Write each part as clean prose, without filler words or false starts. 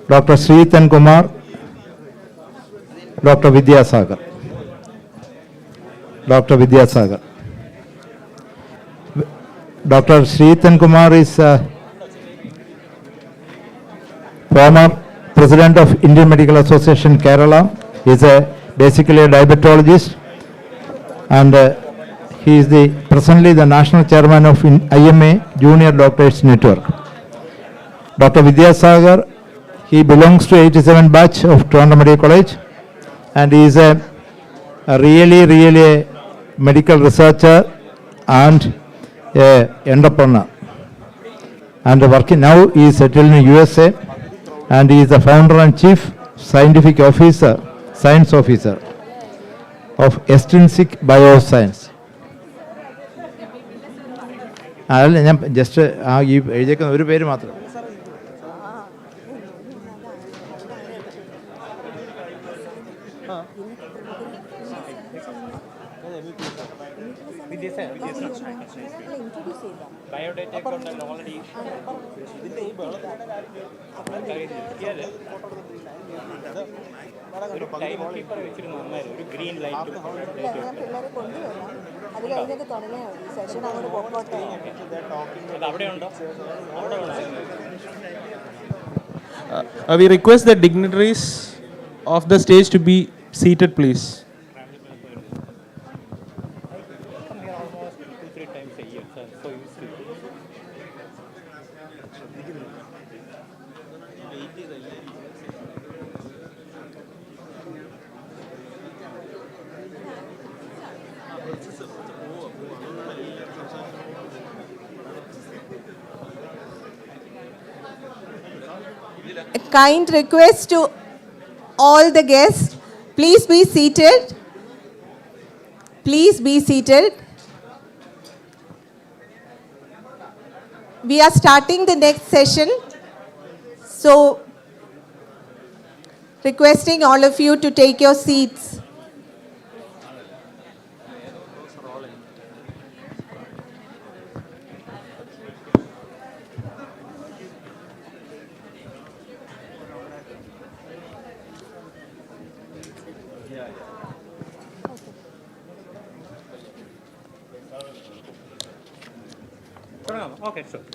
Dr. Sreethan Kumar, Dr. Vidyasagar. Dr. Vidyasagar. Dr. Sreethan Kumar is former President of Indian Medical Association, Kerala. He is basically a diabetologist, and he is presently the National Chairman of IMA Junior Doctors Network. Dr. Vidyasagar, he belongs to 87 batch of Trivandrum Medical College, and he is a really medical researcher and entrepreneur. And working now, he is settled in USA, and he is the founder and chief scientific officer, science officer of Extrinsic Bioscience. അതല്ല ഞാൻ just ഈ എഴുതിയേക്കുന്ന ഒരു പേര് മാത്രം. We request the dignitaries of the stage to be seated, please. A kind request to all the guests, please be seated. Please be seated. We are starting the next session, so requesting all of you to take your seats. Okay, sure.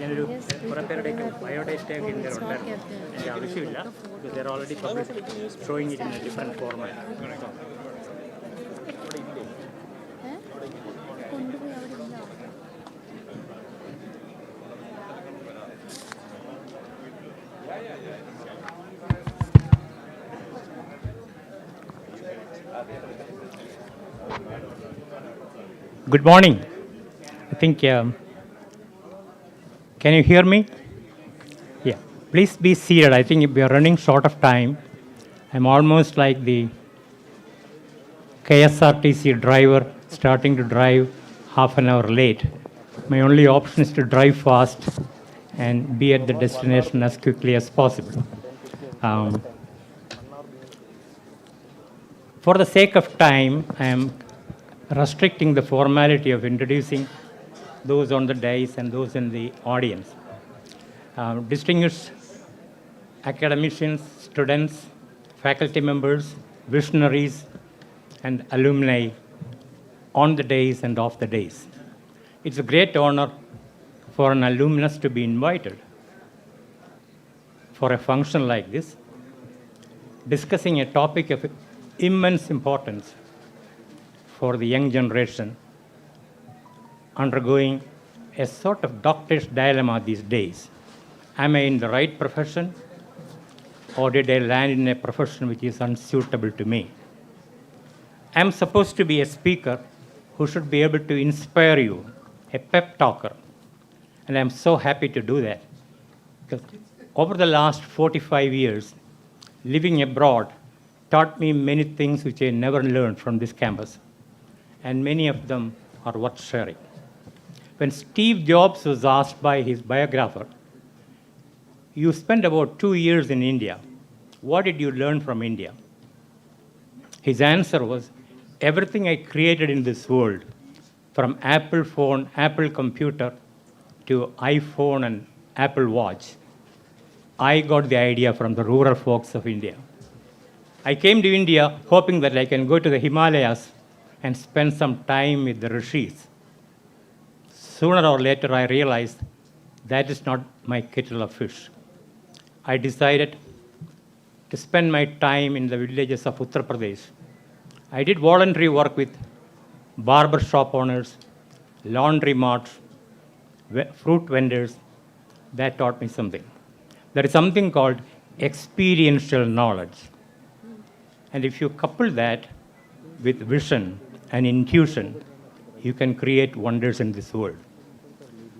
ഞാനൊരു കുറേ പേരുടെയൊക്കെ ബയോഡേറ്റയൊക്കെ ഇതിൻ്റെ ഉണ്ടായിരുന്നു. എൻ്റെ ആവശ്യമില്ല. There already publish showing it in A different format. Good morning. I think, can you hear me? Yeah. Please be seated. I think we are running short of time. I'm almost like the KSRTC driver starting to drive half an hour late. My only option is to drive fast and be at the destination as quickly as possible. For the sake of time, I am restricting the formality of introducing those on the dais and those in the audience. Distinguished academicians, students, faculty members, visionaries, and alumni on the days and off the days. It's a great honor for an alumnus to be invited for a function like this, discussing a topic of immense importance for the young generation undergoing a sort of doctor's dilemma these days. Am I in the right profession, or did I land in a profession which is unsuitable to me? I'm supposed to be a speaker who should be able to inspire you, a pep talker, and I'm so happy to do that. Because over the last 45 years, living abroad taught me many things which I never learned from this campus, and many of them are worth sharing. When Steve Jobs was asked by his biographer, "You spent about 2 years in India. What did you learn from India?" His answer was, everything I created in this world, from Apple phone, Apple computer, to iPhone and Apple Watch, I got the idea from the rural folks of India. I came to India hoping that I can go to the Himalayas and spend some time with the rishis. Sooner or later, I realized that is not my kettle of fish. I decided to spend my time in the villages of Uttar Pradesh. I did voluntary work with barber shop owners, laundry marts, fruit vendors. That taught me something. There is something called experiential knowledge. And if you couple that with vision and intuition, you can create wonders in this world.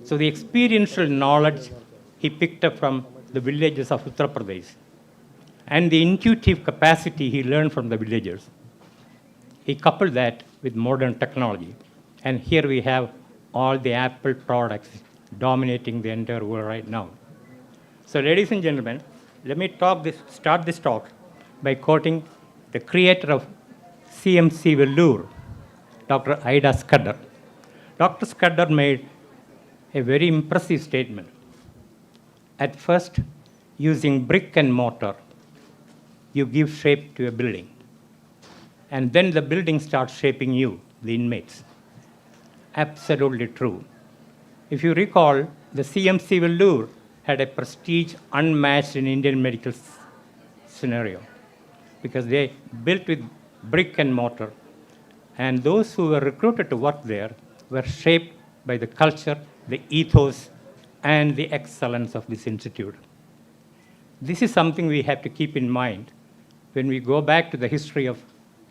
So the experiential knowledge he picked up from the villages of Uttar Pradesh, and the intuitive capacity he learned from the villagers, he coupled that with modern technology. And here we have all the Apple products dominating the entire world right now. So ladies and gentlemen, let me start this talk by quoting the creator of CMC Vellore, Dr. Ida Scudder. Dr. Scudder made a very impressive statement. At first, using brick and mortar, you give shape to a building. And then the building starts shaping you, the inmates. Absolutely true. If you recall, the CMC Vellore had a prestige unmatched in Indian medical scenario, because they built with brick and mortar, and those who were recruited to work there were shaped by the culture, the ethos, and the excellence of this institute. This is something we have to keep in mind when we go back to the history of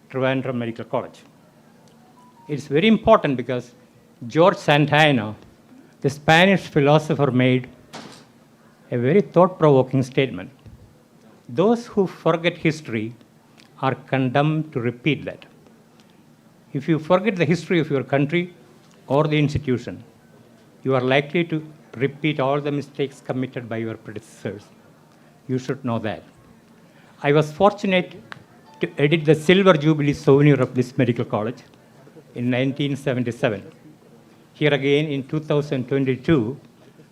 Trivandrum Medical College. It's very important because George Santayana, the Spanish philosopher, made a very thought-provoking statement. Those who forget history are condemned to repeat that. If you forget the history of your country or the institution, you are likely to repeat all the mistakes committed by your predecessors. You should know that. I was fortunate to edit the Silver Jubilee souvenir of this medical college in 1977. Here again in 2022,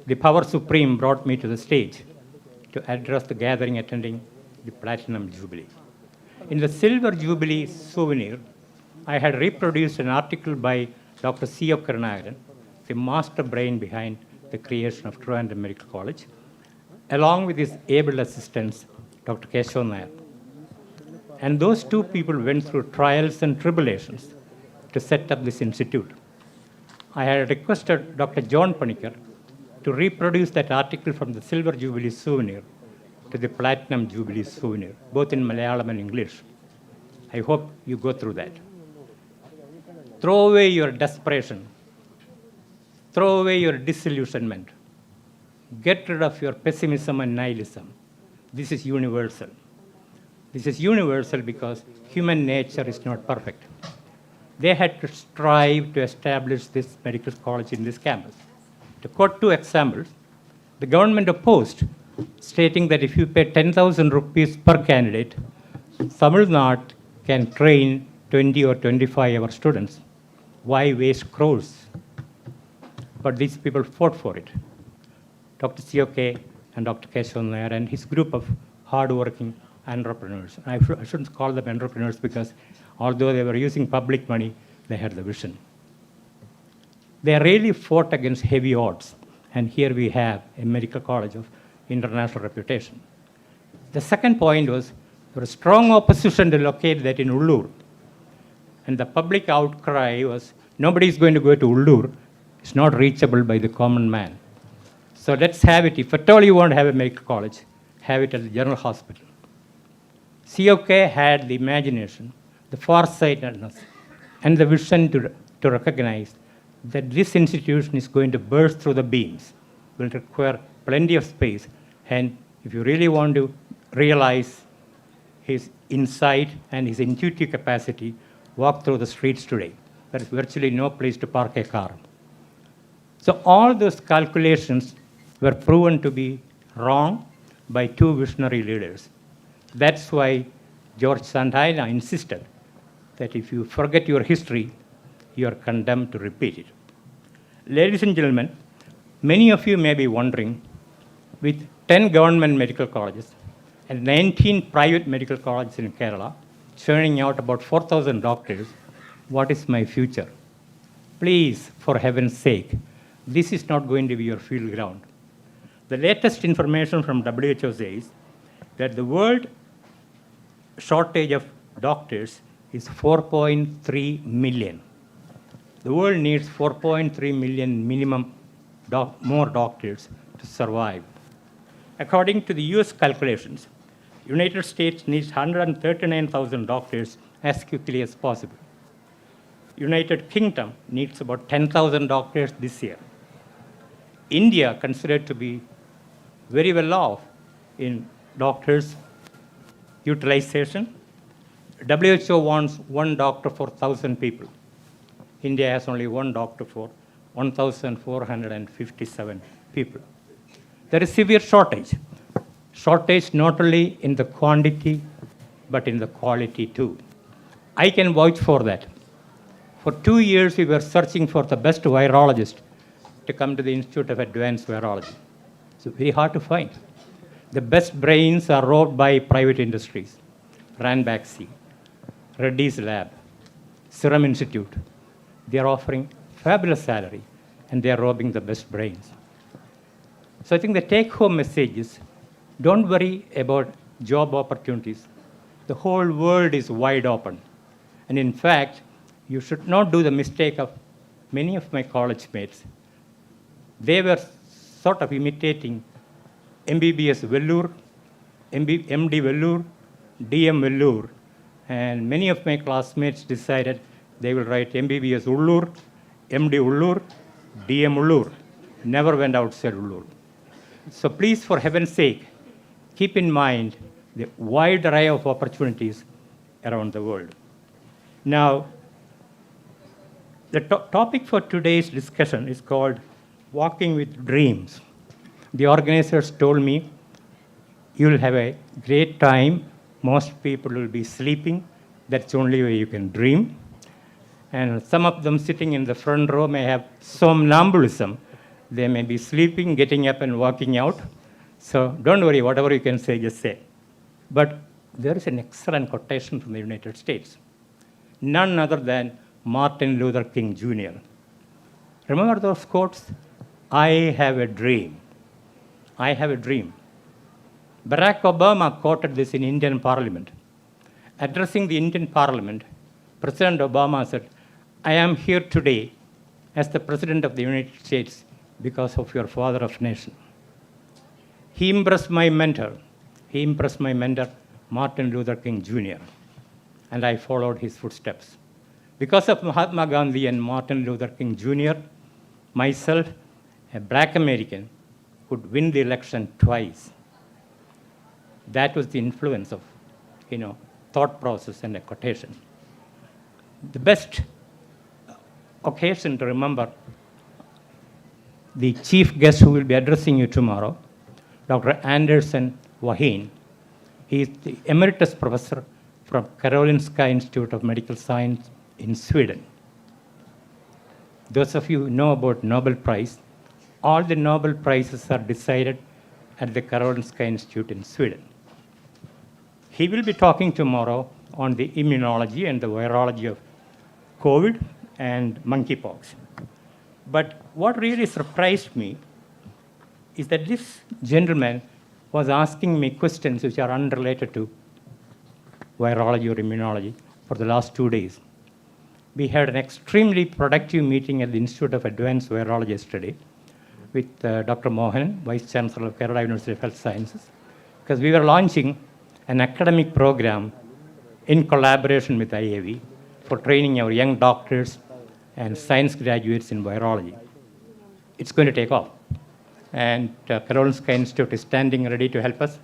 the Power Supreme brought me to the stage to address the gathering attending the Platinum Jubilee. In the Silver Jubilee souvenir, I had reproduced an article by Dr. C. O. Karunakaran, the master brain behind the creation of Trivandrum Medical College, along with his able assistants, Dr. Keshav Nair. And those two people went through trials and tribulations to set up this institute. I had requested Dr. John Panikkar to reproduce that article from the Silver Jubilee souvenir to the Platinum Jubilee souvenir, both in Malayalam and English. I hope you go through that. Throw away your desperation. Throw away your disillusionment. Get rid of your pessimism and nihilism. This is universal. This is universal because human nature is not perfect. They had to strive to establish this medical college in this campus. To quote two examples, the government opposed, stating that if you pay 10,000 rupees per candidate, Tamil Nadu can train 20 or 25 our students. Why waste crores? But these people fought for it. Dr. C.O.K. and Dr. Keshav Nair and his group of hardworking entrepreneurs. I shouldn't call them entrepreneurs because although they were using public money, they had the vision. They really fought against heavy odds. And here we have a medical college of international reputation. The second point was there was strong opposition to locate that in Ullur. And the public outcry was, nobody is going to go to Ullur. It's not reachable by the common man. So let's have it. If at all you want to have a medical college, have it at the General Hospital. COK had the imagination, the farsightedness, and the vision to recognize that this institution is going to burst through the beams, will require plenty of space. And if you really want to realize his insight and his intuitive capacity, walk through the streets today. There is virtually no place to park a car. So all those calculations were proven to be wrong by two visionary leaders. That's why George Santayana insisted that if you forget your history, you are condemned to repeat it. Ladies and gentlemen, many of you may be wondering, with 10 government medical colleges and 19 private medical colleges in Kerala, churning out about 4,000 doctors, what is my future? Please, for heaven's sake, this is not going to be your field ground. The latest information from WHO says that the world shortage of doctors is 4.3 million. The world needs 4.3 million minimum more doctors to survive. According to the US calculations, United States needs 139,000 doctors as quickly as possible. United Kingdom needs about 10,000 doctors this year. India, considered to be very well off in doctors' utilization, WHO wants 1 doctor for 1,000 people. India has only 1 doctor for 1,457 people. There is severe shortage. Shortage not only in the quantity, but in the quality too. I can vouch for that. For 2 years, we were searching for the best virologist to come to the Institute of Advanced Virology. It's very hard to find. The best brains are robbed by private industries. Ranbaxy, Reddy's Lab, Serum Institute. They are offering fabulous salary, and they are robbing the best brains. So I think the take-home message is, don't worry about job opportunities. The whole world is wide open. And in fact, you should not do the mistake of many of my college mates. They were sort of imitating MBBS Vellore, MD Vellore, DM Vellore, and many of my classmates decided they will write MBBS Ullur, MD Ullur, DM Ullur. Never went outside Ullur. So please, for heaven's sake, keep in mind the wide array of opportunities around the world. Now, the topic for today's discussion is called Walking with Dreams. The organizers told me, you will have a great time. Most people will be sleeping. That's the only way you can dream. And some of them sitting in the front row may have somnambulism. They may be sleeping, getting up and walking out. So don't worry, whatever you can say, just say. But there is an excellent quotation from the United States. None other than Martin Luther King Jr. Remember those quotes? I have a dream. I have a dream. Barack Obama quoted this in Indian Parliament. Addressing the Indian Parliament, President Obama said, I am here today as the President of the United States because of your father of nation. He impressed my mentor. Martin Luther King Jr. And I followed his footsteps. Because of Mahatma Gandhi and Martin Luther King Jr., myself, a black American, could win the election twice. That was the influence of, thought process and a quotation. The best occasion to remember the chief guest who will be addressing you tomorrow, Dr. Anderson Waheen. He is the emeritus professor from Karolinska Institute of Medical Science in Sweden. Those of you who know about Nobel Prize, all the Nobel Prizes are decided at the Karolinska Institute in Sweden. He will be talking tomorrow on the immunology and the virology of COVID and monkeypox. But what really surprised me is that this gentleman was asking me questions which are unrelated to virology or immunology for the last 2 days. We had an extremely productive meeting at the Institute of Advanced Virology yesterday with Dr. Mohan, Vice Chancellor of Kerala University of Health Sciences, because we were launching an academic program in collaboration with IAV for training our young doctors and science graduates in virology. It's going to take off. And Karolinska Institute is standing ready to help us.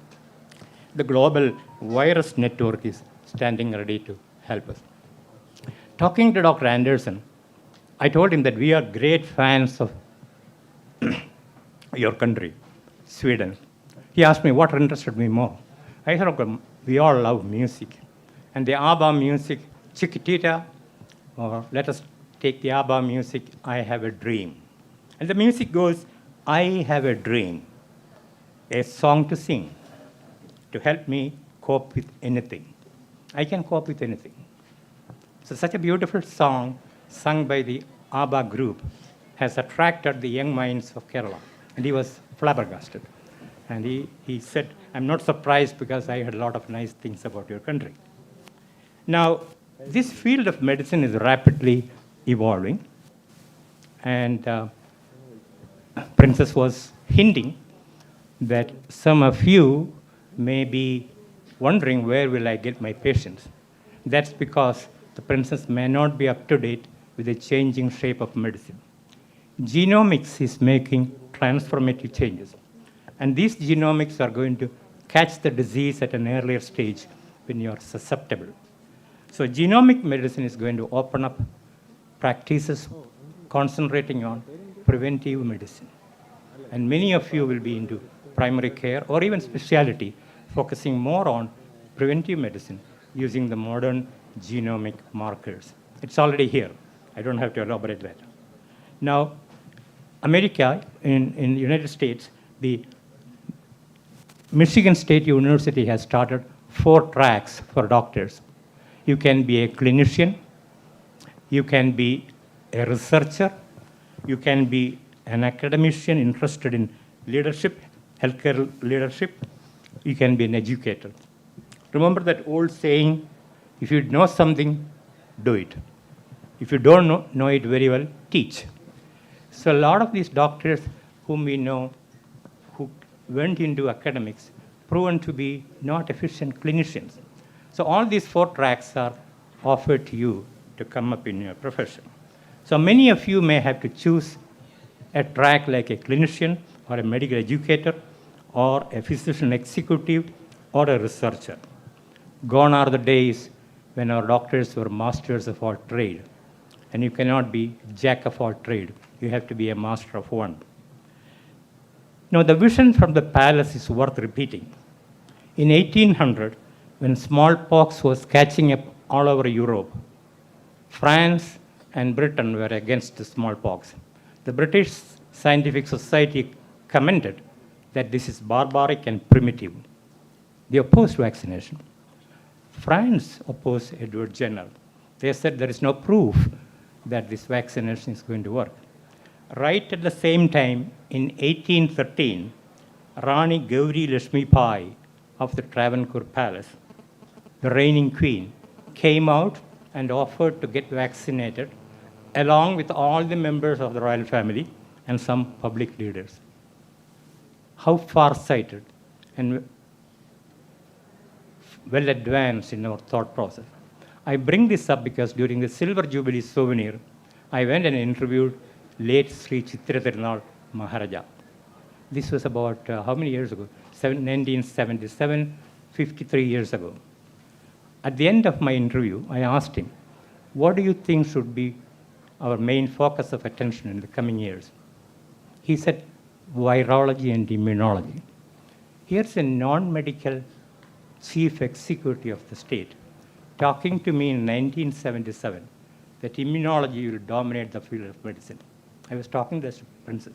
The Global Virus Network is standing ready to help us. Talking to Dr. Anderson, I told him that we are great fans of your country, Sweden. He asked me what interested me more. I said, okay, we all love music. And the ABBA music Chiquitita, or let us take the ABBA music, I Have a Dream. And the music goes, I have a dream, a song to sing, to help me cope with anything. I can cope with anything. So such a beautiful song sung by the ABBA group has attracted the young minds of Kerala. And he was flabbergasted. And he said, I'm not surprised because I heard a lot of nice things about your country. Now, this field of medicine is rapidly evolving. And Princess was hinting that some of you may be wondering where will I get my patients. That's because the Princess may not be up to date with the changing shape of medicine. Genomics is making transformative changes. And these genomics are going to catch the disease at an earlier stage when you are susceptible. So genomic medicine is going to open up practices concentrating on preventive medicine. And many of you will be into primary care or even specialty, focusing more on preventive medicine using the modern genomic markers. It's already here. I don't have to elaborate that. Now, America, in the United States, the Michigan State University has started 4 tracks for doctors. You can be a clinician, you can be a researcher, you can be an academician interested in leadership, healthcare leadership, you can be an educator. Remember that old saying, if you know something, do it. If you don't know it very well, teach. So a lot of these doctors whom we know who went into academics proven to be not efficient clinicians. So all these 4 tracks are offered to you to come up in your profession. So many of you may have to choose a track like a clinician or a medical educator or a physician executive or a researcher. Gone are the days when our doctors were masters of all trade. And you cannot be jack of all trade. You have to be a master of one. Now, the vision from the palace is worth repeating. In 1800, when smallpox was catching up all over Europe, France and Britain were against the smallpox. The British Scientific Society commented that this is barbaric and primitive. They opposed vaccination. France opposed Edward Jenner. They said there is no proof that this vaccination is going to work. Right at the same time, in 1813, Rani Gauri Lakshmi Pai of the Travancore Palace, the reigning queen, came out and offered to get vaccinated along with all the members of the royal family and some public leaders. How far-sighted and well advanced in our thought process. I bring this up because during the Silver Jubilee souvenir, I went and interviewed late Sri Chitra Tirunal Maharaja. This was about how many years ago? 1977, 53 years ago. At the end of my interview, I asked him, what do you think should be our main focus of attention in the coming years? He said, virology and immunology. Here's a non-medical chief executive of the state talking to me in 1977 that immunology will dominate the field of medicine. I was talking to the princess.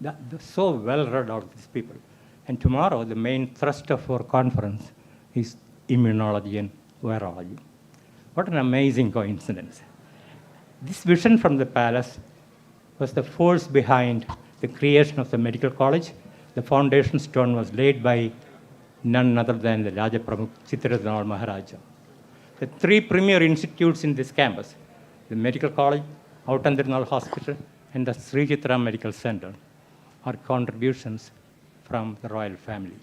They're so well read out these people. And tomorrow, the main thrust of our conference is immunology and virology. What an amazing coincidence. This vision from the palace was the force behind the creation of the medical college. The foundation stone was laid by none other than the Raja Pramukh Chitrathirunal Maharaja. The 3 premier institutes in this campus, the medical college, Outandrinal Hospital, and the Sri Chitra Medical Center, are contributions from the royal family.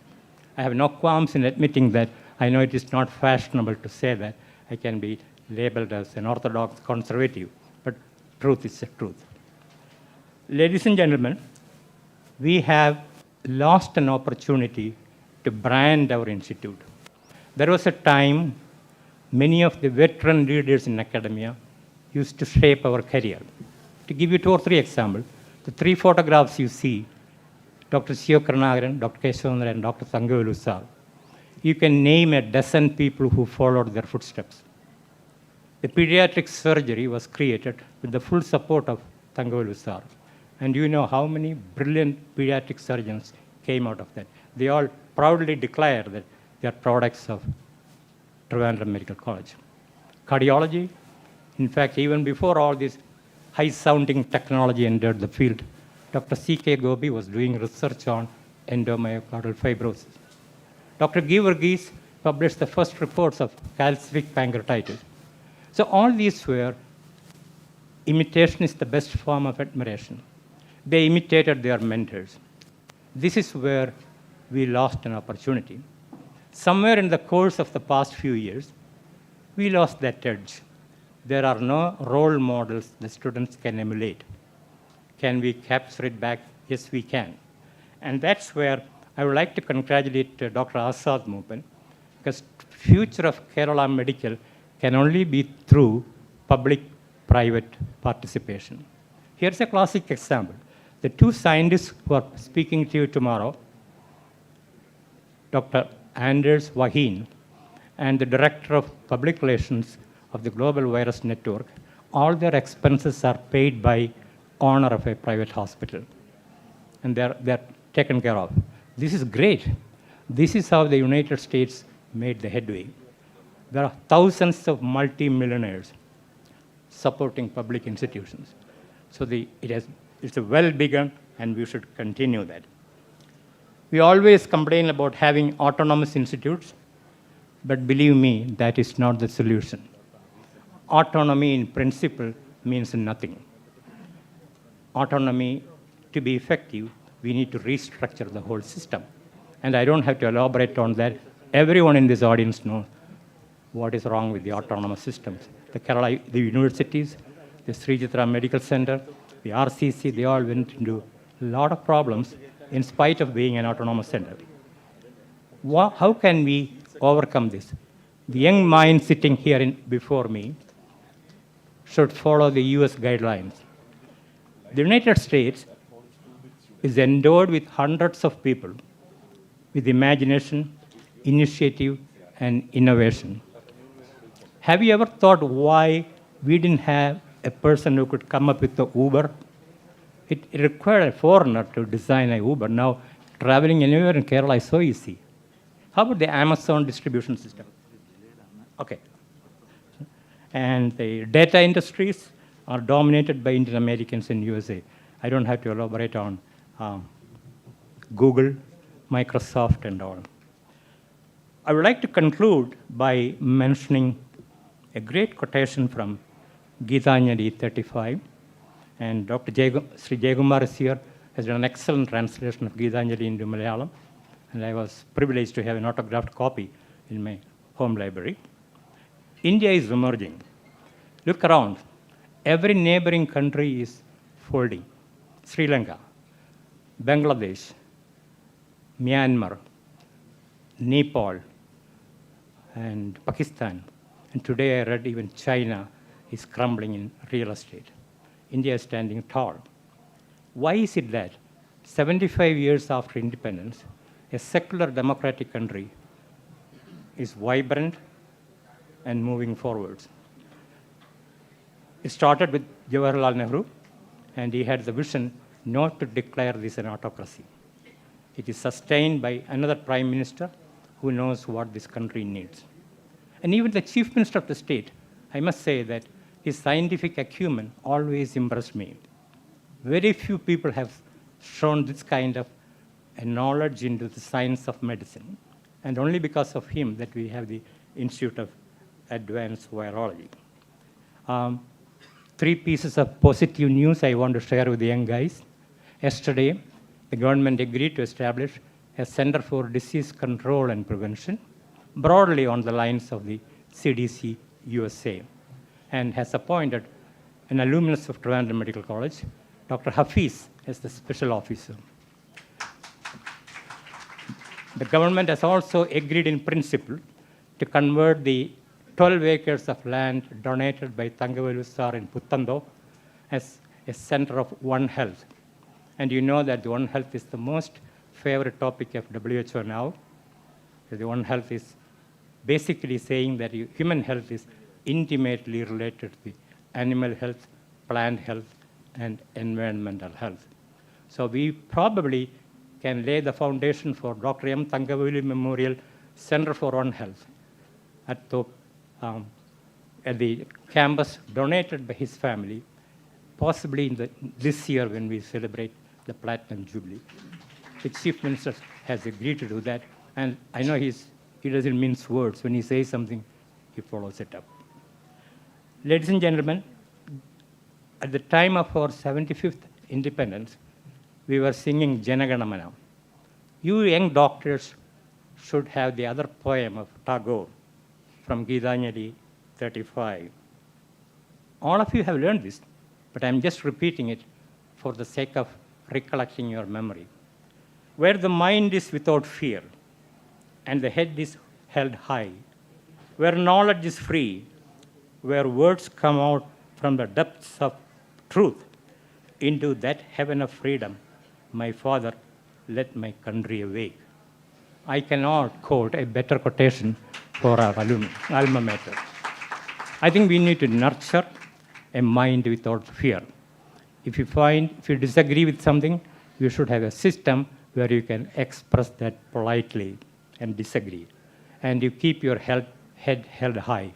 I have no qualms in admitting that I know it is not fashionable to say that. I can be labeled as an orthodox conservative, but truth is the truth. Ladies and gentlemen, we have lost an opportunity to brand our institute. There was a time many of the veteran leaders in academia used to shape our career. To give you 2 or 3 examples, the 3 photographs you see, Dr. Siva Karnagaran, Dr. Keshavandra, and Dr. Thangavelu sir, you can name a dozen people who followed their footsteps. the pediatric surgery was created with the full support of Thangavelu sir. And you know how many brilliant pediatric surgeons came out of that. They all proudly declare that they are products of Trivandrum Medical College. Cardiology, in fact, even before all this high-sounding technology entered the field, Dr. C.K. Gobi was doing research on endomyocardial fibrosis. Dr. Giverghese published the first reports of calcific pancreatitis. So all these were, imitation is the best form of admiration. They imitated their mentors. This is where we lost an opportunity. Somewhere in the course of the past few years, we lost that edge. There are no role models the students can emulate. Can we capture it back? Yes, we can. And that's where I would like to congratulate Dr. Azad Moopen, because future of Kerala Medical can only be through public-private participation. Here's a classic example. The two scientists who are speaking to you tomorrow, Dr. Anders Waheen and the Director of Public Relations of the Global Virus Network, all their expenses are paid by owner of a private hospital. And they're taken care of. This is great. This is how the United States made the headway. There are thousands of multi-millionaires supporting public institutions. So it's a well begun, and we should continue that. We always complain about having autonomous institutes, but believe me, that is not the solution. Autonomy in principle means nothing. Autonomy, to be effective, we need to restructure the whole system. And I don't have to elaborate on that. Everyone in this audience knows what is wrong with the autonomous systems. The universities, the Sri Chitra Medical Center, the RCC, they all went into a lot of problems in spite of being an autonomous center. How can we overcome this? The young mind sitting here before me should follow the US guidelines. The United States is endowed with hundreds of people with imagination, initiative, and innovation. Have you ever thought why we didn't have a person who could come up with the Uber? It required a foreigner to design an Uber. Now, traveling anywhere in Kerala is so easy. How about the Amazon distribution system? Okay. And the data industries are dominated by Indian Americans in USA. I don't have to elaborate on Google, Microsoft, and all. I would like to conclude by mentioning a great quotation from Gitanjali 35. And Dr. Sri Jayakumar is here, has done an excellent translation of Gitanjali into Malayalam. And I was privileged to have an autographed copy in my home library. India is emerging. Look around. Every neighboring country is folding. Sri Lanka, Bangladesh, Myanmar, Nepal, and Pakistan. And today I read even China is crumbling in real estate. India is standing tall. Why is it that 75 years after independence, a secular democratic country is vibrant and moving forwards? It started with Jawaharlal Nehru, and he had the vision not to declare this an autocracy. It is sustained by another prime minister who knows what this country needs. And even the chief minister of the state, I must say that his scientific acumen always impressed me. Very few people have shown this kind of a knowledge into the science of medicine. And only because of him that we have the Institute of Advanced Virology. 3 pieces of positive news I want to share with the young guys. Yesterday, the government agreed to establish a Center for Disease Control and Prevention, broadly on the lines of the CDC USA, and has appointed an alumnus of Trivandrum Medical College, Dr. Hafiz, as the special officer. The government has also agreed in principle to convert the 12 acres of land donated by Thangavelu sir in Puttando as a center of One Health. And you know that the One Health is the most favorite topic of WHO now. The One Health is basically saying that human health is intimately related to the animal health, plant health, and environmental health. So we probably can lay the foundation for Dr. M. Thangaveli Memorial Center for One Health at the campus donated by his family, possibly this year when we celebrate the Platinum Jubilee. The Chief Minister has agreed to do that, and I know he doesn't mince words. When he says something, he follows it up. Ladies and gentlemen, at the time of our 75th independence, we were singing Janaganamana. You young doctors should have the other poem of Tagore from Gitanjali 35. All of you have learned this, but I'm just repeating it for the sake of recollecting your memory. Where the mind is without fear and the head is held high, where knowledge is free, where words come out from the depths of truth, into that heaven of freedom, my Father, let my country awake. I cannot quote a better quotation for our alma mater. I think we need to nurture a mind without fear. If you disagree with something, you should have a system where you can express that politely and disagree. And you keep your head held high.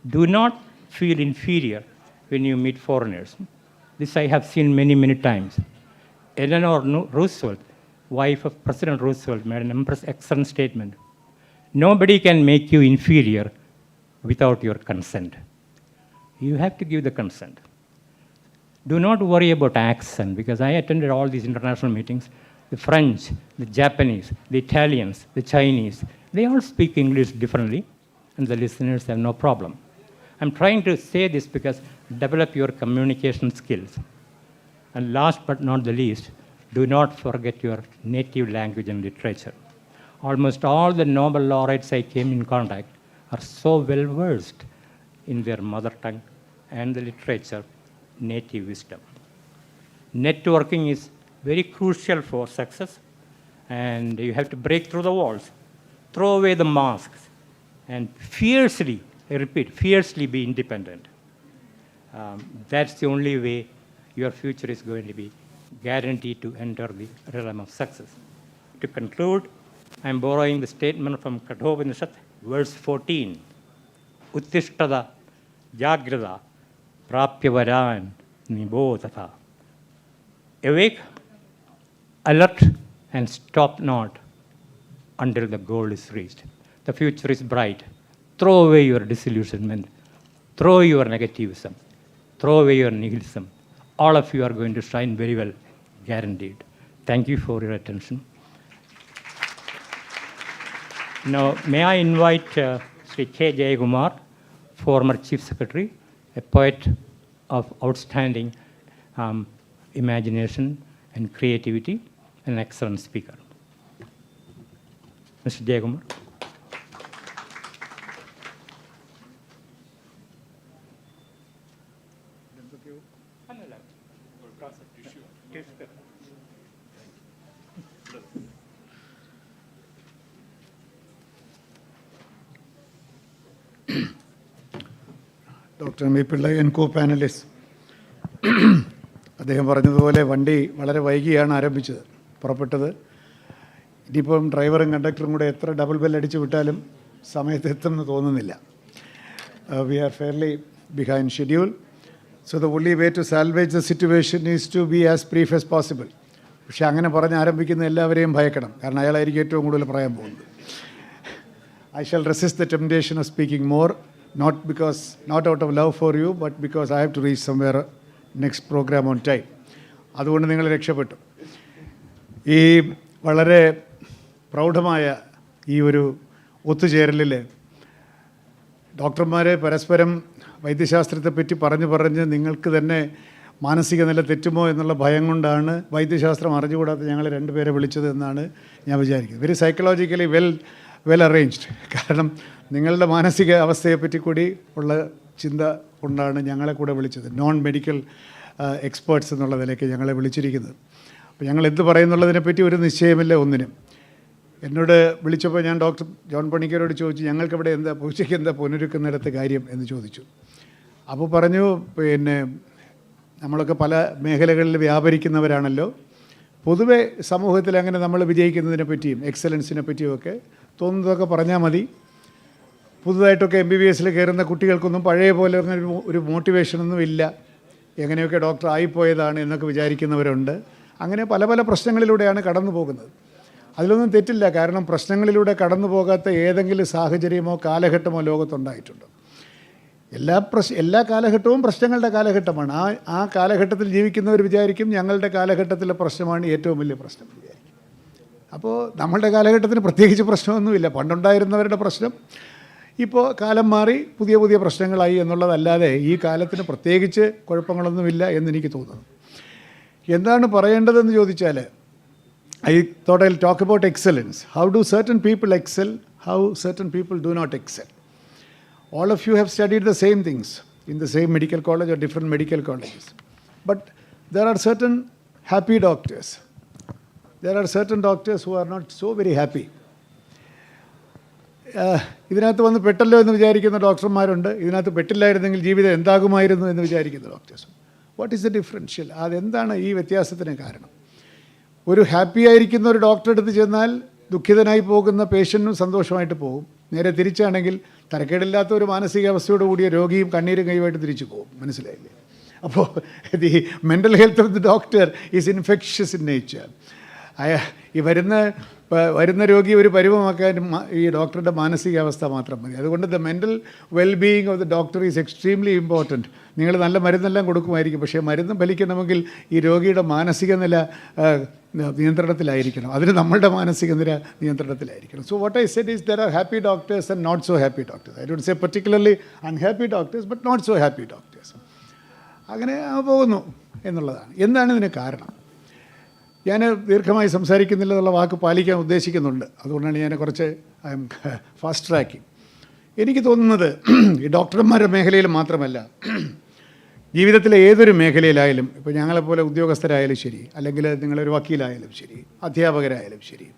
Do not feel inferior when you meet foreigners. This I have seen many, many times. Eleanor Roosevelt, wife of President Roosevelt, made an excellent statement. Nobody can make you inferior without your consent. You have to give the consent. Do not worry about accent, because I attended all these international meetings. The French, the Japanese, the Italians, the Chinese, they all speak English differently, and the listeners have no problem. I'm trying to say this because develop your communication skills. And last but not the least, do not forget your native language and literature. Almost all the Nobel laureates I came in contact are so well versed in their mother tongue and the literature, native wisdom. Networking is very crucial for success, and you have to break through the walls, throw away the masks, and fiercely, I repeat, fiercely be independent. That's the only way your future is going to be guaranteed to enter the realm of success. To conclude, I'm borrowing the statement from Kathopanishad, verse 14. Uttishtada jagrada prapyavaran nibodhata. Awake, alert, and stop not until the goal is reached. The future is bright. Throw away your disillusionment. Throw your negativism. Throw away your nihilism. All of you are going to shine very well, guaranteed. Thank you for your attention. Now, may I invite Sri K. Jayakumar, former Chief Secretary, a poet of outstanding imagination and creativity, an excellent speaker. Mr. Jayakumar. Dr. M. Pillai and co-panelists. അദ്ദേഹം പറഞ്ഞതുപോലെ വണ്ടി വളരെ വൈകിയാണ് ആരംഭിച്ചത്, പുറപ്പെട്ടത്. ഇനിയിപ്പം ഡ്രൈവറും കണ്ടക്ടറും കൂടെ എത്ര ഡബിൾ ബെൽ അടിച്ചു വിട്ടാലും സമയത്ത് എത്തുമെന്ന് തോന്നുന്നില്ല. We are fairly behind schedule. So the only way to salvage the situation is to be as brief as possible. പക്ഷേ അങ്ങനെ പറഞ്ഞ് ആരംഭിക്കുന്ന എല്ലാവരെയും ഭയക്കണം, കാരണം അയാളായിരിക്കും ഏറ്റവും കൂടുതൽ പറയാൻ പോകുന്നത്. I shall resist the temptation of speaking more, not out of love for you, but because I have to reach somewhere next program on time. അതുകൊണ്ട് നിങ്ങൾ രക്ഷപ്പെട്ടു. ഈ വളരെ പ്രൗഢമായ ഈ ഒരു ഒത്തുചേരലിൽ ഡോക്ടർമാർ പരസ്പരം വൈദ്യശാസ്ത്രത്തെപ്പറ്റി പറഞ്ഞ് നിങ്ങൾക്ക് തന്നെ മാനസിക നില തെറ്റുമോ എന്നുള്ള ഭയം കൊണ്ടാണ് വൈദ്യശാസ്ത്രം അറിഞ്ഞുകൂടാത്ത ഞങ്ങൾ രണ്ടുപേരെ വിളിച്ചത് എന്നാണ് ഞാൻ വിചാരിക്കുന്നത്. Very psychologically well arranged. കാരണം നിങ്ങളുടെ മാനസിക അവസ്ഥയെപ്പറ്റി കൂടി ഉള്ള ചിന്ത കൊണ്ടാണ് ഞങ്ങളെ കൂടെ വിളിച്ചത്. നോൺ മെഡിക്കൽ എക്സ്പേർട്സ് എന്നുള്ള നിലയ്ക്ക് ഞങ്ങളെ വിളിച്ചിരിക്കുന്നത്. അപ്പോൾ ഞങ്ങൾ എന്ത് പറയുന്നുള്ളതിനെപ്പറ്റി ഒരു നിശ്ചയമില്ല ഒന്നിനും. എന്നോട് വിളിച്ചപ്പോൾ ഞാൻ ഡോക്ടർ ജോൺ പണിക്കരോട് ചോദിച്ചു, ഞങ്ങൾക്കിവിടെ എന്താ പൂച്ചയ്ക്ക് എന്താ പുനരുക്കുന്നിടത്ത് കാര്യം എന്ന് ചോദിച്ചു. അപ്പോൾ പറഞ്ഞു, പിന്നെ നമ്മളൊക്കെ പല മേഖലകളിൽ വ്യാപരിക്കുന്നവരാണല്ലോ, പൊതുവെ സമൂഹത്തിൽ അങ്ങനെ നമ്മൾ വിജയിക്കുന്നതിനെ പറ്റിയും എക്സലൻസിനെ പറ്റിയുമൊക്കെ തോന്നുന്നതൊക്കെ പറഞ്ഞാൽ മതി. പുതുതായിട്ടൊക്കെ MBBS കയറുന്ന കുട്ടികൾക്കൊന്നും പഴയ പോലെ ഒരു മോട്ടിവേഷനൊന്നും ഇല്ല, എങ്ങനെയൊക്കെ ഡോക്ടർ ആയിപ്പോയതാണ് എന്നൊക്കെ വിചാരിക്കുന്നവരുണ്ട്. അങ്ങനെ പല പല പ്രശ്നങ്ങളിലൂടെയാണ് കടന്നു പോകുന്നത്. അതിലൊന്നും തെറ്റില്ല, കാരണം പ്രശ്നങ്ങളിലൂടെ കടന്നു പോകാത്ത ഏതെങ്കിലും സാഹചര്യമോ കാലഘട്ടമോ ലോകത്തുണ്ടായിട്ടുണ്ട്. എല്ലാ കാലഘട്ടവും പ്രശ്നങ്ങളുടെ കാലഘട്ടമാണ്. ആ കാലഘട്ടത്തിൽ ജീവിക്കുന്നവർ വിചാരിക്കും ഞങ്ങളുടെ കാലഘട്ടത്തിലെ പ്രശ്നമാണ് ഏറ്റവും വലിയ പ്രശ്നം വിചാരിക്കും. അപ്പോൾ നമ്മളുടെ കാലഘട്ടത്തിന് പ്രത്യേകിച്ച് പ്രശ്നമൊന്നുമില്ല. പണ്ടുണ്ടായിരുന്നവരുടെ പ്രശ്നം ഇപ്പോൾ കാലം മാറി പുതിയ പുതിയ പ്രശ്നങ്ങളായി എന്നുള്ളതല്ലാതെ ഈ കാലത്തിന് പ്രത്യേകിച്ച് കുഴപ്പങ്ങളൊന്നുമില്ല എന്നെനിക്ക് തോന്നുന്നു. എന്താണ് പറയേണ്ടതെന്ന് ചോദിച്ചാൽ, I thought I'll talk about excellence. How do certain people excel? How certain people do not excel? All of you have studied the same things in the same medical college or different medical colleges. But there are certain happy doctors. There are certain doctors who are not so very happy. ഇതിനകത്ത് വന്ന് പെട്ടല്ലോ എന്ന് വിചാരിക്കുന്ന ഡോക്ടർമാരുണ്ട്, ഇതിനകത്ത് പെട്ടില്ലായിരുന്നെങ്കിൽ ജീവിതം എന്താകുമായിരുന്നു എന്ന് വിചാരിക്കുന്ന doctors. What is the differential? അതെന്താണ് ഈ വ്യത്യാസത്തിന് കാരണം? ഒരു ഹാപ്പി ആയിരിക്കുന്ന ഒരു ഡോക്ടറെ അടുത്ത് ചെന്നാൽ ദുഃഖിതനായി പോകുന്ന പേഷ്യൻറ്റും സന്തോഷമായിട്ട് പോകും. നേരെ തിരിച്ചാണെങ്കിൽ തരക്കേടില്ലാത്ത ഒരു മാനസികാവസ്ഥയോട് കൂടിയ രോഗിയും കണ്ണീരും കൈയുമായിട്ട് തിരിച്ചു പോകും. മനസ്സിലായില്ലേ? അപ്പോൾ the mental health of the doctor is infectious in nature. ഈ വരുന്ന രോഗി ഒരു പരുവമാക്കാൻ ഈ ഡോക്ടറുടെ മാനസികാവസ്ഥ മാത്രം മതി. അതുകൊണ്ട് the mental wellbeing of the doctor is extremely important. നിങ്ങൾ നല്ല മരുന്നെല്ലാം കൊടുക്കുമായിരിക്കും, പക്ഷേ മരുന്ന് ഫലിക്കണമെങ്കിൽ ഈ രോഗിയുടെ മാനസിക നില നിയന്ത്രണത്തിലായിരിക്കണം. അതിന് നമ്മളുടെ മാനസിക നില നിയന്ത്രണത്തിലായിരിക്കണം. So what I said is there are happy doctors and not so happy doctors. I don't say particularly unhappy doctors but not so happy doctors. അങ്ങനെ പോകുന്നു എന്നുള്ളതാണ്. എന്താണ് ഇതിന് കാരണം? ഞാൻ ദീർഘമായി സംസാരിക്കുന്നില്ല എന്നുള്ള വാക്ക് പാലിക്കാൻ ഉദ്ദേശിക്കുന്നുണ്ട്. അതുകൊണ്ടാണ് ഞാൻ കുറച്ച് ഐ എം ഫാസ്റ്റ് ട്രാക്കിങ്. എനിക്ക് തോന്നുന്നത് ഈ ഡോക്ടർമാരുടെ മേഖലയിൽ മാത്രമല്ല, ജീവിതത്തിലെ ഏതൊരു മേഖലയിലായാലും, ഇപ്പോൾ ഞങ്ങളെപ്പോലെ ഉദ്യോഗസ്ഥരായാലും ശരി, അല്ലെങ്കിൽ നിങ്ങളൊരു വക്കീലായാലും ശരി, അധ്യാപകരായാലും ശരി,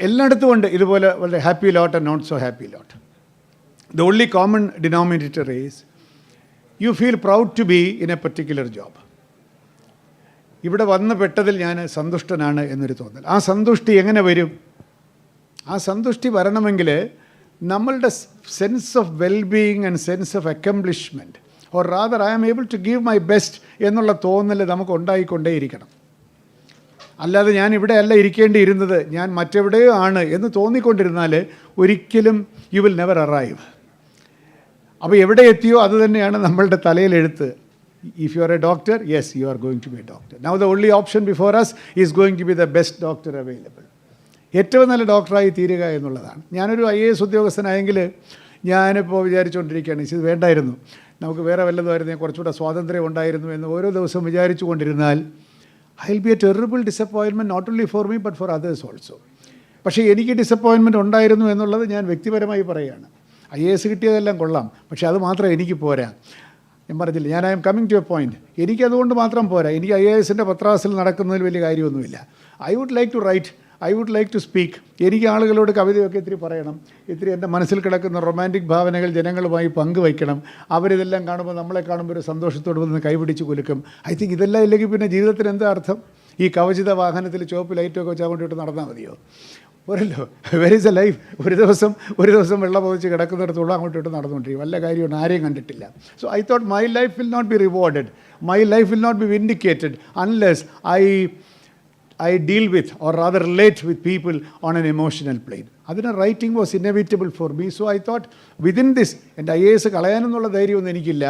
എല്ലായിടത്തും ഉണ്ട് ഇതുപോലെ വളരെ happy lot and not so happy lot. The only common denominator is you feel proud to be in a particular job. ഇവിടെ വന്ന് പെട്ടതിൽ ഞാൻ സന്തുഷ്ടനാണ് എന്നൊരു തോന്നൽ. ആ സന്തുഷ്ടി എങ്ങനെ വരും? ആ സന്തുഷ്ടി വരണമെങ്കിൽ നമ്മളുടെ sense of wellbeing and sense of accomplishment, or rather I am able to give my best എന്നുള്ള തോന്നൽ നമുക്ക് ഉണ്ടായിക്കൊണ്ടേയിരിക്കണം. അല്ലാതെ ഞാൻ ഇവിടെ അല്ല ഇരിക്കേണ്ടിയിരുന്നത്, ഞാൻ മറ്റെവിടെയോ ആണ് എന്ന് തോന്നിക്കൊണ്ടിരുന്നാൽ ഒരിക്കലും യു വിൽ നെവർ അറൈവ്. അപ്പോൾ എവിടെ എത്തിയോ അത് തന്നെയാണ് നമ്മളുടെ തലയിലെഴുത്ത്. If you are a doctor, yes, you are going to be a doctor. Now the only option before us is going to be the best doctor available. ഏറ്റവും നല്ല ഡോക്ടറായി തീരുക എന്നുള്ളതാണ്. ഞാനൊരു IAS ഉദ്യോഗസ്ഥനായെങ്കിൽ ഞാനിപ്പോൾ വിചാരിച്ചുകൊണ്ടിരിക്കുകയാണ്, ഇത് വേണ്ടായിരുന്നു, നമുക്ക് വേറെ വല്ലതുമായിരുന്നു, കുറച്ചുകൂടെ സ്വാതന്ത്ര്യം ഉണ്ടായിരുന്നു എന്ന് ഓരോ ദിവസവും വിചാരിച്ചു കൊണ്ടിരുന്നാൽ I will be a terrible disappointment not only for me but for others also. പക്ഷേ എനിക്ക് ഡിസപ്പോയിൻമെൻറ്റ് ഉണ്ടായിരുന്നു എന്നുള്ളത് ഞാൻ വ്യക്തിപരമായി പറയുകയാണ്. IAS കിട്ടിയതെല്ലാം കൊള്ളാം, പക്ഷേ അത് മാത്രം എനിക്ക് പോരാ. ഞാൻ പറഞ്ഞില്ല, ഞാൻ I am coming to a point. എനിക്കതുകൊണ്ട് മാത്രം പോരാ. എനിക്ക് IASൻ്റെ പത്രാസിൽ നടക്കുന്നതിൽ വലിയ കാര്യമൊന്നുമില്ല. I would like to write, I would like to speak. എനിക്ക് ആളുകളോട് കവിതയൊക്കെ ഇത്തിരി പറയണം, ഇത്തിരി എൻ്റെ മനസ്സിൽ കിടക്കുന്ന റൊമാൻറ്റിക് ഭാവനകൾ ജനങ്ങളുമായി പങ്കുവയ്ക്കണം. അവരിതെല്ലാം കാണുമ്പോൾ, നമ്മളെ കാണുമ്പോൾ ഒരു സന്തോഷത്തോട് വന്ന് കൈപിടിച്ച് കുലുക്കും. ഐ തിങ്ക് ഇതെല്ലാം ഇല്ലെങ്കിൽ പിന്നെ ജീവിതത്തിന് എന്താ അർത്ഥം? ഈ കവചിത വാഹനത്തിൽ ചുവപ്പ് ലൈറ്റൊക്കെ വെച്ച് അങ്ങോട്ട് നടന്നാൽ മതിയോ? പോരല്ലോ. Were is A life? ഒരു ദിവസം വെള്ളം പൊതിച്ച് കിടക്കുന്നിടത്തോളം അങ്ങോട്ട് നടന്നുകൊണ്ടിരിക്കും. വല്ല കാര്യമുണ്ട്, ആരെയും കണ്ടിട്ടില്ല. So I thought my life will not be rewarded, my life will not be vindicated unless I deal with, or rather relate with people on an emotional plane. അതിന് writing was inevitable for me. So I thought within this, എൻ്റെ IAS കളയാനെന്നുള്ള ധൈര്യമൊന്നും എനിക്കില്ല,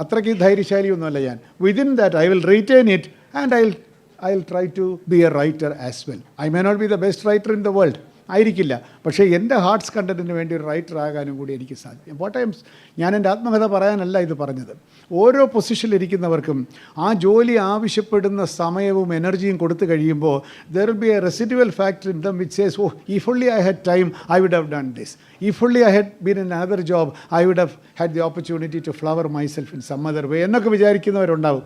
അത്രയ്ക്ക് ധൈര്യശാലിയൊന്നുമല്ല ഞാൻ. Within that I will retain it and I'll try to be a writer as well. I may not be the best writer in the world, ആയിരിക്കില്ല, പക്ഷേ എൻ്റെ hearts കണ്ടൻറ്റിന് വേണ്ടി ഒരു writer ആകാനും കൂടി എനിക്ക് സാധിക്കും. ഞാൻ എൻ്റെ ആത്മകഥ പറയാനല്ല ഇത് പറഞ്ഞത്. ഓരോ പൊസിഷനിലിരിക്കുന്നവർക്കും ആ ജോലി ആവശ്യപ്പെടുന്ന സമയവും എനർജിയും കൊടുത്തു കഴിയുമ്പോൾ there will be a residual factor in them which says, oh, if only I had time, I would have done this. If only I had been in another job, I would have had the opportunity to flower myself in some other way എന്നൊക്കെ വിചാരിക്കുന്നവരുണ്ടാവും.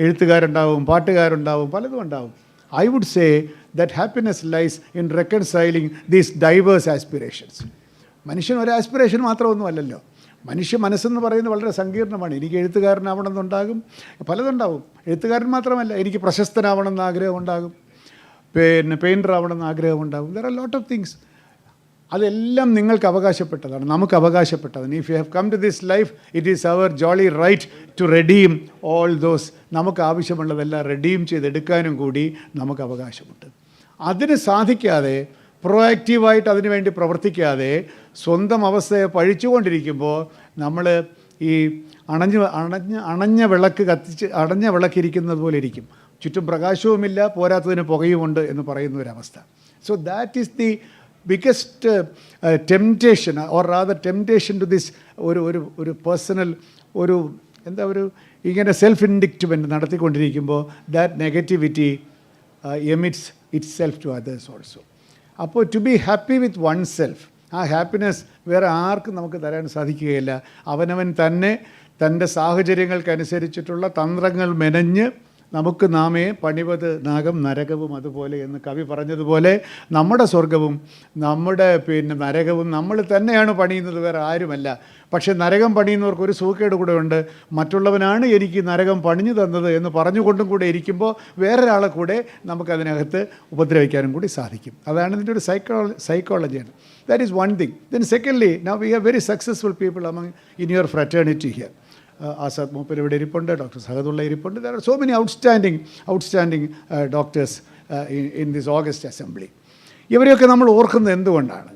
എഴുത്തുകാരുണ്ടാവും, പാട്ടുകാരുണ്ടാവും, പലതും ഉണ്ടാവും. I would say that happiness lies in reconciling these diverse aspirations. മനുഷ്യൻ ഒരു aspiration മാത്രമൊന്നുമല്ലല്ലോ. മനുഷ്യ മനസ്സെന്ന് പറയുന്നത് വളരെ സങ്കീർണമാണ്. എനിക്ക് എഴുത്തുകാരനാവണമെന്നുണ്ടാകും, പലതുണ്ടാവും. എഴുത്തുകാരൻ മാത്രമല്ല, എനിക്ക് പ്രശസ്തനാവണമെന്ന് ആഗ്രഹമുണ്ടാകും, പിന്നെ പെയിൻറ്റർ ആവണമെന്ന് ആഗ്രഹമുണ്ടാകും. There are lot of things. അതെല്ലാം നിങ്ങൾക്ക് അവകാശപ്പെട്ടതാണ്, നമുക്ക് അവകാശപ്പെട്ടതാണ്. If you have come to this life, it is our jolly right to redeem all those. നമുക്ക് ആവശ്യമുള്ളതെല്ലാം റെഡീം ചെയ്തെടുക്കാനും കൂടി നമുക്ക് അവകാശമുണ്ട്. അതിന് സാധിക്കാതെ, പ്രൊആക്റ്റീവായിട്ട് അതിനുവേണ്ടി പ്രവർത്തിക്കാതെ സ്വന്തം അവസ്ഥയെ പഴിച്ചുകൊണ്ടിരിക്കുമ്പോൾ നമ്മൾ ഈ അണഞ്ഞ വിളക്കിരിക്കുന്നത് പോലെ ഇരിക്കും. ചുറ്റും പ്രകാശവുമില്ല, പോരാത്തതിന് പുകയുമുണ്ട് എന്ന് പറയുന്ന ഒരവസ്ഥ. So that is the biggest temptation, or rather temptation to this ഒരു പേഴ്സണൽ ഒരു ഇങ്ങനെ സെൽഫ് ഇൻഡിക്റ്റ്മെൻറ്റ് നടത്തിക്കൊണ്ടിരിക്കുമ്പോൾ that negativity emits itself to others also. അപ്പോൾ to be happy with one self, ആ ഹാപ്പിനെസ് വേറെ ആർക്കും നമുക്ക് തരാൻ സാധിക്കുകയില്ല. അവനവൻ തന്നെ തൻ്റെ സാഹചര്യങ്ങൾക്കനുസരിച്ചിട്ടുള്ള തന്ത്രങ്ങൾ മെനഞ്ഞ് നമുക്ക് നാമേ പണിവത് നാഗം നരകവും അതുപോലെ എന്ന് കവി പറഞ്ഞതുപോലെ നമ്മുടെ സ്വർഗവും നമ്മുടെ നരകവും നമ്മൾ തന്നെയാണ് പണിയുന്നത്, വേറെ ആരുമല്ല. പക്ഷേ നരകം പണിയുന്നവർക്ക് ഒരു സൂക്കേട് കൂടെ ഉണ്ട്. മറ്റുള്ളവനാണ് എനിക്ക് നരകം പണിഞ്ഞു തന്നത് എന്ന് പറഞ്ഞുകൊണ്ടും കൂടെ ഇരിക്കുമ്പോൾ വേറൊരാളെ കൂടെ നമുക്കതിനകത്ത് ഉപദ്രവിക്കാനും കൂടി സാധിക്കും. അതാണ് ഇതിൻ്റെ ഒരു സൈക്കോളജിയാണ്. That is one thing. Then secondly, now we are very successful people among in your fraternity here. Azad Mooppar ഇവിടെ ഇരിപ്പുണ്ട്, ഡോക്ടർ സഹദുള്ള ഇരിപ്പുണ്ട്. There are so many outstanding doctors in this August assembly. ഇവരെയൊക്കെ നമ്മൾ ഓർക്കുന്നത് എന്തുകൊണ്ടാണ്?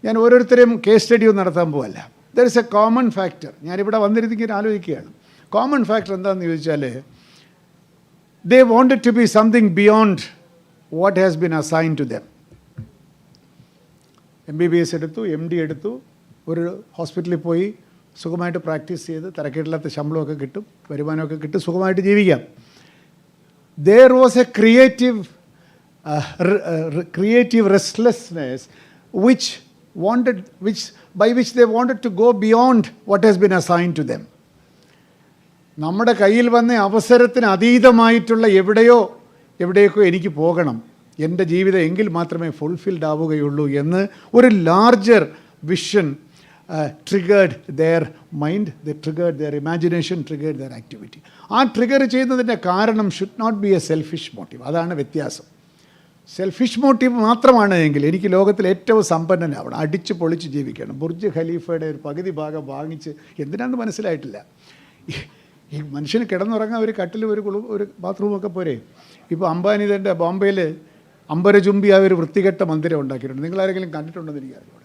ഞാൻ ഓരോരുത്തരെയും കേസ് സ്റ്റഡിയും നടത്താൻ പോവല്ല. There is a common factor. ഞാനിവിടെ വന്നിരുന്നെങ്കിൽ ആലോചിക്കുകയാണ്, കോമൺ ഫാക്ടർ എന്താണെന്ന് ചോദിച്ചാൽ, they wanted to be something beyond what has been assign to them. MBBS എടുത്തു, MD എടുത്തു, ഒരു ഹോസ്പിറ്റലിൽ പോയി സുഖമായിട്ട് പ്രാക്ടീസ് ചെയ്ത് തരക്കേടില്ലാത്ത ശമ്പളമൊക്കെ കിട്ടും, വരുമാനമൊക്കെ കിട്ടും, സുഖമായിട്ട് ജീവിക്കാം. There was a creative restlessness by which they wanted to go beyond what has been assigned to them. നമ്മുടെ കയ്യിൽ വന്ന അവസരത്തിന് അതീതമായിട്ടുള്ള എവിടെയൊക്കെ എനിക്ക് പോകണം, എൻ്റെ ജീവിതം എങ്കിൽ മാത്രമേ ഫുൾഫിൽഡ് ആവുകയുള്ളൂ എന്ന് ഒരു larger vision triggered their mind, they triggered their imagination, triggered their activity. ആ ട്രിഗർ ചെയ്യുന്നതിൻ്റെ കാരണം should not be a selfish motive. അതാണ് വ്യത്യാസം. സെൽഫിഷ് മോട്ടീവ് മാത്രമാണ് എങ്കിൽ എനിക്ക് ലോകത്തിൽ ഏറ്റവും സമ്പന്നനാവണം, അടിച്ച് പൊളിച്ച് ജീവിക്കണം, ബുർജ് ഖലീഫയുടെ ഒരു പകുതി ഭാഗം വാങ്ങിച്ച്, എന്തിനാണെന്ന് മനസ്സിലായിട്ടില്ല. ഈ മനുഷ്യന് കിടന്നുറങ്ങാൻ ഒരു കട്ടിൽ, ഒരു ബാത്റൂമൊക്കെ പോരെ. ഇപ്പോൾ അംബാനി തന്നെ ബോംബെയിൽ അമ്പരചുംബിയായ ഒരു വൃത്തികെട്ട മന്ദിരം ഉണ്ടാക്കിയിട്ടുണ്ട്. നിങ്ങളാരെങ്കിലും കണ്ടിട്ടുണ്ടെന്ന് എനിക്കറിയില്ല.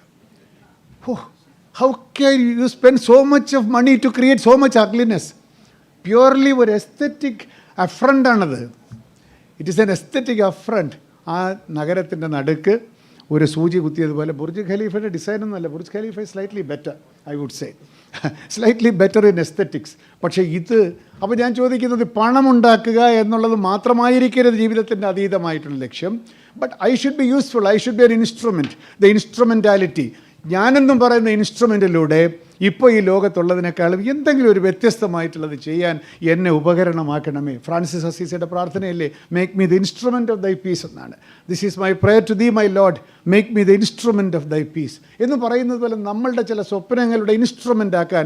How can you spend so much of money to create so much ugliness? Purely ഒരു എസ്തെറ്റിക് അഫ്രണ്ടാണത്. It is an aesthetic affront. ആ നഗരത്തിൻ്റെ നടുക്ക് ഒരു സൂചി കുത്തിയതുപോലെ. ബുർജ് ഖലീഫയുടെ ഡിസൈനൊന്നുമല്ല, Burj Khalifa slightly better, I would say, slightly better in aesthetics. പക്ഷേ അപ്പോൾ ഞാൻ ചോദിക്കുന്നത്, പണമുണ്ടാക്കുക എന്നുള്ളത് മാത്രമായിരിക്കരുത് ജീവിതത്തിൻ്റെ അതീതമായിട്ടുള്ള ലക്ഷ്യം. But I should be useful, I should be an instrument. The instrumentality, ഞാനെന്നും പറയുന്ന ഇൻസ്ട്രുമെൻറ്റിലൂടെ ഇപ്പോൾ ഈ ലോകത്തുള്ളതിനേക്കാളും എന്തെങ്കിലും ഒരു വ്യത്യസ്തമായിട്ടുള്ളത് ചെയ്യാൻ എന്നെ ഉപകരണമാക്കണമേ. ഫ്രാൻസിസ് അസീസിയുടെ പ്രാർത്ഥനയല്ലേ, make me the instrument of thy peace എന്നാണ്. This is my prayer to thee my lord, make me the instrument of thy peace എന്ന് പറയുന്നത് പോലെ നമ്മളുടെ ചില സ്വപ്നങ്ങളുടെ ഇൻസ്ട്രുമെൻ്റ് ആക്കാൻ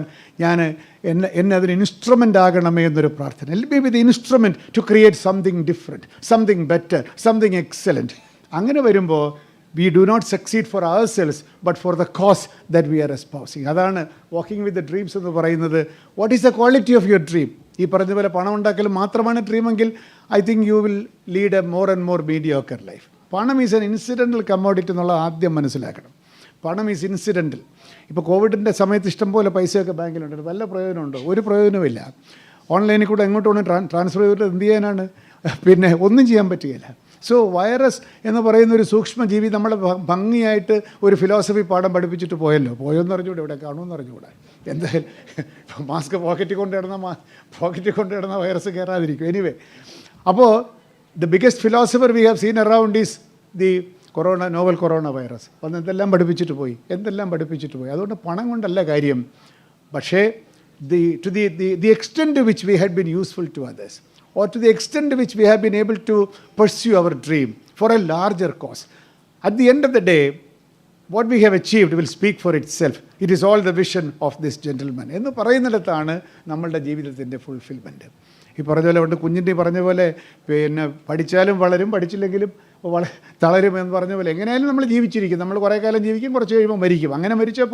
എന്നെ അതിന് ഇൻസ്ട്രുമെൻ്റ് ആകണമേ എന്നൊരു പ്രാർത്ഥന. Let me be the instrument to create something different, something better, something excellent. അങ്ങനെ വരുമ്പോൾ we do not succeed for ourselves but for the cause that we are espousing. അതാണ് വാക്കിംഗ് വിത്ത് ദ ഡ്രീംസ് എന്ന് പറയുന്നത്. What is the quality of your dream? ഈ പറഞ്ഞ പോലെ പണം ഉണ്ടാക്കൽ മാത്രമാണ് ഡ്രീമെങ്കിൽ I think you will lead a more and more mediocre life. പണം ഈസ് എൻ ഇൻസിഡൻ്റൽ കമ്മോഡിറ്റി എന്നുള്ളത് ആദ്യം മനസ്സിലാക്കണം. പണം ഈസ് ഇൻസിഡൻ്റൽ. ഇപ്പോൾ കോവിഡിൻ്റെ സമയത്ത് ഇഷ്ടംപോലെ പൈസയൊക്കെ ബാങ്കിലുണ്ട്, വല്ല പ്രയോജനമുണ്ടോ? ഒരു പ്രയോജനവുമില്ല. ഓൺലൈനിൽ കൂടെ എങ്ങോട്ട് വേണം ട്രാൻസ്ഫർ ചെയ്തിട്ട് എന്ത് ചെയ്യാനാണ്? ഒന്നും ചെയ്യാൻ പറ്റുകയില്ല. സോ വൈറസ് എന്ന് പറയുന്ന ഒരു സൂക്ഷ്മജീവി നമ്മളെ ഭംഗിയായിട്ട് ഒരു ഫിലോസഫി പാഠം പഠിപ്പിച്ചിട്ട് പോയോന്ന് അറിഞ്ഞുകൂടെ, ഇവിടെ കാണുമെന്ന് അറിഞ്ഞുകൂടെ. എന്തായാലും മാസ്ക് പോക്കറ്റിൽ കൊണ്ടിടുന്ന വൈറസ് കയറാതിരിക്കും. എനിവേ, അപ്പോൾ the biggest philosopher we have seen around is the novel corona virus. വന്ന് എന്തെല്ലാം പഠിപ്പിച്ചിട്ട് പോയി. അതുകൊണ്ട് പണം കൊണ്ടല്ല കാര്യം. പക്ഷേ the extent to which we had been useful to others, or to the extent to which we have been able to pursue our dream for a larger cause. At the end of the day, what we have achieved will speak for itself. It is all the vision of this gentleman. എന്ന് പറയുന്നിടത്താണ് നമ്മളുടെ ജീവിതത്തിൻ്റെ fulfilment. ഈ പറഞ്ഞ പോലെ പണ്ട് കുഞ്ഞിൻ്റെ പറഞ്ഞ പോലെ പിന്നെ പഠിച്ചാലും വളരും, പഠിച്ചില്ലെങ്കിലും തളരും എന്ന് പറഞ്ഞ പോലെ എങ്ങനെയായാലും നമ്മൾ ജീവിച്ചിരിക്കും. നമ്മൾ കുറേ കാലം ജീവിക്കും, കുറച്ച് കഴിയുമ്പോൾ മരിക്കും. അങ്ങനെ മരിച്ചാൽ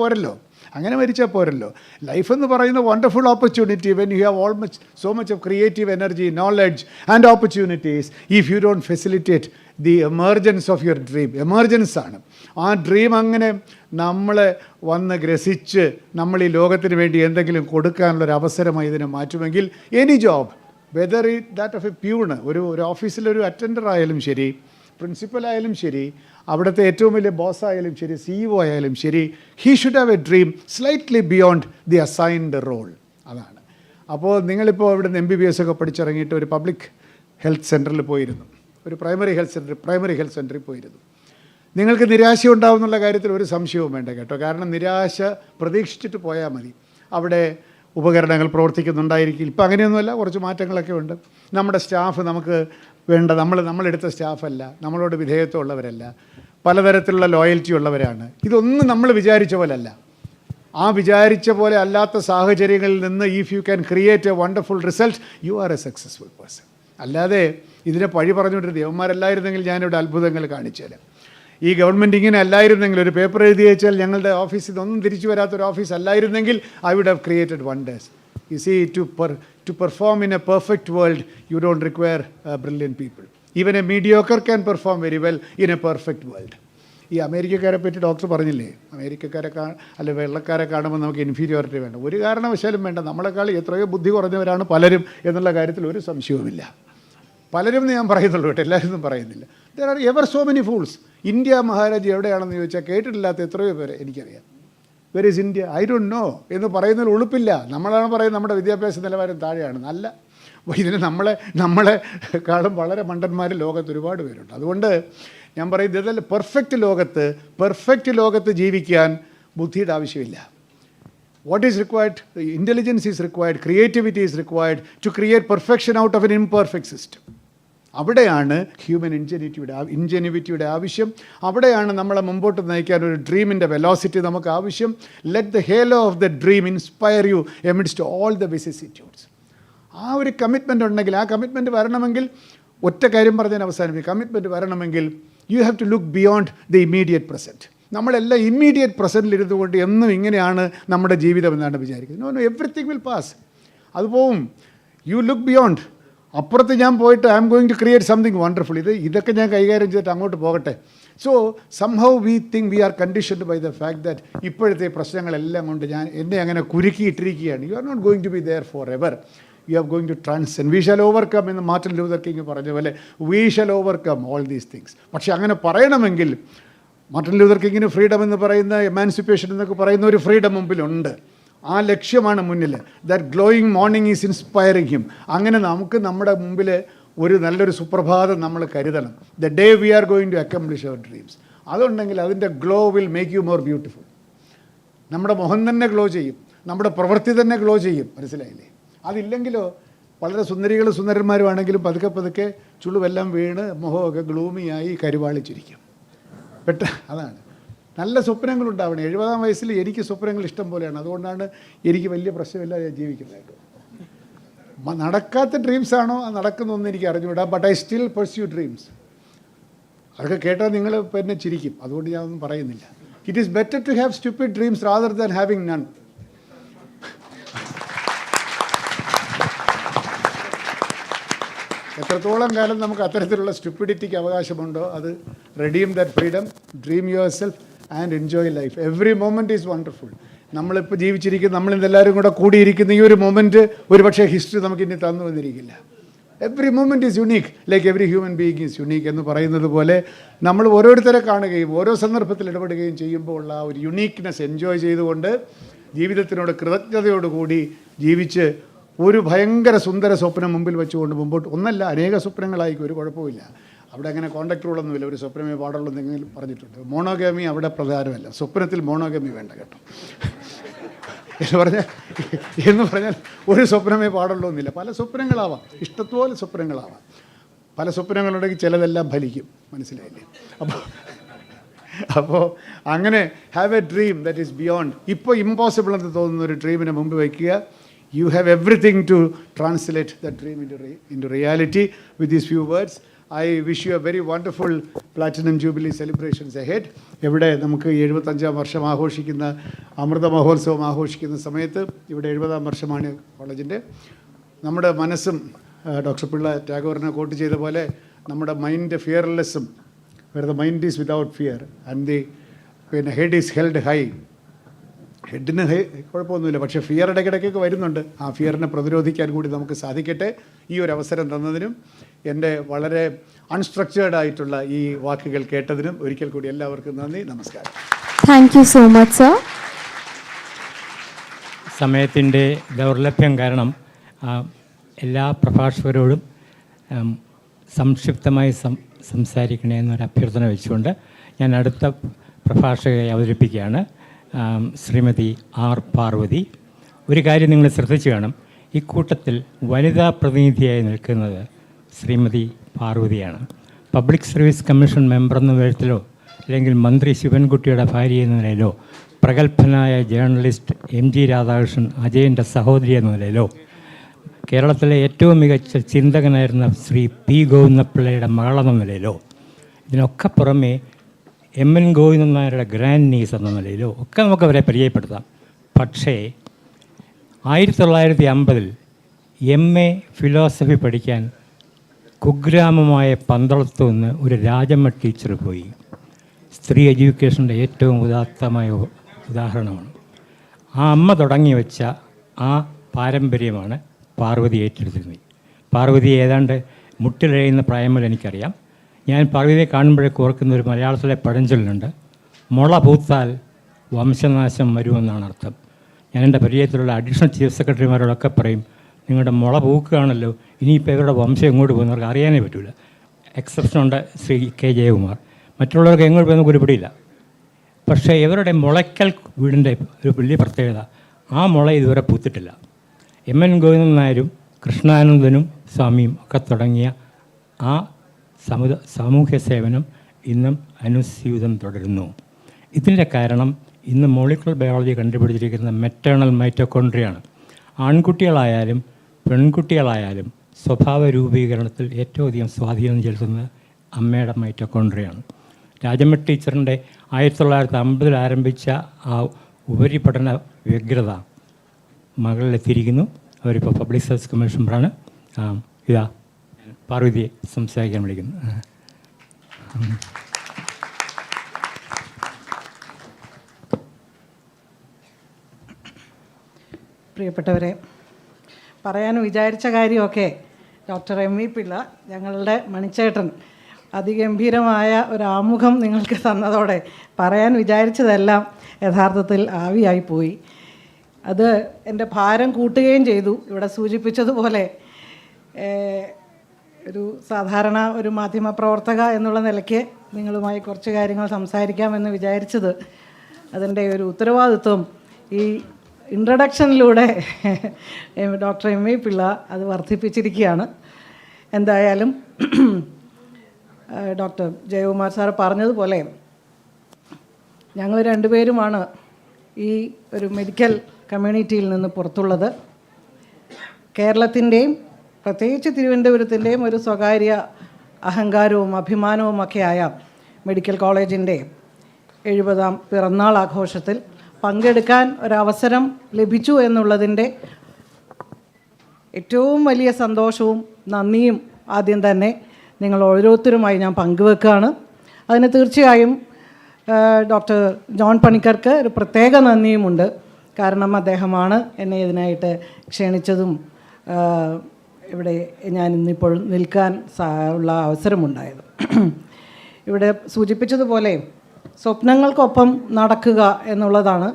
പോരല്ലോ. ലൈഫ് എന്ന് പറയുന്ന wonderful opportunity when you have so much of creative energy, knowledge and opportunities. If you don't facilitate the emergence of your dream, emergence ആണ് ആ ഡ്രീം അങ്ങനെ നമ്മളെ വന്ന് ഗ്രസിച്ച് നമ്മൾ ഈ ലോകത്തിന് വേണ്ടി എന്തെങ്കിലും കൊടുക്കാനുള്ളൊരു അവസരമായി ഇതിനെ മാറ്റുമെങ്കിൽ any job, whether it that of a peon, ഒരു ഓഫീസിലൊരു അറ്റൻഡർ ആയാലും ശരി, പ്രിൻസിപ്പൽ ആയാലും ശരി, അവിടുത്തെ ഏറ്റവും വലിയ ബോസ് ആയാലും ശരി, CEO ആയാലും ശരി, he should have a dream slightly beyond the assigned role. അതാണ്. അപ്പോൾ നിങ്ങളിപ്പോൾ ഇവിടുന്ന് MBBS ഒക്കെ പഠിച്ചിറങ്ങിയിട്ട് ഒരു പബ്ലിക് ഹെൽത്ത് സെൻറ്ററിൽ പോയിരുന്നു, ഒരു പ്രൈമറി ഹെൽത്ത് സെൻറ്ററിൽ പോയിരുന്നു. നിങ്ങൾക്ക് നിരാശ ഉണ്ടാവുന്നുള്ള കാര്യത്തിൽ ഒരു സംശയവും വേണ്ട കേട്ടോ. കാരണം നിരാശ പ്രതീക്ഷിച്ചിട്ട് പോയാൽ മതി. അവിടെ ഉപകരണങ്ങൾ പ്രവർത്തിക്കുന്നുണ്ടായിരിക്കും. ഇപ്പം അങ്ങനെയൊന്നുമല്ല, കുറച്ച് മാറ്റങ്ങളൊക്കെ ഉണ്ട്. നമ്മുടെ സ്റ്റാഫ് നമുക്ക് വേണ്ട, നമ്മളെടുത്ത സ്റ്റാഫല്ല, നമ്മളോട് വിധേയത്വമുള്ളവരല്ല, പലതരത്തിലുള്ള ലോയൽറ്റി ഉള്ളവരാണ്. ഇതൊന്നും നമ്മൾ വിചാരിച്ച പോലെ അല്ല. ആ വിചാരിച്ച പോലെ അല്ലാത്ത സാഹചര്യങ്ങളിൽ നിന്ന് if you can create A wonderful result, you are A successful person. അല്ലാതെ ഇതിനെ പഴി പറഞ്ഞുകൊണ്ടിരുന്ന ദേവന്മാരല്ലായിരുന്നെങ്കിൽ ഞാനിവിടെ അത്ഭുതങ്ങൾ കാണിച്ചു തരാം. ഈ ഗവൺമെൻറ് ഇങ്ങനെ അല്ലായിരുന്നെങ്കിൽ, ഒരു പേപ്പർ എഴുതി വെച്ചാൽ ഞങ്ങളുടെ ഓഫീസിൽ നിന്നൊന്നും തിരിച്ചു വരാത്തൊരു ഓഫീസ് അല്ലായിരുന്നെങ്കിൽ, I would have created wonders. You see, to perform in a perfect world, you don't require brilliant people. Even a mediocre can perform very well in a perfect world. ഈ അമേരിക്കക്കാരെ പറ്റി ഡോക്ടർ പറഞ്ഞില്ലേ, അമേരിക്കക്കാരെ അല്ലെ വെള്ളക്കാരെ കാണുമ്പോൾ നമുക്ക് inferiority വേണ്ട, ഒരു കാരണവശാലും വേണ്ട. നമ്മളെക്കാൾ എത്രയോ ബുദ്ധി കുറഞ്ഞവരാണ് പലരും എന്നുള്ള കാര്യത്തിൽ ഒരു സംശയവുമില്ല. പലരും ഞാൻ പറയുന്നുള്ളൂ കേട്ടോ, എല്ലാവരും പറയുന്നില്ല. There are ever so many fools. India മഹാരാജ്യം എവിടെയാണെന്ന് ചോദിച്ചാൽ കേട്ടിട്ടില്ലാത്ത എത്രയോ പേരെ എനിക്കറിയാം. Where is India? I don't know എന്ന് പറയുന്നതിൽ ഉളുപ്പില്ല. നമ്മളാണ് പറയുന്നത് നമ്മുടെ വിദ്യാഭ്യാസ നിലവാരം താഴെയാണ്. നല്ല ഇതിന് നമ്മളെക്കാളും വളരെ മണ്ടന്മാർ ലോകത്ത് ഒരുപാട് പേരുണ്ട്. അതുകൊണ്ട് ഞാൻ പറയുന്നത് ഇതല്ല പെർഫെക്റ്റ് ലോകത്ത് ജീവിക്കാൻ ബുദ്ധിയുടെ ആവശ്യമില്ല. What is required? Intelligence is required, creativity is required to create perfection out of an imperfect system. അവിടെയാണ് ഹ്യൂമൻ ഇൻജെന്യൂവിറ്റിയുടെ ആവശ്യം. അവിടെയാണ് നമ്മളെ മുമ്പോട്ട് നയിക്കാൻ ഒരു ഡ്രീമിൻ്റെ വെലോസിറ്റി നമുക്ക് ആവശ്യം. Let the halo of the dream inspire you amidst all the vicissitudes. ആ ഒരു കമ്മിറ്റ്മെൻ്റ് ഉണ്ടെങ്കിൽ, ആ കമ്മിറ്റ്മെൻറ്റ് വരണമെങ്കിൽ, ഒറ്റ കാര്യം പറഞ്ഞാൽ അവസാനിപ്പിക്കും, കമ്മിറ്റ്മെൻറ്റ് വരണമെങ്കിൽ you have to look beyond the immediate present. നമ്മളെല്ലാം ഇമ്മീഡിയറ്റ് പ്രസൻറ്റിലിരുന്നുകൊണ്ട് എന്നും ഇങ്ങനെയാണ് നമ്മുടെ ജീവിതം എന്നാണ് വിചാരിക്കുന്നത്. No, everything will pass. അത് പോവും. You look beyond. അപ്പുറത്ത് ഞാൻ പോയിട്ട് I'm going to create something wonderful. ഇതൊക്കെ ഞാൻ കൈകാര്യം ചെയ്തിട്ട് അങ്ങോട്ട് പോകട്ടെ. So somehow we think we are conditioned by the fact that ഇപ്പോഴത്തെ പ്രശ്നങ്ങളെല്ലാം കൊണ്ട് എന്നെ അങ്ങനെ കുരുക്കിയിട്ടിരിക്കുകയാണ്. You are not going to be there for ever. You are going to transcend. We shall overcome എന്ന് മാർട്ടിൻ ലൂതർ കിങ് പറഞ്ഞ പോലെ, we shall overcome all these things. പക്ഷേ അങ്ങനെ പറയണമെങ്കിൽ മാർട്ടിൻ ലൂതർ കിങ്ങിന് ഫ്രീഡം എന്ന് പറയുന്ന, എമാൻസിപ്പേഷൻ എന്നൊക്കെ പറയുന്ന ഒരു ഫ്രീഡം മുമ്പിലുണ്ട്. ആ ലക്ഷ്യമാണ് മുന്നിൽ. That glowing morning is inspiring him. അങ്ങനെ നമുക്ക് നമ്മുടെ മുമ്പിൽ ഒരു നല്ലൊരു സുപ്രഭാതം നമ്മൾ കരുതണം. The day we are going to accomplish our dreams. അതുണ്ടെങ്കിൽ അതിൻ്റെ glow will make you more beautiful. നമ്മുടെ മുഖം തന്നെ ഗ്ലോ ചെയ്യും, നമ്മുടെ പ്രവൃത്തി തന്നെ ഗ്ലോ ചെയ്യും. മനസ്സിലായില്ലേ? അതില്ലെങ്കിലോ വളരെ സുന്ദരന്മാരുമാണെങ്കിലും പതുക്കെ ചുളുവെല്ലാം വീണ് മുഖമൊക്കെ ഗ്ലൂമിയായി കരുവാളിച്ചിരിക്കും. അതാണ്. നല്ല സ്വപ്നങ്ങളുണ്ടാവണം. 70-ാം വയസ്സിൽ എനിക്ക് സ്വപ്നങ്ങൾ ഇഷ്ടം പോലെയാണ്. അതുകൊണ്ടാണ് എനിക്ക് വലിയ പ്രശ്നമില്ലാതെ ജീവിക്കുന്നത്. നടക്കാത്ത ഡ്രീംസാണോ നടക്കുന്നൊന്നും എനിക്ക് അറിഞ്ഞുകൂടാ. But I still pursue dreams. അതൊക്കെ കേട്ടാൽ നിങ്ങൾ പിന്നെ ചിരിക്കും. അതുകൊണ്ട് ഞാനൊന്നും പറയുന്നില്ല. It is better to have stupid dreams rather than having none. എത്രത്തോളം കാലം നമുക്ക് അത്തരത്തിലുള്ള സ്റ്റുപ്പിഡിറ്റിക്ക് അവകാശമുണ്ടോ, അത് redeem that freedom, dream yourself and enjoy life. Every moment is wonderful. നമ്മളിപ്പോൾ ജീവിച്ചിരിക്കുന്ന, നമ്മളിതെല്ലാവരും കൂടെ കൂടിയിരിക്കുന്ന ഈ ഒരു മൊമെൻറ്റ് ഒരു പക്ഷേ ഹിസ്റ്ററി നമുക്കിനി തന്നു വന്നിരിക്കില്ല. Every moment is unique, like every human being is unique എന്ന് പറയുന്നത് പോലെ നമ്മൾ ഓരോരുത്തരെ കാണുകയും ഓരോ സന്ദർഭത്തിൽ ഇടപെടുകയും ചെയ്യുമ്പോൾ ഉള്ള ഒരു യുണീക്ക്നെസ് എൻജോയ് ചെയ്തുകൊണ്ട് ജീവിതത്തിനോട് കൃതജ്ഞതയോടുകൂടി ജീവിച്ച് ഒരു ഭയങ്കര സുന്ദര സ്വപ്നം മുമ്പിൽ വെച്ചുകൊണ്ട് മുമ്പോട്ട്, ഒന്നല്ല അനേക സ്വപ്നങ്ങളായിരിക്കും, ഒരു കുഴപ്പമില്ല. അവിടെ അങ്ങനെ കോണ്ടാക്ട് റൂളൊന്നുമില്ല. ഒരു സ്വപ്നമേ പാടുള്ളൂ എന്തെങ്കിലും പറഞ്ഞിട്ടുണ്ട്. മോണോഗാമി അവിടെ പ്രധാനമല്ല. സ്വപ്നത്തിൽ മോണോഗാമി വേണ്ട കേട്ടോ. എന്ന് പറഞ്ഞാൽ ഒരു സ്വപ്നമേ പാടുള്ളൂ എന്നില്ല. പല സ്വപ്നങ്ങളാവാം, ഇഷ്ടത്തോലെ സ്വപ്നങ്ങളാവാം. പല സ്വപ്നങ്ങളുണ്ടെങ്കിൽ ചിലതെല്ലാം ഫലിക്കും, മനസ്സിലായില്ലേ? അപ്പോൾ അങ്ങനെ have a dream that is beyond. ഇപ്പോൾ ഇമ്പോസിബിൾ എന്ന് തോന്നുന്ന ഒരു ഡ്രീമിനെ മുമ്പ് വയ്ക്കുക. You have everything to translate that dream into reality with these few words. I wish you a very wonderful Platinum Jubilee celebrations ahead. ഇവിടെ നമുക്ക് 75-ാം വർഷം ആഘോഷിക്കുന്ന അമൃത മഹോത്സവം ആഘോഷിക്കുന്ന സമയത്ത് ഇവിടെ 70-ാം വർഷമാണ് കോളേജിൻ്റെ. നമ്മുടെ മനസ്സും ഡോക്ടർ പിള്ള ടാഗോറിനെ കോട്ട് ചെയ്ത പോലെ നമ്മുടെ mind ഫിയർലെസ്സും, where the mind is without fear and the head is held high. ഹെഡിന് കുഴപ്പമൊന്നുമില്ല, പക്ഷേ ഫിയർ ഇടയ്ക്കിടയ്ക്കൊക്കെ വരുന്നുണ്ട്. ആ ഫിയറിനെ പ്രതിരോധിക്കാൻ കൂടി നമുക്ക് സാധിക്കട്ടെ. ഈ ഒരു അവസരം തന്നതിനും എൻ്റെ വളരെ അൺസ്ട്രക്ചേർഡ് ആയിട്ടുള്ള ഈ വാക്കുകൾ കേട്ടതിനും ഒരിക്കൽ കൂടി എല്ലാവർക്കും നന്ദി, നമസ്കാരം. Thank you so much sir. സമയത്തിൻ്റെ ദൗർലഭ്യം കാരണം എല്ലാ പ്രഭാഷകരോടും സംക്ഷിപ്തമായി സംസാരിക്കണേ എന്നൊരു അഭ്യർത്ഥന വെച്ചുകൊണ്ട് ഞാൻ അടുത്ത പ്രഭാഷകരെ അവതരിപ്പിക്കുകയാണ്. ശ്രീമതി ആർ പാർവതി. ഒരു കാര്യം നിങ്ങൾ ശ്രദ്ധിച്ചു കാണും, ഈ കൂട്ടത്തിൽ വനിതാ പ്രതിനിധിയായി നിൽക്കുന്നത് ശ്രീമതി പാർവതിയാണ്. പബ്ലിക് സർവീസ് കമ്മീഷൻ മെമ്പർ എന്ന വിധത്തിലോ അല്ലെങ്കിൽ മന്ത്രി ശിവൻകുട്ടിയുടെ ഭാര്യ എന്ന നിലയിലോ പ്രഗത്ഭനായ ജേർണലിസ്റ്റ് എം ജി രാധാകൃഷ്ണൻ അജയൻ്റെ സഹോദരി എന്ന നിലയിലോ കേരളത്തിലെ ഏറ്റവും മികച്ച ചിന്തകനായിരുന്ന ശ്രീ പി ഗോവിന്ദപിള്ളയുടെ മകളെന്ന നിലയിലോ ഇതിനൊക്കെ പുറമേ എം എൻ ഗോവിന്ദൻ നായരുടെ ഗ്രാൻഡ് നീസ് എന്ന നിലയിലോ ഒക്കെ നമുക്ക് അവരെ പരിചയപ്പെടുത്താം. പക്ഷേ 1950 MA ഫിലോസഫി പഠിക്കാൻ കുഗ്രാമമായ പന്തളത്ത് നിന്ന് ഒരു രാജമ്മ ടീച്ചർ പോയി. സ്ത്രീ എഡ്യൂക്കേഷൻ്റെ ഏറ്റവും ഉദാത്തമായ ഉദാഹരണമാണ്. ആ അമ്മ തുടങ്ങി വെച്ച ആ പാരമ്പര്യമാണ് പാർവതി ഏറ്റെടുത്തിരുന്നത്. പാർവതി ഏതാണ്ട് മുട്ടിലഴിയുന്ന പ്രായം മുതൽ എനിക്കറിയാം. ഞാൻ പാർവതിയെ കാണുമ്പോഴേക്ക് ഓർക്കുന്ന ഒരു മലയാളത്തിലെ പഴഞ്ചൊല്ലുണ്ട്, മുള പൂത്താൽ വംശനാശം വരുമെന്നാണ് അർത്ഥം. ഞാൻ എൻ്റെ പരിചയത്തിലുള്ള അഡീഷണൽ ചീഫ് സെക്രട്ടറിമാരോടൊക്കെ പറയും, നിങ്ങളുടെ മുള പൂക്കുകയാണല്ലോ, ഇനിയിപ്പോൾ ഇവരുടെ വംശം എങ്ങോട്ട് പോകുന്നവർക്ക് അറിയാനേ പറ്റില്ല. എക്സെപ്ഷനുണ്ട് ശ്രീ കെ ജയകുമാർ, മറ്റുള്ളവർക്ക് എങ്ങോട്ട് പോകുന്ന ഒരു പിടിയില്ല. പക്ഷേ ഇവരുടെ മുളയ്ക്കൽ വീടിൻ്റെ ഒരു വലിയ പ്രത്യേകത, ആ മുള ഇതുവരെ പൂത്തിട്ടില്ല. എം എൻ ഗോവിന്ദൻ നായരും കൃഷ്ണാനന്ദനും സ്വാമിയും ഒക്കെ തുടങ്ങിയ ആ സാമൂഹ്യ സേവനം ഇന്നും അനുസ്യൂതം തുടരുന്നു. ഇതിൻ്റെ കാരണം ഇന്ന് മോളിക്കുലർ ബയോളജി കണ്ടുപിടിച്ചിരിക്കുന്ന മെറ്റേണൽ മൈറ്റോകോൺട്രിയാണ്. ആൺകുട്ടികളായാലും പെൺകുട്ടികളായാലും സ്വഭാവ രൂപീകരണത്തിൽ ഏറ്റവും അധികം സ്വാധീനം ചെലുത്തുന്നത് അമ്മയുടെ മൈറ്റോകോൺട്രിയാണ്. രാജമ്മ ടീച്ചറിൻ്റെ 1950 ആരംഭിച്ച ആ ഉപരിപഠന വ്യഗ്രത മകളിലെത്തിയിരിക്കുന്നു. അവരിപ്പോൾ പബ്ലിക് സർവീസ് കമ്മീഷൻ മെമ്പറാണ്. ഇതാ പാർവതിയെ സംസാരിക്കാൻ വിളിക്കുന്നു. പ്രിയപ്പെട്ടവരെ, പറയാൻ വിചാരിച്ച കാര്യമൊക്കെ ഡോക്ടർ എം വി പിള്ള, ഞങ്ങളുടെ മണിച്ചേട്ടൻ, അതിഗംഭീരമായ ഒരു ആമുഖം നിങ്ങൾക്ക് തന്നതോടെ പറയാൻ വിചാരിച്ചതെല്ലാം യഥാർത്ഥത്തിൽ ആവിയായിപ്പോയി. അത് എൻ്റെ ഭാരം കൂട്ടുകയും ചെയ്തു. ഇവിടെ സൂചിപ്പിച്ചതുപോലെ ഒരു സാധാരണ ഒരു മാധ്യമപ്രവർത്തക എന്നുള്ള നിലയ്ക്ക് നിങ്ങളുമായി കുറച്ച് കാര്യങ്ങൾ സംസാരിക്കാമെന്ന് വിചാരിച്ചത്, അതിൻ്റെ ഒരു ഉത്തരവാദിത്വം ഈ ഇൻട്രഡക്ഷനിലൂടെ ഡോക്ടർ എം വി പിള്ള അത് വർദ്ധിപ്പിച്ചിരിക്കുകയാണ്. എന്തായാലും ഡോക്ടർ ജയകുമാർ സാർ പറഞ്ഞതുപോലെ ഞങ്ങൾ രണ്ടുപേരുമാണ് ഈ ഒരു മെഡിക്കൽ കമ്മ്യൂണിറ്റിയിൽ നിന്ന് പുറത്തുള്ളത്. കേരളത്തിൻ്റെയും പ്രത്യേകിച്ച് തിരുവനന്തപുരത്തിൻ്റെയും ഒരു സ്വകാര്യ അഹങ്കാരവും അഭിമാനവുമൊക്കെയായ മെഡിക്കൽ കോളേജിൻ്റെ 70ാം പിറന്നാൾ ആഘോഷത്തിൽ പങ്കെടുക്കാൻ ഒരവസരം ലഭിച്ചു എന്നുള്ളതിൻ്റെ ഏറ്റവും വലിയ സന്തോഷവും നന്ദിയും ആദ്യം തന്നെ നിങ്ങൾ ഓരോരുത്തരുമായി ഞാൻ പങ്കുവെക്കുകയാണ്. അതിന് തീർച്ചയായും ഡോക്ടർ ജോൺ പണിക്കർക്ക് ഒരു പ്രത്യേക നന്ദിയുമുണ്ട്. കാരണം അദ്ദേഹമാണ് എന്നെ ഇതിനായിട്ട് ക്ഷണിച്ചതും ഇവിടെ ഞാൻ ഇന്നിപ്പോൾ നിൽക്കാൻ ഉള്ള അവസരമുണ്ടായത്. ഇവിടെ സൂചിപ്പിച്ചതുപോലെ സ്വപ്നങ്ങൾക്കൊപ്പം നടക്കുക എന്നുള്ളതാണ്.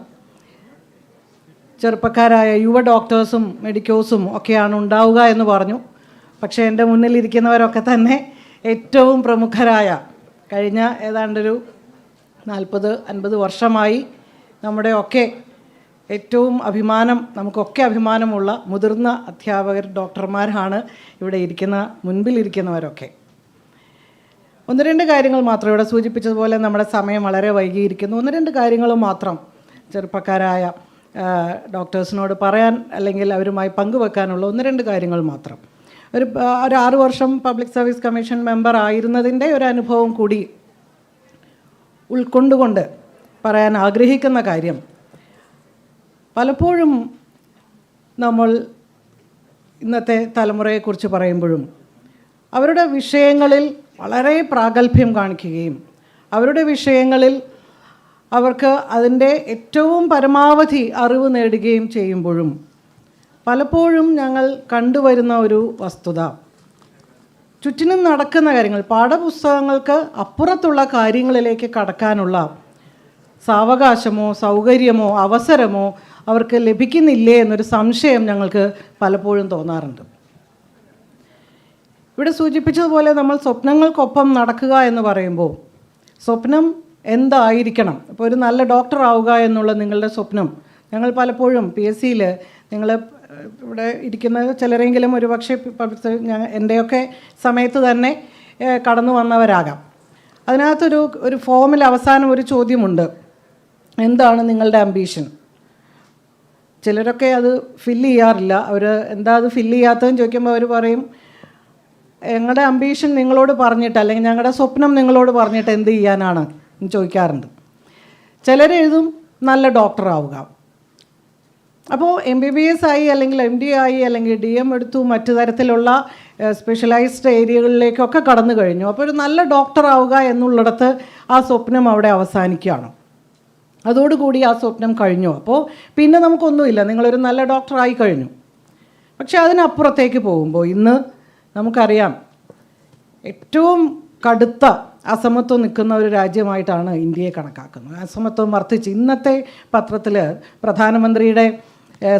ചെറുപ്പക്കാരായ യുവ ഡോക്ടേഴ്സും മെഡിക്കോസും ഒക്കെയാണ് ഉണ്ടാവുക എന്ന് പറഞ്ഞു. പക്ഷേ എൻ്റെ മുന്നിലിരിക്കുന്നവരൊക്കെ തന്നെ ഏറ്റവും പ്രമുഖരായ, കഴിഞ്ഞ ഏതാണ്ടൊരു 40-50 വർഷമായി നമ്മുടെയൊക്കെ ഏറ്റവും അഭിമാനം, നമുക്കൊക്കെ അഭിമാനമുള്ള മുതിർന്ന അധ്യാപകർ, ഡോക്ടർമാരാണ് ഇവിടെ മുൻപിലിരിക്കുന്നവരൊക്കെ. ഒന്ന് രണ്ട് കാര്യങ്ങൾ മാത്രം, ഇവിടെ സൂചിപ്പിച്ചതുപോലെ നമ്മുടെ സമയം വളരെ വൈകിയിരിക്കുന്നു. ഒന്ന് രണ്ട് കാര്യങ്ങൾ മാത്രം ചെറുപ്പക്കാരായ ഡോക്ടേഴ്സിനോട് പറയാൻ അല്ലെങ്കിൽ അവരുമായി പങ്കുവെക്കാനുള്ള ഒന്ന് രണ്ട് കാര്യങ്ങൾ മാത്രം. ഒരു 6 വർഷം പബ്ലിക് സർവീസ് കമ്മീഷൻ മെമ്പർ ആയിരുന്നതിൻ്റെ ഒരു അനുഭവം കൂടി ഉൾക്കൊണ്ടുകൊണ്ട് പറയാൻ ആഗ്രഹിക്കുന്ന കാര്യം, പലപ്പോഴും നമ്മൾ ഇന്നത്തെ തലമുറയെക്കുറിച്ച് പറയുമ്പോഴും അവരുടെ വിഷയങ്ങളിൽ വളരെ പ്രാഗൽഭ്യം കാണിക്കുകയും അവരുടെ വിഷയങ്ങളിൽ അവർക്ക് അതിൻ്റെ ഏറ്റവും പരമാവധി അറിവ് നേടുകയും ചെയ്യുമ്പോഴും പലപ്പോഴും ഞങ്ങൾ കണ്ടുവരുന്ന ഒരു വസ്തുത, ചുറ്റിനും നടക്കുന്ന കാര്യങ്ങൾ, പാഠപുസ്തകങ്ങൾക്ക് അപ്പുറത്തുള്ള കാര്യങ്ങളിലേക്ക് കടക്കാനുള്ള സാവകാശമോ സൗകര്യമോ അവസരമോ അവർക്ക് ലഭിക്കുന്നില്ലേ എന്നൊരു സംശയം ഞങ്ങൾക്ക് പലപ്പോഴും തോന്നാറുണ്ട്. ഇവിടെ സൂചിപ്പിച്ചതുപോലെ നമ്മൾ സ്വപ്നങ്ങൾക്കൊപ്പം നടക്കുക എന്ന് പറയുമ്പോൾ സ്വപ്നം എന്തായിരിക്കണം? ഇപ്പോൾ ഒരു നല്ല ഡോക്ടർ ആവുക എന്നുള്ള നിങ്ങളുടെ സ്വപ്നം, ഞങ്ങൾ പലപ്പോഴും PSCയിൽ നിങ്ങൾ ഇവിടെ ഇരിക്കുന്ന ചിലരെങ്കിലും ഒരു പക്ഷേ എൻ്റെയൊക്കെ സമയത്ത് തന്നെ കടന്നു വന്നവരാകാം. അതിനകത്തൊരു ഫോമിൽ അവസാനം ഒരു ചോദ്യമുണ്ട്, എന്താണ് നിങ്ങളുടെ അംബീഷൻ? ചിലരൊക്കെ അത് ഫില്ല് ചെയ്യാറില്ല. അവർ എന്താ അത് ഫില്ല് ചെയ്യാത്തതെന്ന് ചോദിക്കുമ്പോൾ അവർ പറയും, ഞങ്ങളുടെ അംബീഷൻ നിങ്ങളോട് പറഞ്ഞിട്ട് അല്ലെങ്കിൽ ഞങ്ങളുടെ സ്വപ്നം നിങ്ങളോട് പറഞ്ഞിട്ട് എന്ത് ചെയ്യാനാണ് എന്ന് ചോദിക്കാറുണ്ട്. ചിലരെഴുതും നല്ല ഡോക്ടറാവുക. അപ്പോൾ MBBS ആയി അല്ലെങ്കിൽ MD ആയി അല്ലെങ്കിൽ DM എടുത്തു മറ്റു തരത്തിലുള്ള സ്പെഷ്യലൈസ്ഡ് ഏരിയകളിലേക്കൊക്കെ കടന്നു കഴിഞ്ഞു. അപ്പോൾ ഒരു നല്ല ഡോക്ടറാവുക എന്നുള്ളിടത്ത് ആ സ്വപ്നം അവിടെ അവസാനിക്കുകയാണ്. അതോടുകൂടി ആ സ്വപ്നം കഴിഞ്ഞു. അപ്പോൾ പിന്നെ നമുക്കൊന്നുമില്ല, നിങ്ങളൊരു നല്ല ഡോക്ടറായി കഴിഞ്ഞു. പക്ഷെ അതിനപ്പുറത്തേക്ക് പോകുമ്പോൾ ഇന്ന് നമുക്കറിയാം ഏറ്റവും കടുത്ത അസമത്വം നിൽക്കുന്ന ഒരു രാജ്യമായിട്ടാണ് ഇന്ത്യയെ കണക്കാക്കുന്നത്. അസമത്വം വർദ്ധിച്ച് ഇന്നത്തെ പത്രത്തിൽ പ്രധാനമന്ത്രിയുടെ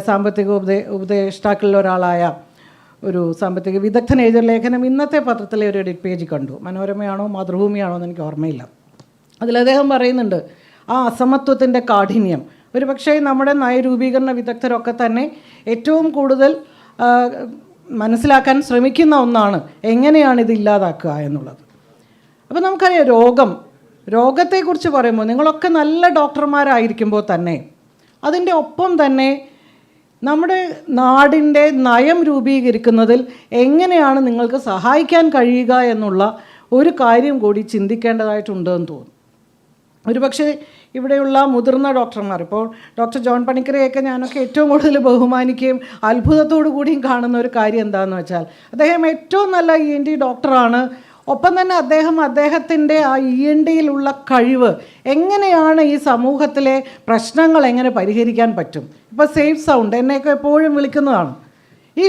സാമ്പത്തിക ഉപദേഷ്ടാക്കളിൽ ഒരാളായ ഒരു സാമ്പത്തിക വിദഗ്ധൻ എഴുതിയ ലേഖനം ഇന്നത്തെ പത്രത്തിലെ ഒരു എഡിറ്റ് പേജ് കണ്ടു. മനോരമയാണോ മാതൃഭൂമിയാണോ എന്ന് എനിക്ക് ഓർമ്മയില്ല. അതിൽ അദ്ദേഹം പറയുന്നുണ്ട് ആ അസമത്വത്തിൻ്റെ കാഠിന്യം ഒരു പക്ഷേ നമ്മുടെ നയരൂപീകരണ വിദഗ്ധരൊക്കെ തന്നെ ഏറ്റവും കൂടുതൽ മനസ്സിലാക്കാൻ ശ്രമിക്കുന്ന ഒന്നാണ് എങ്ങനെയാണ് ഇത് ഇല്ലാതാക്കുക എന്നുള്ളത്. അപ്പോൾ നമുക്കറിയാം രോഗത്തെക്കുറിച്ച് പറയുമ്പോൾ നിങ്ങളൊക്കെ നല്ല ഡോക്ടർമാരായിരിക്കുമ്പോൾ തന്നെ അതിൻ്റെ ഒപ്പം തന്നെ നമ്മുടെ നാടിൻ്റെ നയം രൂപീകരിക്കുന്നതിൽ എങ്ങനെയാണ് നിങ്ങൾക്ക് സഹായിക്കാൻ കഴിയുക എന്നുള്ള ഒരു കാര്യം കൂടി ചിന്തിക്കേണ്ടതായിട്ടുണ്ടെന്ന് തോന്നുന്നു. ഒരുപക്ഷെ ഇവിടെയുള്ള മുതിർന്ന ഡോക്ടർമാർ, ഇപ്പോൾ ഡോക്ടർ ജോൺ പണിക്കരെയൊക്കെ ഞാനൊക്കെ ഏറ്റവും കൂടുതൽ ബഹുമാനിക്കുകയും അത്ഭുതത്തോടു കൂടിയും കാണുന്ന ഒരു കാര്യം എന്താണെന്ന് വെച്ചാൽ അദ്ദേഹം ഏറ്റവും നല്ല ENT ഡോക്ടറാണ്. ഒപ്പം തന്നെ അദ്ദേഹത്തിൻ്റെ ആ ENTയിലുള്ള കഴിവ് എങ്ങനെയാണ് ഈ സമൂഹത്തിലെ പ്രശ്നങ്ങൾ എങ്ങനെ പരിഹരിക്കാൻ പറ്റും. ഇപ്പോൾ സേഫ് സൗണ്ട് എന്നെയൊക്കെ എപ്പോഴും വിളിക്കുന്നതാണ്. ഈ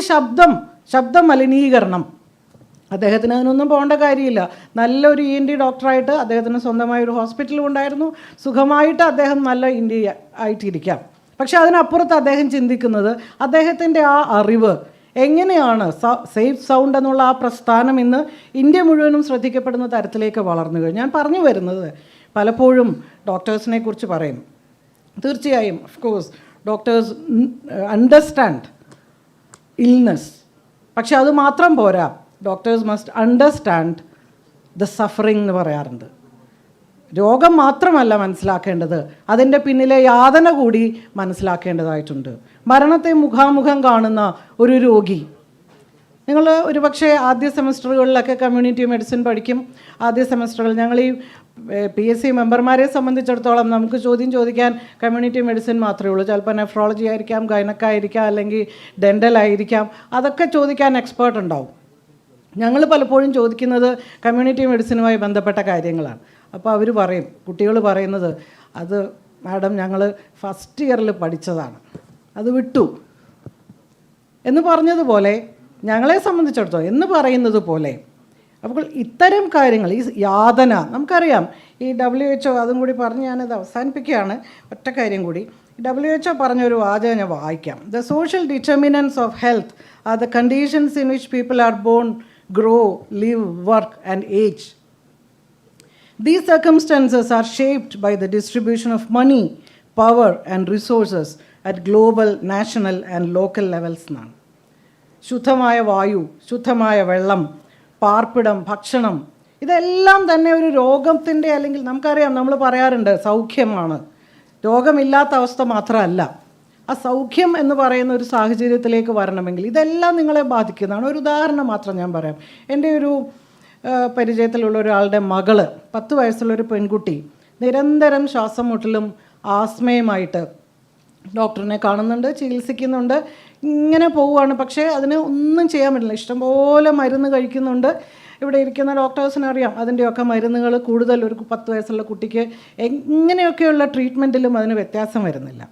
ശബ്ദ മലിനീകരണം അദ്ദേഹത്തിന് അതിനൊന്നും പോകേണ്ട കാര്യമില്ല. നല്ലൊരു ENT ഡോക്ടറായിട്ട് അദ്ദേഹത്തിന് സ്വന്തമായൊരു ഹോസ്പിറ്റലും ഉണ്ടായിരുന്നു. സുഖമായിട്ട് അദ്ദേഹം നല്ല ENT ആയിട്ടിരിക്കാം. പക്ഷെ അതിനപ്പുറത്ത് അദ്ദേഹം ചിന്തിക്കുന്നത് അദ്ദേഹത്തിൻ്റെ ആ അറിവ് എങ്ങനെയാണ് സേഫ് സൗണ്ട് എന്നുള്ള ആ പ്രസ്ഥാനം ഇന്ന് ഇന്ത്യ മുഴുവനും ശ്രദ്ധിക്കപ്പെടുന്ന തരത്തിലേക്ക് വളർന്നു കഴിഞ്ഞു. ഞാൻ പറഞ്ഞു വരുന്നത് പലപ്പോഴും ഡോക്ടേഴ്സിനെ കുറിച്ച് പറയും. തീർച്ചയായും ഓഫ്കോഴ്സ് ഡോക്ടേഴ്സ് അണ്ടർസ്റ്റാൻഡ് ഇൽനെസ്, പക്ഷെ അത് മാത്രം പോരാ. Doctors must understand the suffering എന്ന് പറയാറുണ്ട്. രോഗം മാത്രമല്ല മനസ്സിലാക്കേണ്ടത്, അതിൻ്റെ പിന്നിലെ യാതന കൂടി മനസ്സിലാക്കേണ്ടതായിട്ടുണ്ട്. മരണത്തെ മുഖാമുഖം കാണുന്ന ഒരു രോഗി, നിങ്ങൾ ഒരുപക്ഷെ ആദ്യ സെമസ്റ്ററുകളിലൊക്കെ കമ്മ്യൂണിറ്റി മെഡിസിൻ പഠിക്കും. ആദ്യ സെമസ്റ്ററുകൾ ഞങ്ങൾ ഈ PSC മെമ്പർമാരെ സംബന്ധിച്ചിടത്തോളം നമുക്ക് ചോദിക്കാൻ കമ്മ്യൂണിറ്റി മെഡിസിൻ മാത്രമേ ഉള്ളൂ. ചിലപ്പോൾ നെഫ്രോളജി ആയിരിക്കാം, ഗൈനക്കായിരിക്കാം, അല്ലെങ്കിൽ ഡെൻ്റൽ ആയിരിക്കാം. അതൊക്കെ ചോദിക്കാൻ എക്സ്പേർട്ട് ഉണ്ടാവും. ഞങ്ങൾ പലപ്പോഴും ചോദിക്കുന്നത് കമ്മ്യൂണിറ്റി മെഡിസിനുമായി ബന്ധപ്പെട്ട കാര്യങ്ങളാണ്. അപ്പോൾ അവർ പറയും, കുട്ടികൾ പറയുന്നത്, അത് മാഡം ഞങ്ങൾ ഫസ്റ്റ് ഇയറിൽ പഠിച്ചതാണ്, അത് വിട്ടു എന്ന് പറഞ്ഞതുപോലെ ഞങ്ങളെ സംബന്ധിച്ചിടത്തോളം എന്ന് പറയുന്നത് പോലെ. അപ്പോൾ ഇത്തരം കാര്യങ്ങൾ, ഈ യാതന നമുക്കറിയാം. ഈ WHO അതും കൂടി പറഞ്ഞ് ഞാനത് അവസാനിപ്പിക്കുകയാണ്. ഒറ്റ കാര്യം കൂടി, WHO പറഞ്ഞൊരു വാചകം ഞാൻ വായിക്കാം. The social determinants of health are the conditions in which people are bone, grow, live, work and age. These circumstances are shaped by the distribution of money, power and resources at global, national and local levels എന്നാണ്. ശുദ്ധമായ വായു, ശുദ്ധമായ വെള്ളം, പാർപ്പിടം, ഭക്ഷണം, ഇതെല്ലാം തന്നെ ഒരു രോഗത്തിൻ്റെ, അല്ലെങ്കിൽ നമുക്കറിയാം, നമ്മൾ പറയാറുണ്ട് സൗഖ്യമാണ്, രോഗമില്ലാത്ത അവസ്ഥ മാത്രമല്ല. ആ സൗഖ്യം എന്ന് പറയുന്ന ഒരു സാഹചര്യത്തിലേക്ക് വരണമെങ്കിൽ ഇതെല്ലാം നിങ്ങളെ ബാധിക്കുന്നതാണ്. ഒരു ഉദാഹരണം മാത്രം ഞാൻ പറയാം. എൻ്റെ ഒരു പരിചയത്തിലുള്ള ഒരാളുടെ മകള്, 10 വയസ്സുള്ളൊരു പെൺകുട്ടി, നിരന്തരം ശ്വാസം മുട്ടലും ആസ്മയുമായിട്ട് ഡോക്ടറിനെ കാണുന്നുണ്ട്, ചികിത്സിക്കുന്നുണ്ട്, ഇങ്ങനെ പോവുകയാണ്. പക്ഷേ അതിന് ഒന്നും ചെയ്യാൻ പറ്റില്ല. ഇഷ്ടംപോലെ മരുന്ന് കഴിക്കുന്നുണ്ട്. ഇവിടെ ഇരിക്കുന്ന ഡോക്ടേഴ്സിനറിയാം അതിൻ്റെയൊക്കെ മരുന്നുകൾ കൂടുതൽ ഒരു 10 വയസ്സുള്ള കുട്ടിക്ക് എങ്ങനെയൊക്കെയുള്ള ട്രീറ്റ്മെൻറ്റിലും അതിന് വ്യത്യാസം വരുന്നില്ല.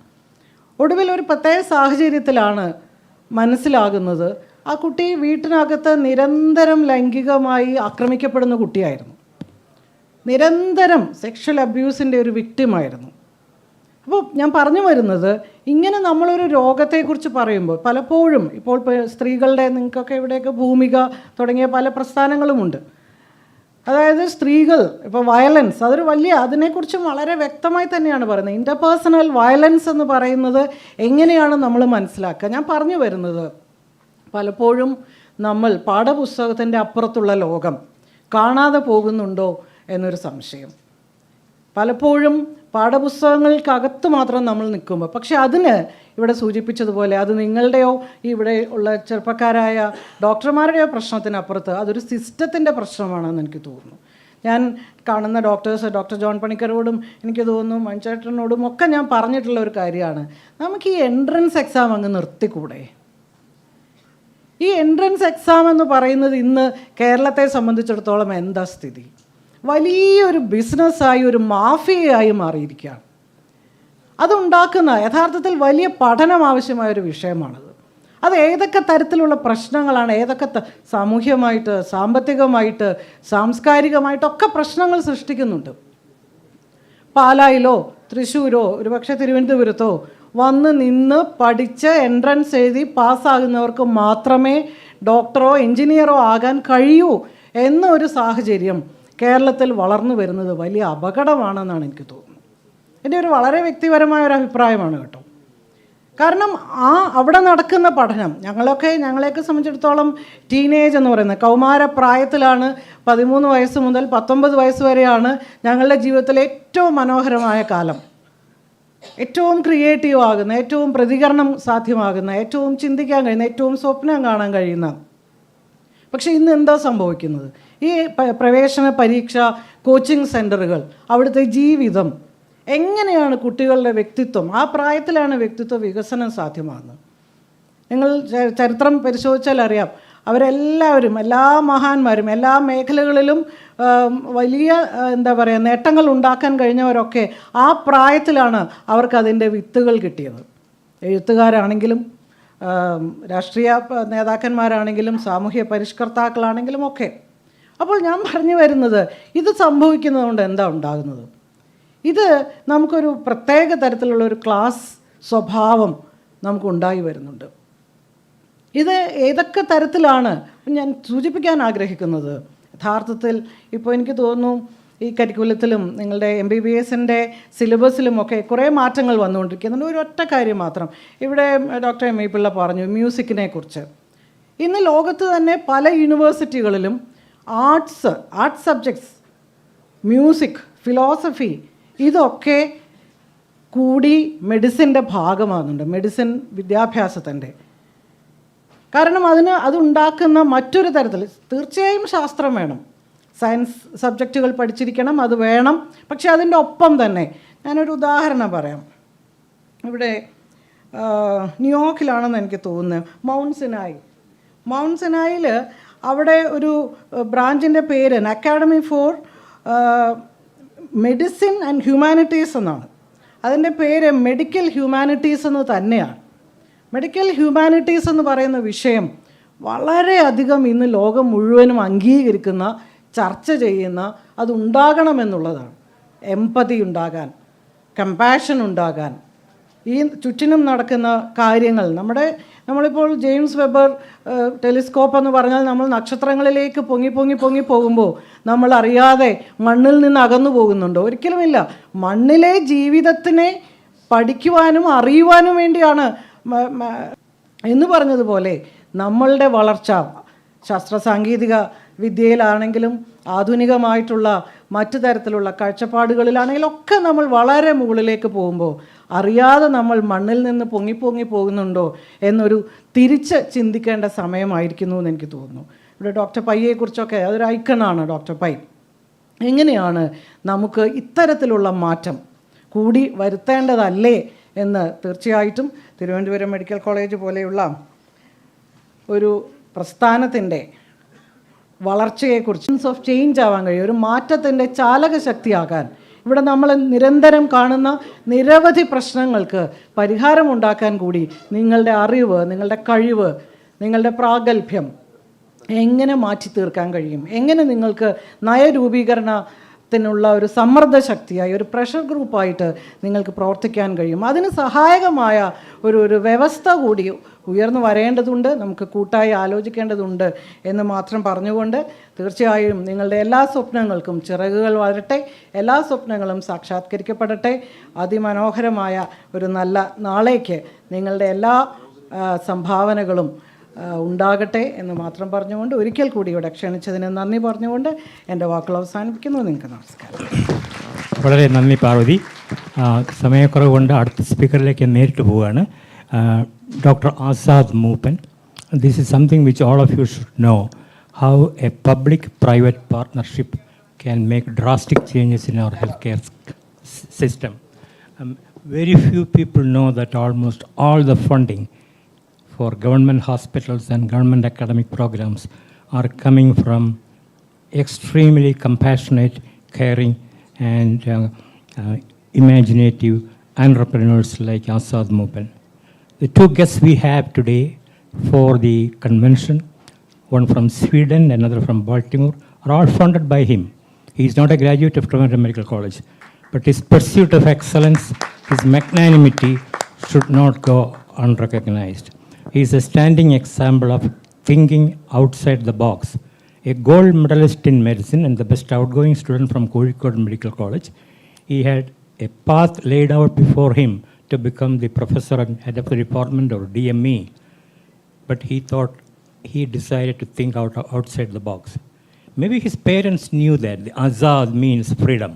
ഒടുവിൽ ഒരു പ്രത്യേക സാഹചര്യത്തിലാണ് മനസ്സിലാകുന്നത് ആ കുട്ടി വീട്ടിനകത്ത് നിരന്തരം ലൈംഗികമായി ആക്രമിക്കപ്പെടുന്ന കുട്ടിയായിരുന്നു. നിരന്തരം സെക്ഷൽ അബ്യൂസിൻ്റെ ഒരു വിക്ടിമായിരുന്നു. അപ്പോൾ ഞാൻ പറഞ്ഞു വരുന്നത്, ഇങ്ങനെ നമ്മളൊരു രോഗത്തെക്കുറിച്ച് പറയുമ്പോൾ പലപ്പോഴും ഇപ്പോൾ സ്ത്രീകളുടെ, നിങ്ങൾക്കൊക്കെ ഇവിടെയൊക്കെ ഭൂമിക തുടങ്ങിയ പല പ്രസ്ഥാനങ്ങളുമുണ്ട്. അതായത് സ്ത്രീകൾ ഇപ്പോൾ വയലൻസ്, അതൊരു വലിയ, അതിനെക്കുറിച്ച് വളരെ വ്യക്തമായി തന്നെയാണ് പറയുന്നത്. ഇൻ്റർപേഴ്സണൽ വയലൻസ് എന്ന് പറയുന്നത് എങ്ങനെയാണ് നമ്മൾ മനസ്സിലാക്കുക? ഞാൻ പറഞ്ഞു വരുന്നത്, പലപ്പോഴും നമ്മൾ പാഠപുസ്തകത്തിൻ്റെ അപ്പുറത്തുള്ള ലോകം കാണാതെ പോകുന്നുണ്ടോ എന്നൊരു സംശയം. പലപ്പോഴും പാഠപുസ്തകങ്ങൾക്കകത്ത് മാത്രം നമ്മൾ നിൽക്കുമ്പോൾ, പക്ഷെ അതിന് ഇവിടെ സൂചിപ്പിച്ചതുപോലെ അത് നിങ്ങളുടെയോ ഇവിടെ ഉള്ള ചെറുപ്പക്കാരായ ഡോക്ടർമാരുടെയോ പ്രശ്നത്തിനപ്പുറത്ത് അതൊരു സിസ്റ്റത്തിൻ്റെ പ്രശ്നമാണെന്ന് എനിക്ക് തോന്നുന്നു. ഞാൻ കാണുന്ന ഡോക്ടേഴ്സ്, ഡോക്ടർ ജോൺ പണിക്കരോടും എനിക്ക് തോന്നുന്നു മഞ്ചേട്ടനോടും ഒക്കെ ഞാൻ പറഞ്ഞിട്ടുള്ള ഒരു കാര്യമാണ്, നമുക്ക് ഈ എൻട്രൻസ് എക്സാം അങ്ങ് നിർത്തിക്കൂടെ? ഈ എൻട്രൻസ് എക്സാം എന്ന് പറയുന്നത് ഇന്ന് കേരളത്തെ സംബന്ധിച്ചിടത്തോളം എന്താ സ്ഥിതി? വലിയൊരു ബിസിനസ്സായി, ഒരു മാഫിയയായി മാറിയിരിക്കുകയാണ്. അതുണ്ടാക്കുന്ന യഥാർത്ഥത്തിൽ വലിയ പഠനം ആവശ്യമായൊരു വിഷയമാണത്. അത് ഏതൊക്കെ തരത്തിലുള്ള പ്രശ്നങ്ങളാണ്, ഏതൊക്കെ സാമൂഹ്യമായിട്ട്, സാമ്പത്തികമായിട്ട്, സാംസ്കാരികമായിട്ടൊക്കെ പ്രശ്നങ്ങൾ സൃഷ്ടിക്കുന്നുണ്ട്. പാലായിലോ തൃശ്ശൂരോ ഒരുപക്ഷെ തിരുവനന്തപുരത്തോ വന്ന് നിന്ന് പഠിച്ച് എൻട്രൻസ് എഴുതി പാസ്സാകുന്നവർക്ക് മാത്രമേ ഡോക്ടറോ എൻജിനീയറോ ആകാൻ കഴിയൂ എന്നൊരു സാഹചര്യം കേരളത്തിൽ വളർന്നു വരുന്നത് വലിയ അപകടമാണെന്നാണ് എനിക്ക് തോന്നുന്നത്. എൻ്റെ ഒരു വളരെ വ്യക്തിപരമായ ഒരു അഭിപ്രായമാണ് കേട്ടോ. കാരണം അവിടെ നടക്കുന്ന പഠനം, ഞങ്ങളെയൊക്കെ സംബന്ധിച്ചിടത്തോളം ടീനേജ് എന്ന് പറയുന്നത് കൗമാരപ്രായത്തിലാണ്. 13 വയസ്സ് മുതൽ 19 വയസ്സ് വരെയാണ് ഞങ്ങളുടെ ജീവിതത്തിലെ ഏറ്റവും മനോഹരമായ കാലം, ഏറ്റവും ക്രിയേറ്റീവ് ആകുന്ന, ഏറ്റവും പ്രതികരണം സാധ്യമാകുന്ന, ഏറ്റവും ചിന്തിക്കാൻ കഴിയുന്ന, ഏറ്റവും സ്വപ്നം കാണാൻ കഴിയുന്ന. പക്ഷേ ഇന്ന് എന്താ സംഭവിക്കുന്നത്? ഈ പ്രവേശന പരീക്ഷ, കോച്ചിങ് സെൻറ്ററുകൾ, അവിടുത്തെ ജീവിതം, എങ്ങനെയാണ് കുട്ടികളുടെ വ്യക്തിത്വം, ആ പ്രായത്തിലാണ് വ്യക്തിത്വ വികസനം സാധ്യമാകുന്നത്. നിങ്ങൾ ചരിത്രം പരിശോധിച്ചാൽ അറിയാം, അവരെല്ലാവരും, എല്ലാ മഹാന്മാരും, എല്ലാ മേഖലകളിലും വലിയ നേട്ടങ്ങൾ ഉണ്ടാക്കാൻ കഴിഞ്ഞവരൊക്കെ ആ പ്രായത്തിലാണ് അവർക്കതിൻ്റെ വിത്തുകൾ കിട്ടിയത്. എഴുത്തുകാരാണെങ്കിലും രാഷ്ട്രീയ നേതാക്കന്മാരാണെങ്കിലും സാമൂഹ്യ പരിഷ്കർത്താക്കളാണെങ്കിലും ഒക്കെ. അപ്പോൾ ഞാൻ പറഞ്ഞു വരുന്നത്, ഇത് സംഭവിക്കുന്നതുകൊണ്ട് എന്താ ഉണ്ടാകുന്നത്? ഇത് നമുക്കൊരു പ്രത്യേക തരത്തിലുള്ള ഒരു ക്ലാസ് സ്വഭാവം നമുക്കുണ്ടായി വരുന്നുണ്ട്. ഇത് ഏതൊക്കെ തരത്തിലാണ് ഞാൻ സൂചിപ്പിക്കാൻ ആഗ്രഹിക്കുന്നത്? യഥാർത്ഥത്തിൽ ഇപ്പോൾ എനിക്ക് തോന്നുന്നു ഈ കരിക്കുലത്തിലും നിങ്ങളുടെ MBBSൻ്റെ സിലബസിലുമൊക്കെ കുറേ മാറ്റങ്ങൾ വന്നുകൊണ്ടിരിക്കുന്നുണ്ട്. ഒരു ഒറ്റ കാര്യം മാത്രം, ഇവിടെ ഡോക്ടർ എം ഇ പിള്ള പറഞ്ഞു മ്യൂസിക്കിനെ കുറിച്ച്. ഇന്ന് ലോകത്ത് തന്നെ പല യൂണിവേഴ്സിറ്റികളിലും ആർട്സ് സബ്ജക്ട്സ്, മ്യൂസിക്, ഫിലോസഫി, ഇതൊക്കെ കൂടി മെഡിസിൻ്റെ ഭാഗമാകുന്നുണ്ട്, മെഡിസിൻ വിദ്യാഭ്യാസത്തിൻ്റെ. കാരണം അതുണ്ടാക്കുന്ന മറ്റൊരു തരത്തിൽ തീർച്ചയായും ശാസ്ത്രം വേണം, സയൻസ് സബ്ജക്റ്റുകൾ പഠിച്ചിരിക്കണം, അത് വേണം. പക്ഷെ അതിൻ്റെ ഒപ്പം തന്നെ ഞാനൊരു ഉദാഹരണം പറയാം. ഇവിടെ ന്യൂയോർക്കിലാണെന്ന് എനിക്ക് തോന്നുന്നത്, മൗണ്ട് സിനായിൽ അവിടെ ഒരു ബ്രാഞ്ചിൻ്റെ പേര് academy four medicine and humanities എന്നാണ്. അതിൻ്റെ പേര് മെഡിക്കൽ ഹ്യൂമാനിറ്റീസ് എന്ന് തന്നെയാണ്. മെഡിക്കൽ ഹ്യൂമാനിറ്റീസ് എന്ന് പറയുന്ന വിഷയം വളരെയധികം ഇന്ന് ലോകം മുഴുവനും അംഗീകരിക്കുന്ന, ചർച്ച ചെയ്യുന്ന, അതുണ്ടാകണമെന്നുള്ളതാണ്. എംപതി ഉണ്ടാകാൻ, കമ്പാഷൻ ഉണ്ടാകാൻ, ഈ ചുറ്റിനും നടക്കുന്ന കാര്യങ്ങൾ, നമ്മളിപ്പോൾ ജെയിംസ് വെബർ ടെലിസ്കോപ്പ് എന്ന് പറഞ്ഞാൽ നമ്മൾ നക്ഷത്രങ്ങളിലേക്ക് പൊങ്ങി പോകുമ്പോൾ നമ്മൾ അറിയാതെ മണ്ണിൽ നിന്ന് അകന്നു പോകുന്നുണ്ടോ? ഒരിക്കലുമില്ല. മണ്ണിലെ ജീവിതത്തിനെ പഠിക്കുവാനും അറിയുവാനും വേണ്ടിയാണ് എന്ന് പറഞ്ഞതുപോലെ നമ്മളുടെ വളർച്ച ശാസ്ത്ര സാങ്കേതിക വിദ്യയിലാണെങ്കിലും ആധുനികമായിട്ടുള്ള മറ്റു തരത്തിലുള്ള കാഴ്ചപ്പാടുകളിലാണെങ്കിലും ഒക്കെ നമ്മൾ വളരെ മുകളിലേക്ക് പോകുമ്പോൾ അറിയാതെ നമ്മൾ മണ്ണിൽ നിന്ന് പൊങ്ങി പോകുന്നുണ്ടോ എന്നൊരു തിരിച്ച് ചിന്തിക്കേണ്ട സമയമായിരിക്കുന്നു എന്ന് എനിക്ക് തോന്നുന്നു. ഇവിടെ ഡോക്ടർ പൈയെക്കുറിച്ചൊക്കെ അതൊരു ഐക്കണാണ് ഡോക്ടർ പൈ. എങ്ങനെയാണ് നമുക്ക് ഇത്തരത്തിലുള്ള മാറ്റം കൂടി വരുത്തേണ്ടതല്ലേ എന്ന് തീർച്ചയായിട്ടും തിരുവനന്തപുരം മെഡിക്കൽ കോളേജ് പോലെയുള്ള ഒരു പ്രസ്ഥാനത്തിൻ്റെ വളർച്ചയെക്കുറിച്ച് ഓഫ് ചേഞ്ച് ആവാൻ കഴിയും, ഒരു മാറ്റത്തിൻ്റെ ചാലക ശക്തിയാകാൻ ഇവിടെ നമ്മൾ നിരന്തരം കാണുന്ന നിരവധി പ്രശ്നങ്ങൾക്ക് പരിഹാരമുണ്ടാക്കാൻ കൂടി നിങ്ങളുടെ അറിവ്, നിങ്ങളുടെ കഴിവ്, നിങ്ങളുടെ പ്രാഗൽഭ്യം എങ്ങനെ മാറ്റി തീർക്കാൻ കഴിയും, എങ്ങനെ നിങ്ങൾക്ക് നയരൂപീകരണത്തിനുള്ള ഒരു സമ്മർദ്ദ ശക്തിയായി ഒരു പ്രഷർ ഗ്രൂപ്പായിട്ട് നിങ്ങൾക്ക് പ്രവർത്തിക്കാൻ കഴിയും, അതിന് സഹായകമായ ഒരു വ്യവസ്ഥ കൂടി ഉയർന്നു വരേണ്ടതുണ്ട്, നമുക്ക് കൂട്ടായി ആലോചിക്കേണ്ടതുണ്ട് എന്ന് മാത്രം പറഞ്ഞുകൊണ്ട് തീർച്ചയായും നിങ്ങളുടെ എല്ലാ സ്വപ്നങ്ങൾക്കും ചിറകുകൾ വളരട്ടെ, എല്ലാ സ്വപ്നങ്ങളും സാക്ഷാത്കരിക്കപ്പെടട്ടെ, അതിമനോഹരമായ ഒരു നല്ല നാളേക്ക് നിങ്ങളുടെ എല്ലാ സംഭാവനകളും ഉണ്ടാകട്ടെ എന്ന് മാത്രം പറഞ്ഞുകൊണ്ട് ഒരിക്കൽ കൂടി ഇവിടെ ക്ഷണിച്ചതിന് നന്ദി പറഞ്ഞുകൊണ്ട് എൻ്റെ വാക്കുകൾ അവസാനിപ്പിക്കുന്നു. നിങ്ങൾക്ക് നമസ്കാരം. വളരെ നന്ദി പാർവതി. സമയക്കുറവ് കൊണ്ട് അടുത്ത സ്പീക്കറിലേക്ക് നേരിട്ട് പോവുകയാണ്. Dr. Azad Moopen, this is something which all of you should know, how a public-private partnership can make drastic changes in our healthcare system. Very few people know that almost all the funding for government hospitals and government academic programs are coming from extremely compassionate, caring, and imaginative entrepreneurs like Azad Moopen. The two guests we have today for the convention, one from Sweden, another from Baltimore, are all funded by him. He is not a graduate of Trivandrum Medical College, but his pursuit of excellence, his magnanimity should not go unrecognized. He is a standing example of thinking outside the box. A gold medalist in medicine and the best outgoing student from Kozhikode Medical College, he had a path laid out before him to become the professor and head of the department or DME. But he decided to think outside the box. Maybe his parents knew that. The Azad means freedom.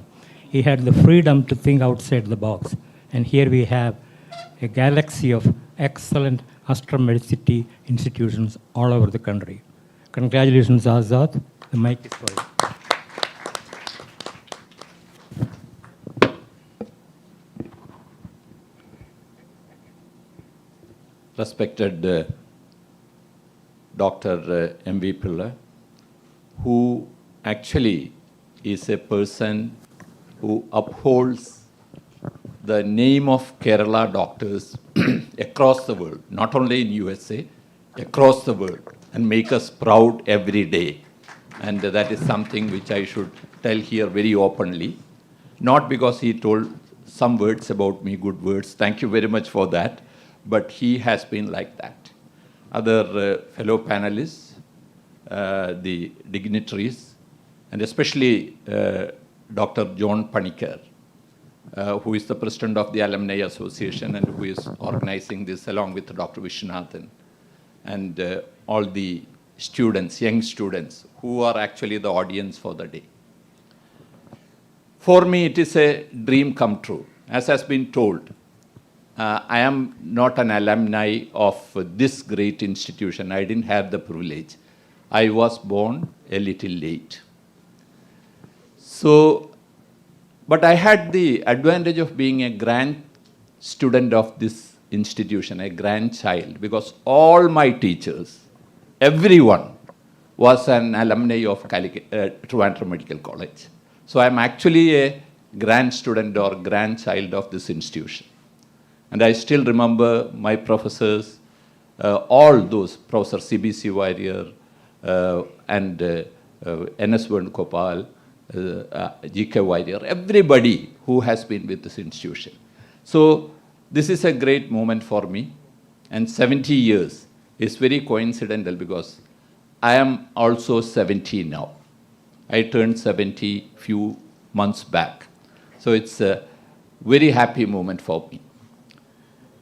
He had the freedom to think outside the box. And here we have a galaxy of excellent astromedicity institutions all over the country. Congratulations, Azad. The mic is for you. Respected Dr. M.V. Pillai, who actually is a person who upholds the name of Kerala doctors across the world, not only in USA, across the world, and make us proud every day. And that is something which I should tell here very openly, not because he told some words about me, good words, thank you very much for that, but he has been like that. Other fellow panelists, the dignitaries, and especially Dr. John Panikkar, who is the president of the Alumni Association and who is organizing this along with Dr. Viswanathan, and all the students, young students, who are actually the audience for the day. For me, it is a dream come true. As has been told, I am not an alumni of this great institution. I didn't have the privilege. I was born a little late. So, but I had the advantage of being a grand student of this institution, a grandchild, because all my teachers, everyone was an alumni of Trivandrum Medical College. So I'm actually a grand student or grandchild of this institution. And I still remember my professors, all those, Professor C.B.C. Warrior and N.S. Venugopal, G.K. Warrior, everybody who has been with this institution. So this is a great moment for me. And 70 years is very coincidental because I am also 70 now. I turned 70 few months back. So it's a very happy moment for me.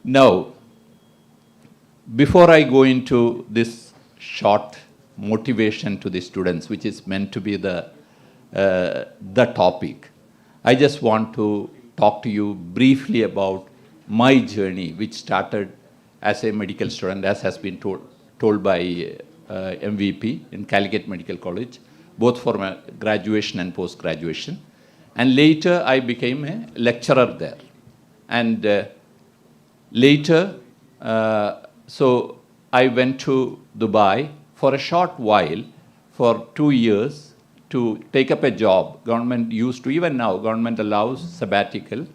Now, before I go into this short motivation to the students, which is meant to be the topic, I just want to talk to you briefly about my journey, which started as a medical student, as has been told by MVP in Calicut Medical College, both for my graduation and post-graduation. And later, I became a lecturer there. And later, so I went to Dubai for a short while, for 2 years, to take up a job. Government used to, even now, government allows sabbatical.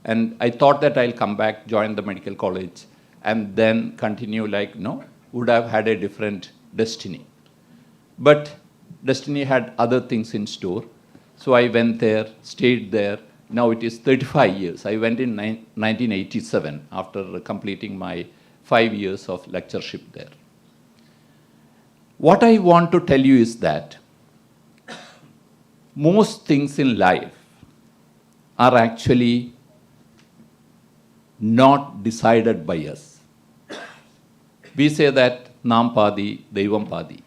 And I thought that I'll come back, join the medical college, and then continue like, no, would have had a different destiny. But destiny had other things in store. So I went there, stayed there. Now it is 35 years. I went in 1987 after completing my 5 years of lectureship there. What I want to tell you is that most things in life are actually not decided by us. We say that നാം പാതി ദൈവം പാതി.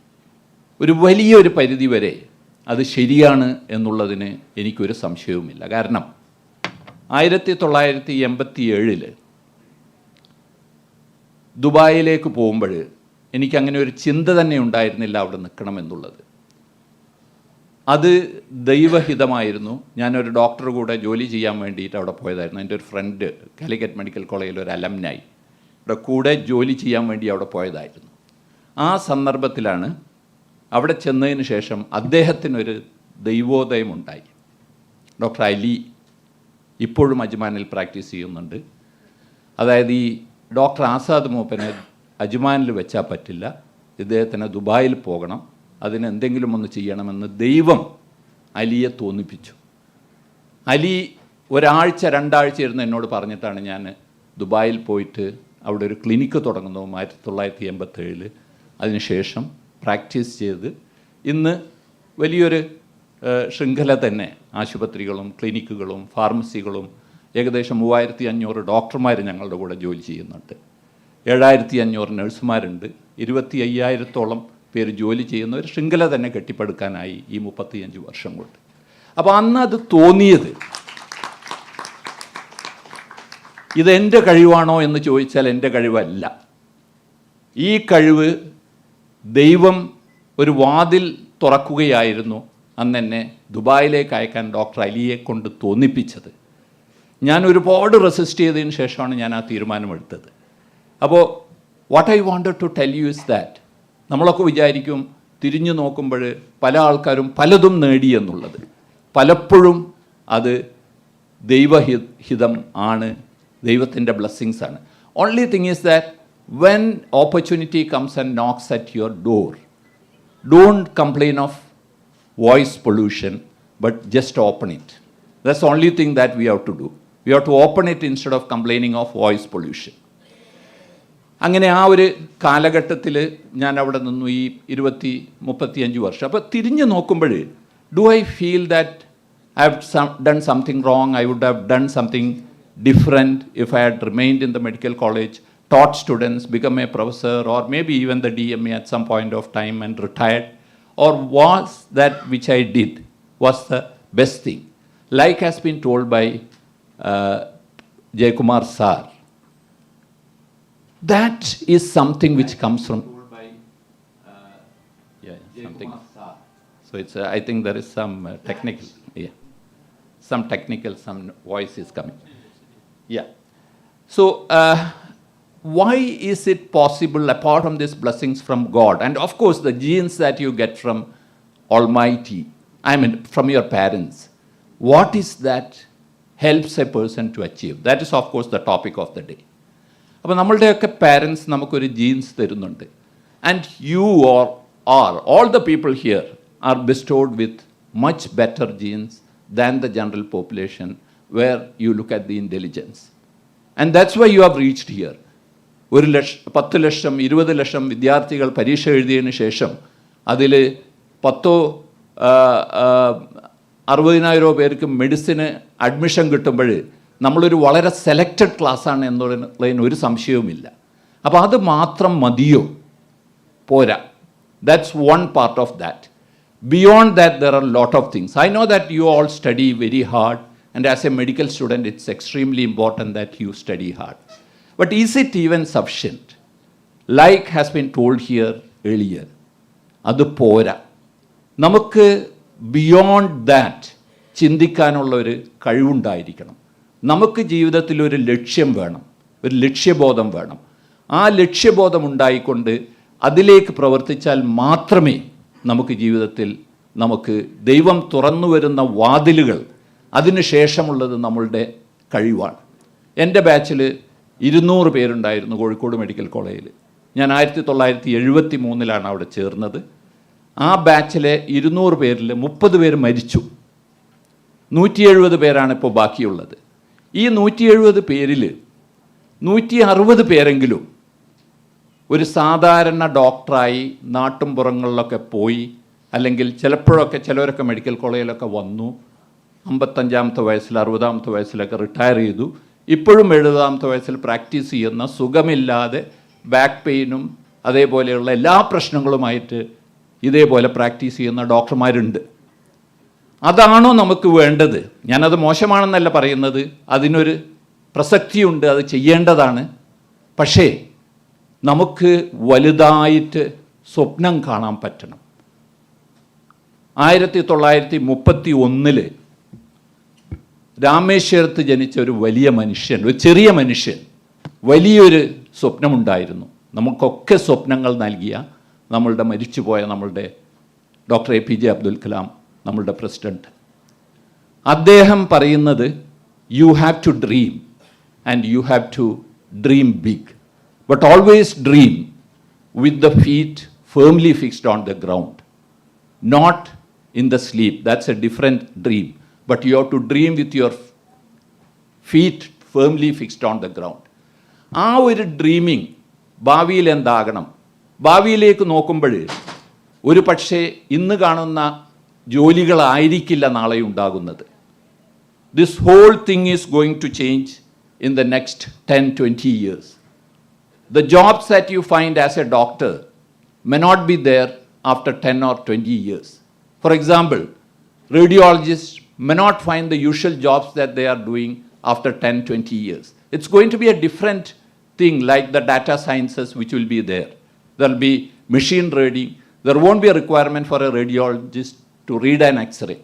ഒരു വലിയൊരു പരിധി വരെ അത് ശരിയാണ് എന്നുള്ളതിന് എനിക്കൊരു സംശയവുമില്ല. കാരണം 1987 ദുബായിലേക്ക് പോകുമ്പോൾ എനിക്കങ്ങനെ ഒരു ചിന്ത തന്നെ ഉണ്ടായിരുന്നില്ല അവിടെ നിൽക്കണമെന്നുള്ളത്. അത് ദൈവഹിതമായിരുന്നു. ഞാനൊരു ഡോക്ടർ കൂടെ ജോലി ചെയ്യാൻ വേണ്ടിയിട്ട് അവിടെ പോയതായിരുന്നു. എൻ്റെ ഒരു ഫ്രണ്ട് കാലിക്കറ്റ് മെഡിക്കൽ കോളേജിൽ ഒരു അലംനായി ഇവിടെ കൂടെ ജോലി ചെയ്യാൻ വേണ്ടി അവിടെ പോയതായിരുന്നു. ആ സന്ദർഭത്തിലാണ് അവിടെ ചെന്നതിന് ശേഷം അദ്ദേഹത്തിനൊരു ദൈവോദയമുണ്ടായി. ഡോക്ടർ അലി ഇപ്പോഴും അജ്മാനിൽ പ്രാക്ടീസ് ചെയ്യുന്നുണ്ട്. അതായത് ഈ ഡോക്ടർ ആസാദ് മൂപ്പനെ അജ്മാനിൽ വെച്ചാൽ പറ്റില്ല, ഇദ്ദേഹത്തിന് ദുബായിൽ പോകണം, അതിന് എന്തെങ്കിലും ഒന്ന് ചെയ്യണമെന്ന് ദൈവം അലിയെ തോന്നിപ്പിച്ചു. അലി ഒരാഴ്ച 2 ആഴ്ച ഇരുന്ന് എന്നോട് പറഞ്ഞിട്ടാണ് ഞാൻ ദുബായിൽ പോയിട്ട് അവിടെ ഒരു ക്ലിനിക്ക് തുടങ്ങുന്നു 1987. അതിനുശേഷം പ്രാക്ടീസ് ചെയ്ത് ഇന്ന് വലിയൊരു ശൃംഖല തന്നെ ആശുപത്രികളും ക്ലിനിക്കുകളും ഫാർമസികളും ഏകദേശം 3500 ഡോക്ടർമാർ ഞങ്ങളുടെ കൂടെ ജോലി ചെയ്യുന്നുണ്ട്. 7500 നഴ്സുമാരുണ്ട്. 25,000-ഓളം പേര് ജോലി ചെയ്യുന്ന ഒരു ശൃംഖല തന്നെ കെട്ടിപ്പടുക്കാനായി ഈ 35 വർഷം കൊണ്ട്. അപ്പോൾ അന്ന് അത് തോന്നിയത് ഇതെൻ്റെ കഴിവാണോ എന്ന് ചോദിച്ചാൽ എൻ്റെ കഴിവല്ല. ഈ കഴിവ് ദൈവം ഒരു വാതിൽ തുറക്കുകയായിരുന്നു അന്ന് എന്നെ ദുബായിലേക്ക് അയക്കാൻ ഡോക്ടർ അലിയെ കൊണ്ട് തോന്നിപ്പിച്ചത്. ഞാൻ ഒരുപാട് റെസിസ്റ്റ് ചെയ്തതിന് ശേഷമാണ് ഞാൻ ആ തീരുമാനമെടുത്തത്. അപ്പോൾ what I wanted to tell you is that നമ്മളൊക്കെ വിചാരിക്കും തിരിഞ്ഞു നോക്കുമ്പോൾ പല ആൾക്കാരും പലതും നേടിയെന്നുള്ളത്. പലപ്പോഴും അത് ദൈവഹിതം ആണ്, ദൈവത്തിൻ്റെ ബ്ലെസ്സിങ്സ് ആണ്. Only thing is that when opportunity comes and knocks at your door, don't complain of voice pollution, but just open it. That's the only thing that we have to do. We have to open it instead of complaining of voice pollution. അങ്ങനെ ആ ഒരു കാലഘട്ടത്തിൽ ഞാൻ അവിടെ നിന്നു ഈ 35 വർഷം. അപ്പോൾ തിരിഞ്ഞു നോക്കുമ്പോൾ do I feel that I have done something wrong, I would have done something different if I had remained in the medical college, taught students, become a professor, or maybe even the DMA at some point of time and retired? Or was that which I did was the best thing? Like has been told by Jayakumar Sir, that is something which comes from something. So it's I think there is some technical, some voice is coming. Yeah. So why is it possible, apart from these blessings from God, and of course the genes that you get from Almighty, I mean from your parents, what is that helps a person to achieve? That is of course the topic of the day. അപ്പോൾ നമ്മളുടെയൊക്കെ parents നമുക്കൊരു jeans തരുന്നുണ്ട്. And you or all the people here are bestowed with much better genes than the general population where you look at the intelligence. And that's why you have reached here. 1 ലക്ഷം 10 ലക്ഷം 20 ലക്ഷം വിദ്യാർത്ഥികൾ പരീക്ഷ എഴുതിയതിന് ശേഷം അതിൽ 60,000 പേർക്ക് medicine admission കിട്ടുമ്പോൾ നമ്മളൊരു വളരെ selected ക്ലാസ്സാണ് എന്നുള്ളതിന് ഒരു സംശയവുമില്ല. അപ്പോൾ അത് മാത്രം മതിയോ? പോരാ. That's one part of that. Beyond that, there are a lot of things. I know that you all study very hard, and as a medical student, it's extremely important that you study hard. But is it even sufficient? Like has been told here earlier, അത് പോരാ. നമുക്ക് beyond that ചിന്തിക്കാനുള്ള ഒരു കഴിവുണ്ടായിരിക്കണം. നമുക്ക് ജീവിതത്തിൽ ഒരു ലക്ഷ്യം വേണം, ഒരു ലക്ഷ്യബോധം വേണം. ആ ലക്ഷ്യബോധം ഉണ്ടായിക്കൊണ്ട് അതിലേക്ക് പ്രവർത്തിച്ചാൽ മാത്രമേ നമുക്ക് ജീവിതത്തിൽ നമുക്ക് ദൈവം തുറന്നു വരുന്ന വാതിലുകൾ അതിന് ശേഷമുള്ളത് നമ്മളുടെ കഴിവാണ്. എൻ്റെ ബാച്ചിൽ 200 പേരുണ്ടായിരുന്നു കോഴിക്കോട് മെഡിക്കൽ കോളേജിൽ. ഞാൻ 1973 അവിടെ ചേർന്നത്. ആ ബാച്ചിലെ 200 പേരിൽ 30 പേര് മരിച്ചു. 170 പേരാണ് ഇപ്പോൾ ബാക്കിയുള്ളത്. ഈ 170 പേരിൽ 160 പേരെങ്കിലും ഒരു സാധാരണ ഡോക്ടറായി നാട്ടുംപുറങ്ങളിലൊക്കെ പോയി, അല്ലെങ്കിൽ ചിലപ്പോഴൊക്കെ ചിലവരൊക്കെ മെഡിക്കൽ കോളേജിലൊക്കെ വന്നു, 55-ാമത്തെ വയസ്സിൽ 60-ാമത്തെ വയസ്സിലൊക്കെ റിട്ടയർ ചെയ്തു. ഇപ്പോഴും 70-ാമത്തെ വയസ്സിൽ പ്രാക്ടീസ് ചെയ്യുന്ന, സുഖമില്ലാതെ ബാക്ക് പെയിനും അതേപോലെയുള്ള എല്ലാ പ്രശ്നങ്ങളുമായിട്ട് ഇതേപോലെ പ്രാക്ടീസ് ചെയ്യുന്ന ഡോക്ടർമാരുണ്ട്. അതാണോ നമുക്ക് വേണ്ടത്? ഞാനത് മോശമാണെന്നല്ല പറയുന്നത്, അതിനൊരു പ്രസക്തിയുണ്ട്, അത് ചെയ്യേണ്ടതാണ്. പക്ഷേ നമുക്ക് വലുതായിട്ട് സ്വപ്നം കാണാൻ പറ്റണം. 1931 രാമേശ്വരത്ത് ജനിച്ച ഒരു വലിയ മനുഷ്യൻ, ഒരു ചെറിയ മനുഷ്യൻ, വലിയൊരു സ്വപ്നമുണ്ടായിരുന്നു. നമുക്കൊക്കെ സ്വപ്നങ്ങൾ നൽകിയ നമ്മളുടെ മരിച്ചുപോയ നമ്മളുടെ ഡോക്ടർ APJ അബ്ദുൽ കലാം, നമ്മളുടെ പ്രസിഡന്റ്. അദ്ദേഹം പറയുന്നത്, you have to dream and you have to dream big. But always dream with the feet firmly fixed on the ground, not in the sleep. That's a different dream. But you have to dream with your feet firmly fixed on the ground. ആ ഒരു dreaming ഭാവിയിൽ എന്താകണം? ഭാവിയിലേക്ക് നോക്കുമ്പോൾ ഒരു പക്ഷേ ഇന്ന് കാണുന്ന ജോലികളായിരിക്കില്ല നാളെ ഉണ്ടാകുന്നത്. This whole thing is going to change in the next 10-20 years. The jobs that you find as a doctor may not be there after 10 or 20 years. For example, radiologists may not find the usual jobs that they are doing after 10-20 years. It's going to be a different thing, like the data sciences which will be there. There will be machine reading. There won't be a requirement for a radiologist to read an X-ray.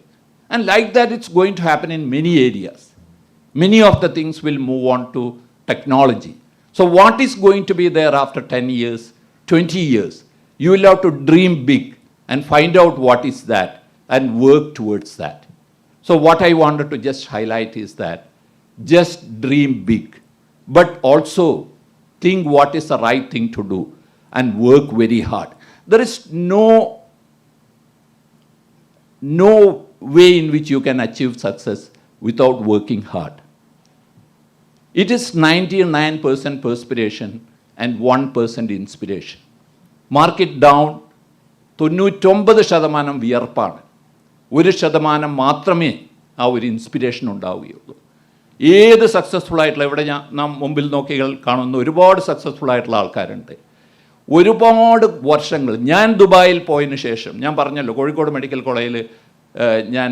And like that, it's going to happen in many areas. Many of the things will move on to technology. So what is going to be there after 10 years, 20 years? You will have to dream big and find out what is that and work towards that. So what I wanted to just highlight is that just dream big, but also think what is the right thing to do and work very hard. There is no way in which you can achieve success without working hard. It is 99% perspiration and 1% inspiration. Mark it down. 99% വിയർപ്പാണ്, 1% മാത്രമേ ആ ഒരു inspiration ഉണ്ടാവുകയുള്ളൂ. ഏത് successful ആയിട്ടുള്ള, ഇവിടെ നാം മുമ്പിൽ നോക്കിയാൽ കാണുന്ന ഒരുപാട് സക്സസ്ഫുൾ ആയിട്ടുള്ള ആൾക്കാരുണ്ട്. ഒരുപാട് വർഷങ്ങൾ, ഞാൻ ദുബായിൽ പോയതിന് ശേഷം, ഞാൻ പറഞ്ഞല്ലോ കോഴിക്കോട് മെഡിക്കൽ കോളേജിൽ ഞാൻ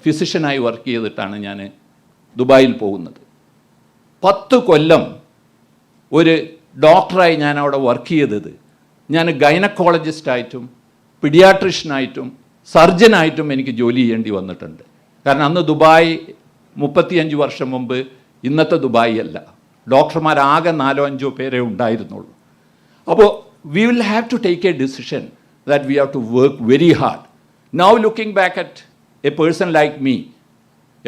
ഫിസിഷ്യനായി വർക്ക് ചെയ്തിട്ടാണ് ഞാൻ ദുബായിൽ പോകുന്നത്. 10 കൊല്ലം ഒരു ഡോക്ടറായി ഞാൻ അവിടെ വർക്ക് ചെയ്തത്. ഞാൻ ഗൈനക്കോളജിസ്റ്റായിട്ടും പീഡിയാട്രിഷ്യനായിട്ടും സർജനായിട്ടും എനിക്ക് ജോലി ചെയ്യേണ്ടി വന്നിട്ടുണ്ട്. കാരണം അന്ന് ദുബായ് 35 വർഷം മുമ്പ് ഇന്നത്തെ ദുബായ് അല്ല. ഡോക്ടർമാരാകെ 4-5 പേരെ ഉണ്ടായിരുന്നുള്ളൂ. അപ്പോൾ we will have to take a decision that we have to work very hard. Now looking back at a person like me,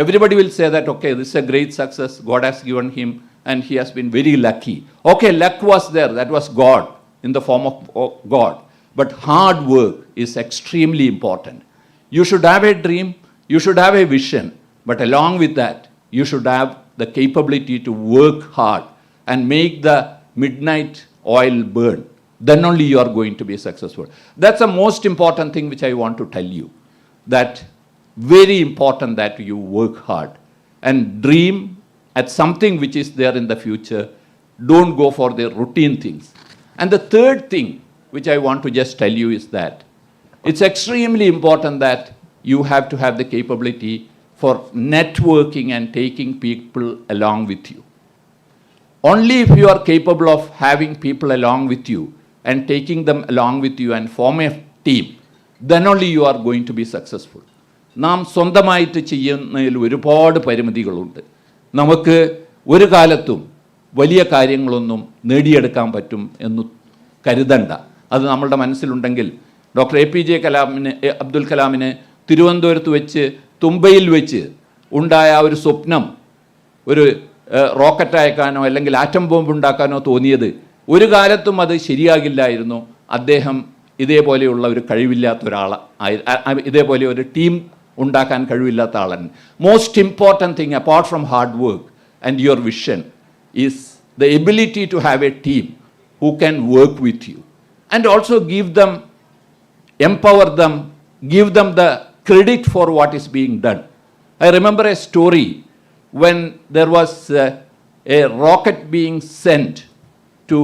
everybody will say that, okay, this is a great success, God has given him and he has been very lucky. Okay, luck was there, that was God, in the form of God. But hard work is extremely important. You should have a dream, you should have a vision, but along with that, you should have the capability to work hard and make the midnight oil burn. Then only you are going to be successful. That's the most important thing which I want to tell you. That very important that you work hard. and dream at something which is there in the future. Don't go for the routine things. And the third thing which I want to just tell you is that it's extremely important that you have to have the capability for networking and taking people along with you. Only if you are capable of having people along with you and taking them along with you and form a team, then only you are going to be successful. നാം സ്വന്തമായിട്ട് ചെയ്യുന്നതിൽ ഒരുപാട് പരിമിതികളുണ്ട്. നമുക്ക് ഒരു കാലത്തും വലിയ കാര്യങ്ങളൊന്നും നേടിയെടുക്കാൻ പറ്റും എന്ന് കരുതണ്ട. അത് നമ്മളുടെ മനസ്സിലുണ്ടെങ്കിൽ ഡോക്ടർ APJ അബ്ദുൽ കലാമിന് തിരുവനന്തപുരത്ത് വെച്ച് തുമ്പയിൽ വെച്ച് ഉണ്ടായ ഒരു സ്വപ്നം ഒരു റോക്കറ്റ് അയക്കാനോ അല്ലെങ്കിൽ ആറ്റം ബോംബ് ഉണ്ടാക്കാനോ തോന്നിയത് ഒരു കാലത്തും അത് ശരിയാകില്ലായിരുന്നു. അദ്ദേഹം ഇതേപോലെയുള്ള ഒരു കഴിവില്ലാത്ത ഇതേപോലെ ഒരു ടീം ഉണ്ടാക്കാൻ കഴിവില്ലാത്ത ആളാണ്. Most important thing apart from hard work and your vision is the ability to have a team who can work with you and also empower them, give them the credit for what is being done. I remember a story when there was a rocket being sent to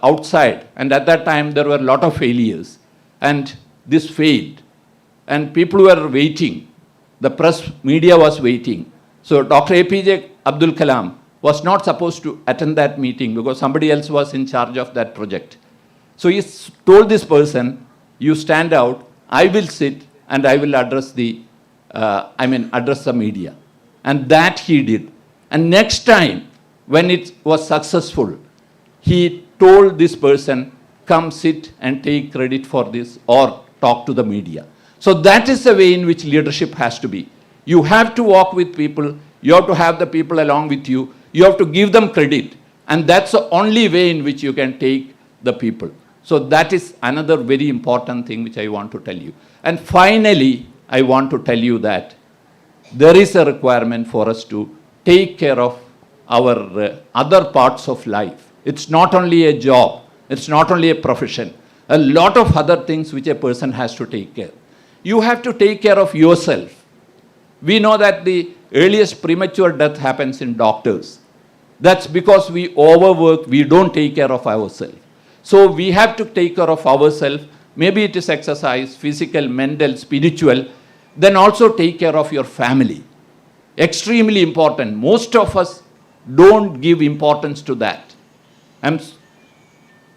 outside, and at that time there were a lot of failures, and this failed, and people were waiting. The press media was waiting. So Dr. APJ Abdul Kalam was not supposed to attend that meeting because somebody else was in charge of that project. So he told this person, you stand out, I will sit and I will address the media. And that he did. And next time, when it was successful, he told this person, come sit and take credit for this or talk to the media. So that is the way in which leadership has to be. You have to walk with people, you have to have the people along with you, you have to give them credit, and that's the only way in which you can take the people. So that is another very important thing which I want to tell you. And finally, I want to tell you that there is a requirement for us to take care of our other parts of life. It's not only a job, it's not only a profession, a lot of other things which a person has to take care. You have to take care of yourself. We know that the earliest premature death happens in doctors. That's because we overwork, we don't take care of ourselves. So we have to take care of ourselves. Maybe it is exercise, physical, mental, spiritual. Then also take care of your family. Extremely important. Most of us don't give importance to that. I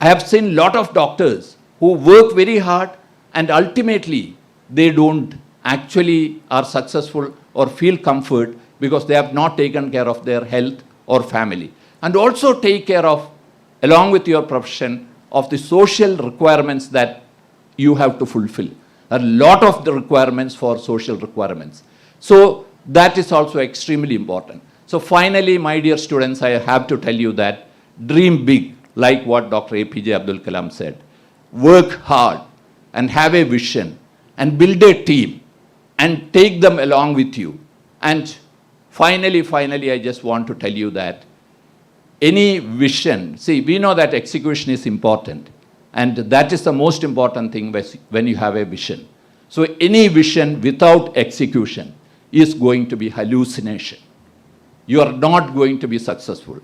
have seen a lot of doctors who work very hard and ultimately they don't actually are successful or feel comfort because they have not taken care of their health or family. And also take care of, along with your profession, of the social requirements that you have to fulfill. A lot of the requirements for social requirements. So that is also extremely important. So finally, my dear students, I have to tell you that dream big, like what Dr. APJ Abdul Kalam said. Work hard and have a vision and build a team and take them along with you. And finally, I just want to tell you that any vision, see, we know that execution is important, and that is the most important thing when you have a vision. So any vision without execution is going to be hallucination. You are not going to be successful.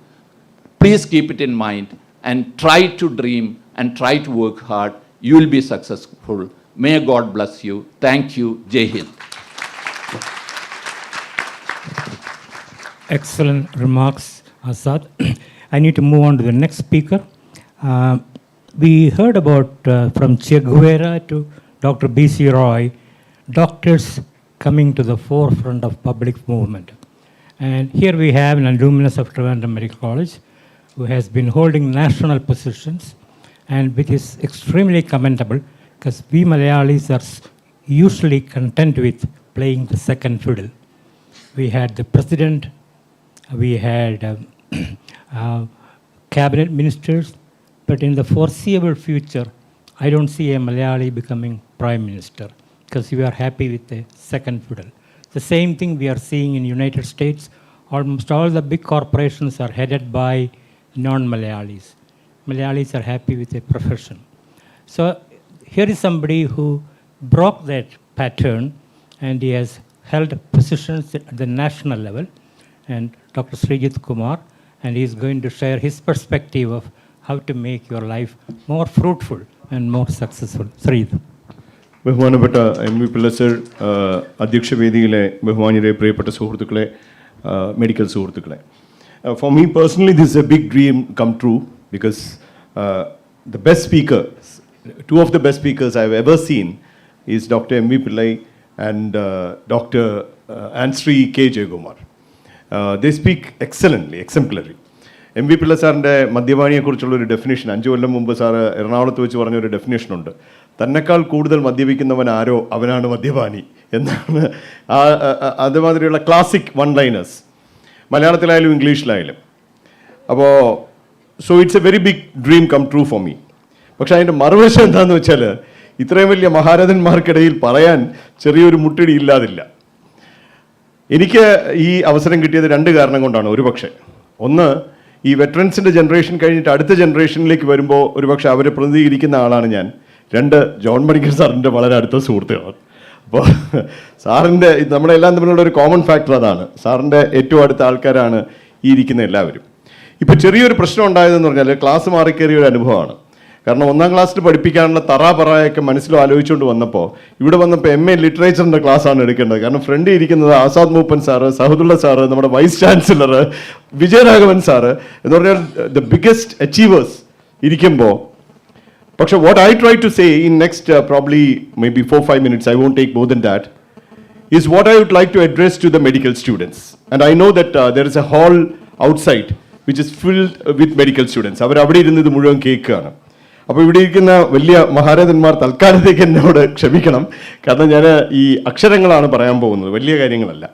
Please keep it in mind and try to dream and try to work hard. You will be successful. May God bless you. Thank you. Jai Hind. Excellent remarks, Asad. I need to move on to the next speaker. We heard about from Che Guevara to Dr. B.C. Roy, doctors coming to the forefront of public movement. And here we have an alumnus of Trivandrum Medical College who has been holding national positions, and which is extremely commendable because we Malayalis are usually content with playing the second fiddle. We had the president, we had cabinet ministers, but in the foreseeable future, I don't see a Malayali becoming prime minister because we are happy with the second fiddle. The same thing we are seeing in United States. Almost all the big corporations are headed by non-Malayalis. Malayalis are happy with their profession. So here is somebody who broke that pattern, and he has held positions at the national level, and Dr. Srijit Kumar, and he is going to share his perspective of how to make your life more fruitful and more successful. Srijit. ബഹുമാനപ്പെട്ട M V Pillai sir, അധ്യക്ഷ വേദിയിലെ ബഹുമാന്യരെ, പ്രിയപ്പെട്ട സുഹൃത്തുക്കളെ, medical സുഹൃത്തുക്കളെ, for me personally this a big dream come true because the best speakers, two of the best speakers I've ever seen is Dr. M.V. Pillai and Dr. Ansri K. Jayagomar. They speak excellently, exemplary. M V Pillai സാറിൻ്റെ മദ്യപാനിയെക്കുറിച്ചുള്ളൊരു definition 5 കൊല്ലം മുമ്പ് sir എറണാകുളത്ത് വെച്ച് പറഞ്ഞൊരു ഡെഫിനേഷനുണ്ട്. തന്നെക്കാൾ കൂടുതൽ മദ്യപിക്കുന്നവൻ ആരോ അവനാണ് മദ്യപാനി എന്നാണ്. അതുമാതിരിയുള്ള ക്ലാസിക് വൺ ലൈനേഴ്സ് മലയാളത്തിലായാലും ഇംഗ്ലീഷിലായാലും. അപ്പോൾ so it's a very big dream come true for me. പക്ഷേ അതിൻ്റെ മറുവശം എന്താണെന്ന് വെച്ചാൽ ഇത്രയും വലിയ മഹാരഥന്മാർക്കിടയിൽ പറയാൻ ചെറിയൊരു മുട്ടിടി ഇല്ലാതില്ല. എനിക്ക് ഈ അവസരം കിട്ടിയത് 2 കാരണം കൊണ്ടാണ്. ഒരുപക്ഷെ ഒന്ന്, ഈ വെറ്ററൻസിൻ്റെ ജനറേഷൻ കഴിഞ്ഞിട്ട് അടുത്ത ജനറേഷനിലേക്ക് വരുമ്പോൾ ഒരുപക്ഷെ അവരെ പ്രതിനിധീകരിക്കുന്ന ആളാണ് ഞാൻ. 2, ജോൺ മെഡിക്കൽ സാറിൻ്റെ വളരെ അടുത്ത സുഹൃത്തുക്കളാണ്. അപ്പോൾ സാറിൻ്റെ നമ്മളെല്ലാം തമ്മിലുള്ള ഒരു കോമൺ ഫാക്ടർ അതാണ്. സാറിൻ്റെ ഏറ്റവും അടുത്ത ആൾക്കാരാണ് ഈ ഇരിക്കുന്ന എല്ലാവരും. ഇപ്പോൾ ചെറിയൊരു പ്രശ്നം ഉണ്ടായതെന്ന് പറഞ്ഞാൽ ക്ലാസ് മാറിക്കേറിയ ഒരു അനുഭവമാണ്. കാരണം 1ാം ക്ലാസ്സിൽ പഠിപ്പിക്കാനുള്ള തറാപറയൊക്കെ മനസ്സിലും ആലോചിച്ചുകൊണ്ട് വന്നപ്പോൾ ഇവിടെ വന്നപ്പോൾ MA ലിറ്ററേച്ചറിൻ്റെ ക്ലാസ്സാണ് എടുക്കേണ്ടത്. കാരണം ഫ്രണ്ടിൽ ഇരിക്കുന്നത് ആസാദ് മൂപ്പൻ സാറ്, സഹദുള്ള സാറ്, നമ്മുടെ വൈസ് ചാൻസലർ വിജയരാഘവൻ സാറ് എന്ന് പറഞ്ഞാൽ ദ ബിഗ്ഗസ്റ്റ് അച്ചീവേഴ്സ് ഇരിക്കുമ്പോൾ. പക്ഷെ what I try to say in next probably may be 4-5 minutes, I won't take more than that, is what I would like to address to the medical students. And I know that there is a hall outside which is filled with medical students. അവർ അവിടെ ഇരുന്ന് ഇത് മുഴുവൻ കേൾക്കുകയാണ്. അപ്പോൾ ഇവിടെ ഇരിക്കുന്ന വലിയ മഹാരഥന്മാർ തൽക്കാലത്തേക്ക് എന്നോട് ക്ഷമിക്കണം. കാരണം ഞാൻ ഈ അക്ഷരങ്ങളാണ് പറയാൻ പോകുന്നത്, വലിയ കാര്യങ്ങളല്ല.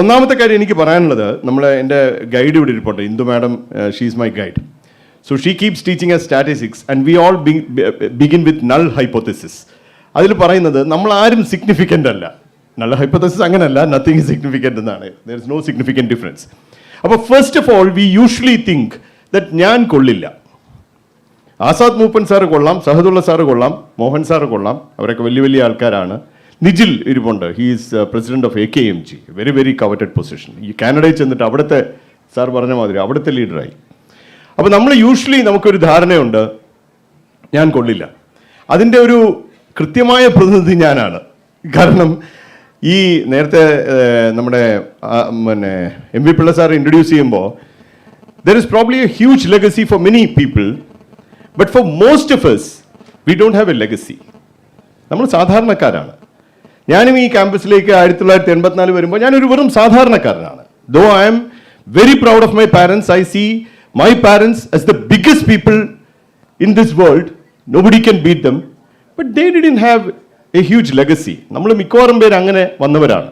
ഒന്നാമത്തെ കാര്യം എനിക്ക് പറയാനുള്ളത്, എൻ്റെ ഗൈഡ് ഇവിടെ ഇരിപ്പുണ്ട്, Indu madam, she is my guide. So she keeps teaching us statistics and we all begin with null hypothesis. അതിൽ പറയുന്നത് നമ്മൾ ആരും സിഗ്നിഫിക്കൻ്റ് അല്ല. നൾ ഹൈപ്പോത്തസിസ് അങ്ങനെയല്ല, നത്തിങ് ഇസ് സിഗ്നിഫിക്കൻ്റ് എന്നാണ്. There is no significant difference. അപ്പോൾ first of all we usually think that ഞാൻ കൊള്ളില്ല. ആസാദ് മൂപ്പൻ സാറ് കൊള്ളാം, സഹദുള്ള സാറ് കൊള്ളാം, മോഹൻ സാറ് കൊള്ളാം, അവരൊക്കെ വലിയ വലിയ ആൾക്കാരാണ്. നിജിൽ ഇരിപ്പുണ്ട്, he is president of AKMG, very very coveted position. ഈ കാനഡയിൽ ചെന്നിട്ട് അവിടുത്തെ സാർ പറഞ്ഞ മാതിരി അവിടുത്തെ ലീഡറായി. അപ്പോൾ നമ്മൾ യൂഷ്വലി നമുക്കൊരു ധാരണയുണ്ട് ഞാൻ കൊള്ളില്ല. അതിൻ്റെ ഒരു കൃത്യമായ പ്രതിനിധി ഞാനാണ്. കാരണം ഈ നേരത്തെ നമ്മുടെ M V Pillai sir introduce ചെയ്യുമ്പോൾ there is probably a huge legacy for many people, but for most of us we don't have a legacy. നമ്മൾ സാധാരണക്കാരാണ്. ഞാനും ഈ ക്യാമ്പസിലേക്ക് 1984 വരുമ്പോൾ ഞാനൊരു വെറും സാധാരണക്കാരനാണ്. Though I am very proud of my parents, I see my parents as the biggest people in this world. Nobody can beat them, but they didn't have a huge legacy. നമ്മൾ മിക്കവാറും പേര് അങ്ങനെ വന്നവരാണ്.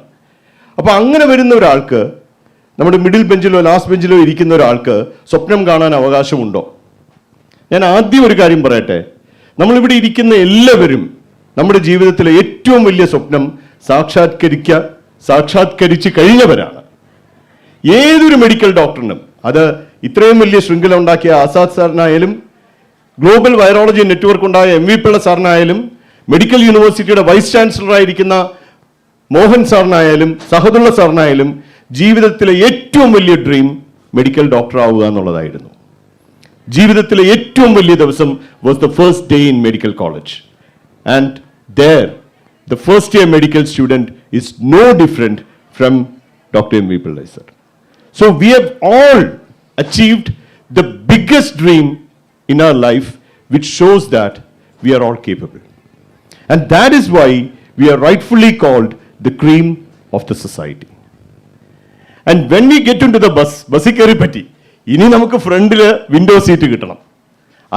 അപ്പോൾ അങ്ങനെ വരുന്ന ഒരാൾക്ക്, നമ്മുടെ മിഡിൽ ബെഞ്ചിലോ ലാസ്റ്റ് ബെഞ്ചിലോ ഇരിക്കുന്ന ഒരാൾക്ക് സ്വപ്നം കാണാൻ അവകാശമുണ്ടോ? ഞാൻ ആദ്യം ഒരു കാര്യം പറയട്ടെ, നമ്മളിവിടെ ഇരിക്കുന്ന എല്ലാവരും നമ്മുടെ ജീവിതത്തിലെ ഏറ്റവും വലിയ സ്വപ്നം സാക്ഷാത്കരിച്ച് കഴിഞ്ഞവരാണ്. ഏതൊരു മെഡിക്കൽ ഡോക്ടറിനും, അത് ഇത്രയും വലിയ ശൃംഖല ഉണ്ടാക്കിയ ആസാദ് സാറിനായാലും, ഗ്ലോബൽ വൈറോളജി നെറ്റ്വർക്ക് ഉണ്ടായ എം വി പിള്ള സാറിനായാലും, മെഡിക്കൽ യൂണിവേഴ്സിറ്റിയുടെ വൈസ് ചാൻസലറായിരിക്കുന്ന മോഹൻ സാറിനായാലും, സഹദുള്ള സാറിനായാലും ജീവിതത്തിലെ ഏറ്റവും വലിയ ഡ്രീം മെഡിക്കൽ ഡോക്ടർ ആവുക എന്നുള്ളതായിരുന്നു. ജീവിതത്തിലെ ഏറ്റവും വലിയ ദിവസം was the first day in medical college. And there the first year medical student is no different from Dr. M.V. Pillai sir. So we have all achieved the biggest dream in our life, which shows that we are all capable. And that is why we are rightfully called the cream of the society. And when we get into the ബസ്സിൽ കയറി പറ്റി, ഇനി നമുക്ക് ഫ്രണ്ടിൽ window seat കിട്ടണം.